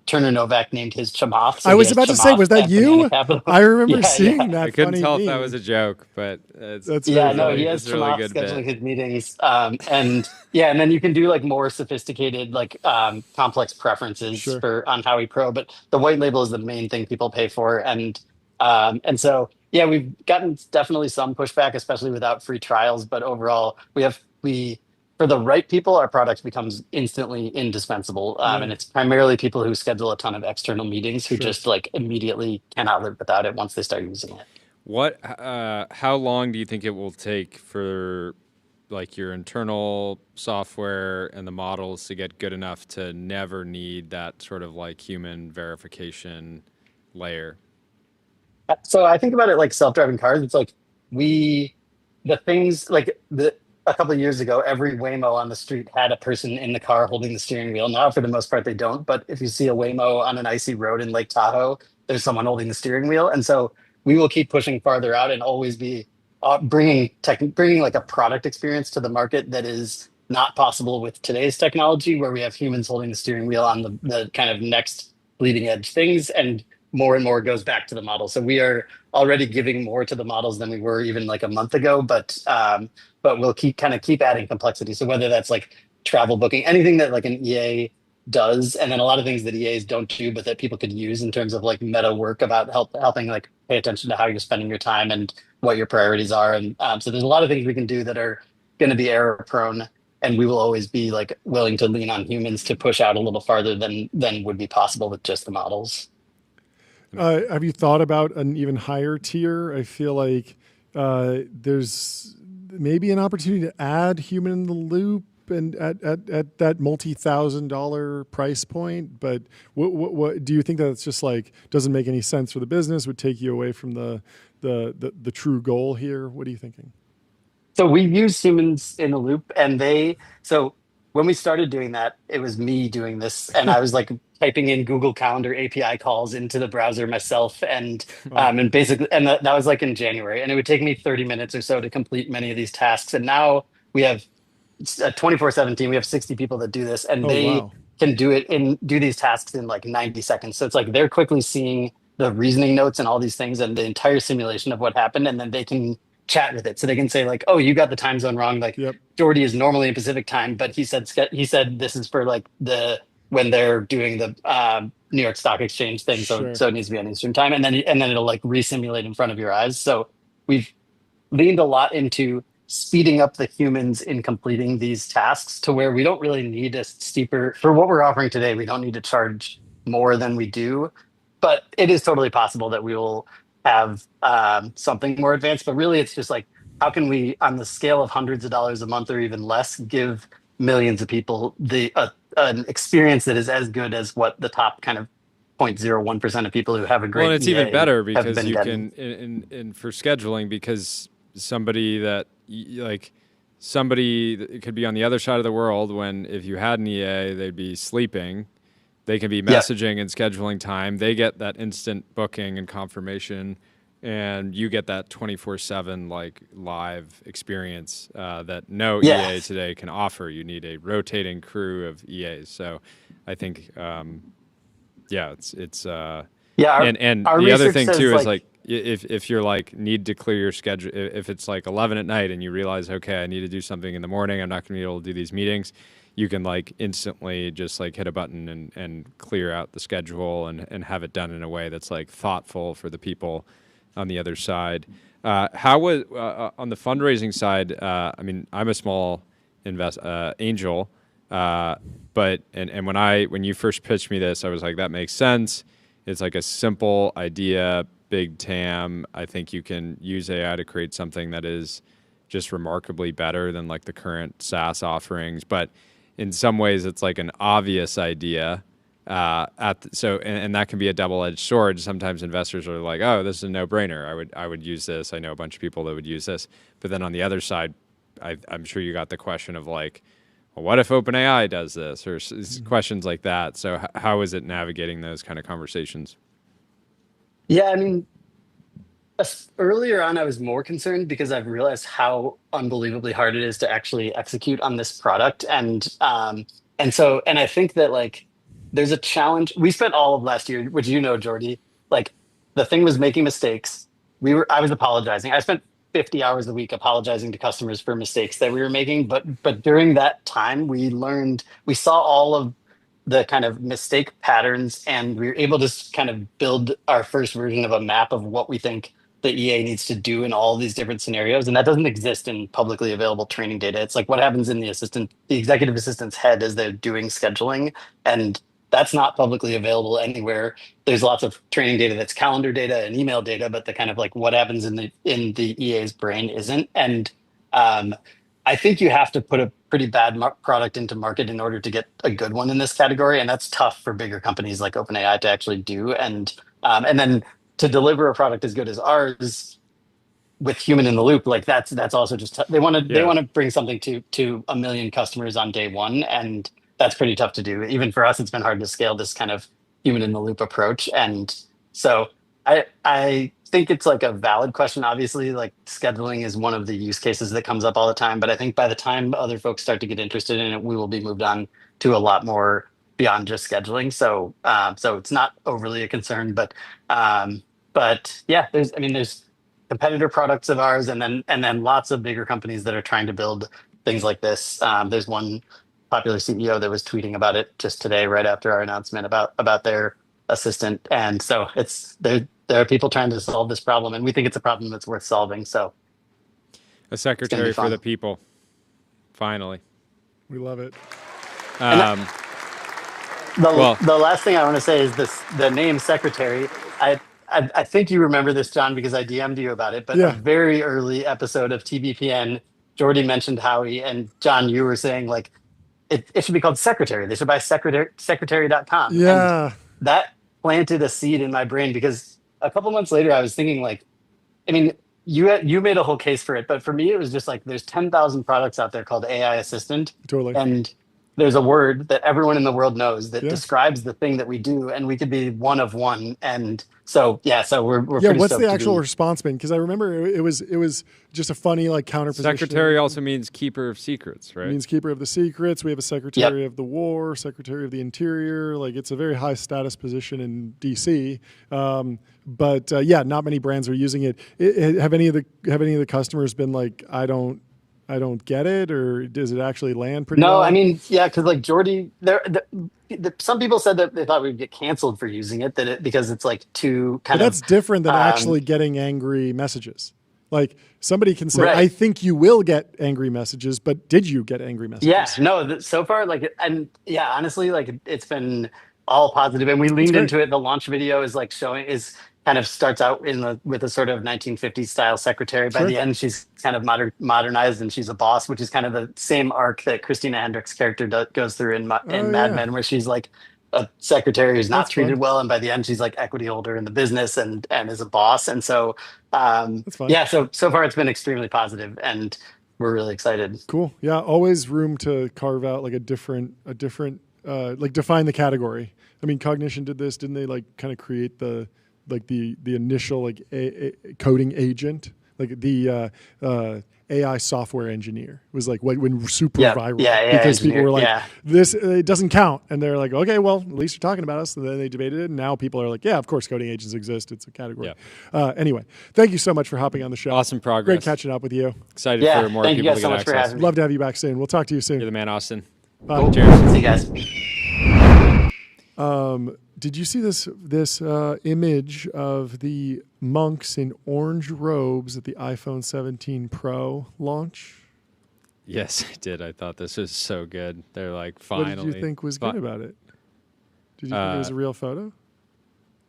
Turner Novak named his Chamath. So I was about to say, was that you? I remember seeing that. I couldn't tell if meme. that was a joke, but it's he has really Chamath good scheduling bit. his meetings. And then you can do like more sophisticated, like complex preferences on Howie Pro. But the white label is the main thing people pay for. And And so, yeah, we've gotten definitely some pushback, especially without free trials. But overall, for the right people, our product becomes instantly indispensable. And it's primarily people who schedule a ton of external meetings who just like immediately cannot live without it once they start using it. How long do you think it will take for like your internal software and the models to get good enough to never need that sort of like human verification layer? So I think about it like self-driving cars. It's like the things like a couple of years ago, every Waymo on the street had a person in the car holding the steering wheel. Now, for the most part, they don't. But if you see a Waymo on an icy road in Lake Tahoe, there's someone holding the steering wheel. And so we will keep pushing farther out and always be bringing like a product experience to the market that is not possible with today's technology, where we have humans holding the steering wheel on the kind of next bleeding edge things, and more goes back to the model. So we are already giving more to the models than we were even like a month ago, but we'll keep adding complexity. So whether that's like travel booking, anything that like an EA does, and then a lot of things that EAs don't do, but that people could use in terms of like meta work about helping like pay attention to how you're spending your time and what your priorities are. And so there's a lot of things we can do that are going to be error prone, and we will always be like willing to lean on humans to push out a little farther than would be possible with just the models. Have you thought about an even higher tier? I feel like there's maybe an opportunity to add human in the loop and at that multi-$1,000 price point. But what do you think that it's just like doesn't make any sense for the business? Would take you away from the true goal here? What are you thinking? So we use humans in the loop, and so when we started doing that, it was me doing this, and I was like typing in Google Calendar API calls into the browser myself, and basically, and that was like in January, and it would take me 30 minutes or so to complete many of these tasks. And now we have a 24/7 team. We have 60 people that do this, and they can do these tasks in like 90 seconds. So it's like they're quickly seeing the reasoning notes and all these things and the entire simulation of what happened, and then they can chat with it. So they can say like, oh, you got the time zone wrong. Like Jordy is normally in Pacific time, but he said this is for like when they're doing the New York Stock Exchange thing. So it needs to be on Eastern time. And then it'll like resimulate in front of your eyes. So we've leaned a lot into speeding up the humans in completing these tasks to where we don't really need a steeper, for what we're offering today, we don't need to charge more than we do. But it is totally possible that we will have something more advanced. But really, it's just like, how can we, on the scale of hundreds of dollars a month or even less, give millions of people an experience that is as good as what the top kind of 0.01% of people who have a great Well, and it's EA even better because you getting. can, in for scheduling, because somebody that it could be on the other side of the world when if you had an EA, they'd be sleeping. They can be messaging and scheduling time. They get that instant booking and confirmation, and you get that 24/7 like live experience that no EA today can offer. You need a rotating crew of EAs. So I think, it's and the other thing too is like if you're like need to clear your schedule, if it's like 11 at night and you realize, okay, I need to do something in the morning, I'm not going to be able to do these meetings. You can like instantly just like hit a button and clear out the schedule and have it done in a way that's like thoughtful for the people on the other side. How was on the fundraising side? I mean, I'm a small angel, but when you first pitched me this, I was like, that makes sense. It's like a simple idea, big TAM. I think you can use AI to create something that is just remarkably better than like the current SaaS offerings, but in some ways, it's like an obvious idea. And that can be a double-edged sword. Sometimes investors are like, "Oh, this is a no-brainer. I would use this. I know a bunch of people that would use this." But then on the other side, I'm sure you got the question of like, well, "What if OpenAI does this?" or questions like that. So how is it navigating those kind of conversations? Yeah, I mean, earlier on, I was more concerned because I've realized how unbelievably hard it is to actually execute on this product, and I think that like there's a challenge. We spent all of last year, which Jordy, like the thing was making mistakes. I was apologizing. I spent 50 hours a week apologizing to customers for mistakes that we were making, but during that time, we saw all of the kind of mistake patterns, and we were able to kind of build our first version of a map of what we think the EA needs to do in all these different scenarios. And that doesn't exist in publicly available training data. It's like what happens in the executive assistant's head as they're doing scheduling. And that's not publicly available anywhere. There's lots of training data that's calendar data and email data, but the kind of like what happens in the EA's brain isn't. And I think you have to put a pretty bad product into market in order to get a good one in this category, and that's tough for bigger companies like OpenAI to actually do. And then to deliver a product as good as ours with human in the loop, like that's also just they want to bring something to 1 million customers on day one, and that's pretty tough to do. Even for us, it's been hard to scale this kind of human in the loop approach. And so I think it's like a valid question. Obviously, like scheduling is one of the use cases that comes up all the time. But I think by the time other folks start to get interested in it, we will be moved on to a lot more beyond just scheduling. So so it's not overly a concern. But yeah, there's competitor products of ours, and then lots of bigger companies that are trying to build things like this. There's one popular CEO that was tweeting about it just today, right after our announcement about their assistant. And so there are people trying to solve this problem, and we think it's a problem that's worth solving. So a secretary for the people, finally. We love it. The last thing I want to say is the name secretary. I think you remember this, John, because I DM'd you about it, but a very early episode of TBPN, Jordy mentioned Howie, and John, you were saying like it should be called Secretary. They should buy secretary.com. Yeah. And that planted a seed in my brain, because a couple months later I was thinking like, I mean, you made a whole case for it, but for me it was just like there's 10,000 products out there called AI Assistant. Totally. And there's a word that everyone in the world knows that describes the thing that we do, and we could be one of one. And so we're pretty what's the stoked actual response been? Because I remember it was just a funny like counterposition. Secretary also means keeper of secrets, right? It means keeper of the secrets. We have a secretary of the war, secretary of the interior. Like it's a very high status position in DC. But not many brands are using it. Have any of the customers been like, I don't get it, or does it actually land pretty well? No, I mean, yeah, because like Jordy, some people said that they thought we'd get canceled for using it, because it's like too kind of. That's different than actually getting angry messages. Like somebody can say, I think you will get angry messages, but did you get angry messages? Yeah, no, so far, like, and yeah, honestly, like it's been all positive, and we leaned into it. The launch video is like kind of starts out with a sort of 1950s style secretary. By the end, she's kind of modernized, and she's a boss, which is kind of the same arc that Christina Hendricks' character goes through in Mad Men, where she's like a secretary who's not treated well, and by the end, she's like equity holder in the business and is a boss. And so, so far it's been extremely positive, and we're really excited. Cool. Yeah, always room to carve out like a different like define the category. I mean, Cognition did this, didn't they? Like kind of create the initial like coding agent, like the AI software engineer. It was like when super viral because people were like, this it doesn't count, and they're like, okay, well at least you're talking about us. And then they debated it, and now people are like, yeah, of course coding agents exist. It's a category. Anyway, thank you so much for hopping on the show. Awesome progress. Great catching up with you. Excited for more thank people you guys to so get much for access. having me. Love to have you back soon. We'll talk to you soon. You're the man, Austin. Bye. Cool. Cheers. See you guys. Did you see this image of the monks in orange robes at the iPhone 17 Pro launch? Yes, I did. I thought this was so good. They're like, finally. What did you think was good about it? Did you think it was a real photo?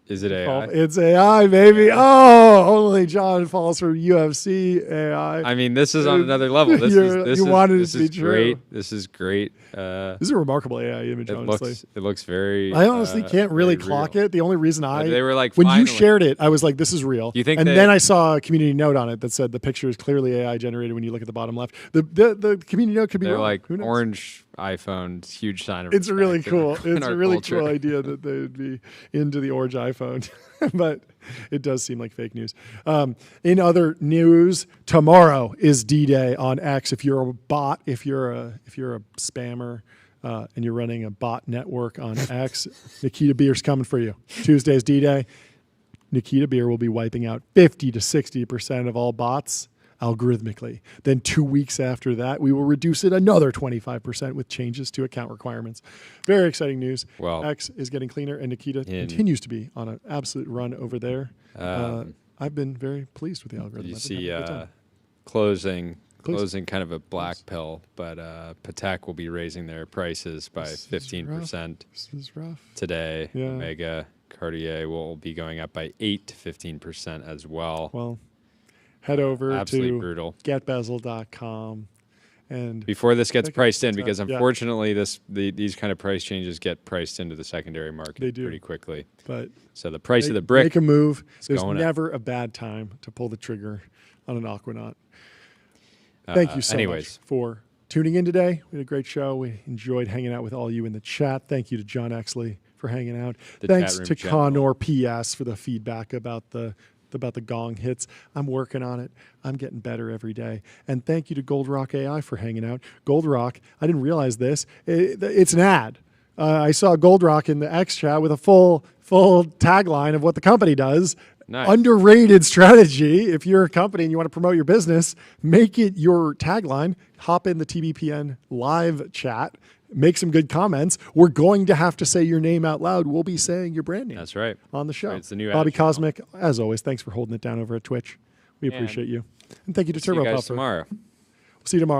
Is it AI? It's AI, baby. Oh, only John falls for UFC AI. I mean, this is on another level. This is great. This is great. This is a remarkable AI image, honestly. It looks very. I honestly can't really clock it. The only reason they were like, when you shared it, I was like, this is real. You think? And then I saw a community note on it that said the picture is clearly AI generated when you look at the bottom left. The community note could be they're wrong. like orange iPhone, huge sign of It's really cool. It's a really culture. cool idea that they would be into the orange iPhone, but it does seem like fake news. In other news, tomorrow is D-Day on X. If you're a bot, if you're a spammer, and you're running a bot network on X, Nikita Beer's coming for you. Tuesday's D-Day. Nikita Beer will be wiping out 50 to 60% of all bots. algorithmically. Then 2 weeks after that, we will reduce it another 25% with changes to account requirements. Very exciting news. Well, X is getting cleaner, and Nikita continues to be on an absolute run over there. I've been very pleased with the algorithm. You see closing kind of a black pill, but Patek will be raising their prices by 15% This is rough. today. Omega Cartier will be going up by 8 to 15% as well. Well, head over Absolutely to brutal. getbezel.com. And before this gets priced in, because unfortunately these kind of price changes get priced into the secondary market pretty quickly. But so the price of the brick, make a move. There's going never a bad time to pull the trigger on an Aquanaut. Thank you so much for tuning in today. We had a great show. We enjoyed hanging out with all you in the chat. Thank you to John Exley for hanging out. Thanks to Connor PS for the feedback about the gong hits. I'm working on it. I'm getting better every day. And thank you to Goldrock AI for hanging out. Goldrock, I didn't realize this. It's an ad. I saw Goldrock in the X chat with a full tagline of what the company does. Nice. Underrated strategy. If you're a company and you want to promote your business, make it your tagline. Hop in the TBPN live chat. Make some good comments. We're going to have to say your name out loud. We'll be saying your brand name. That's right. On the show. Right, it's the new Bobby Cosmic, as always, thanks for holding it down over at Twitch. We appreciate you. And thank you to Turbo See you guys Puffer. tomorrow. We'll see you tomorrow.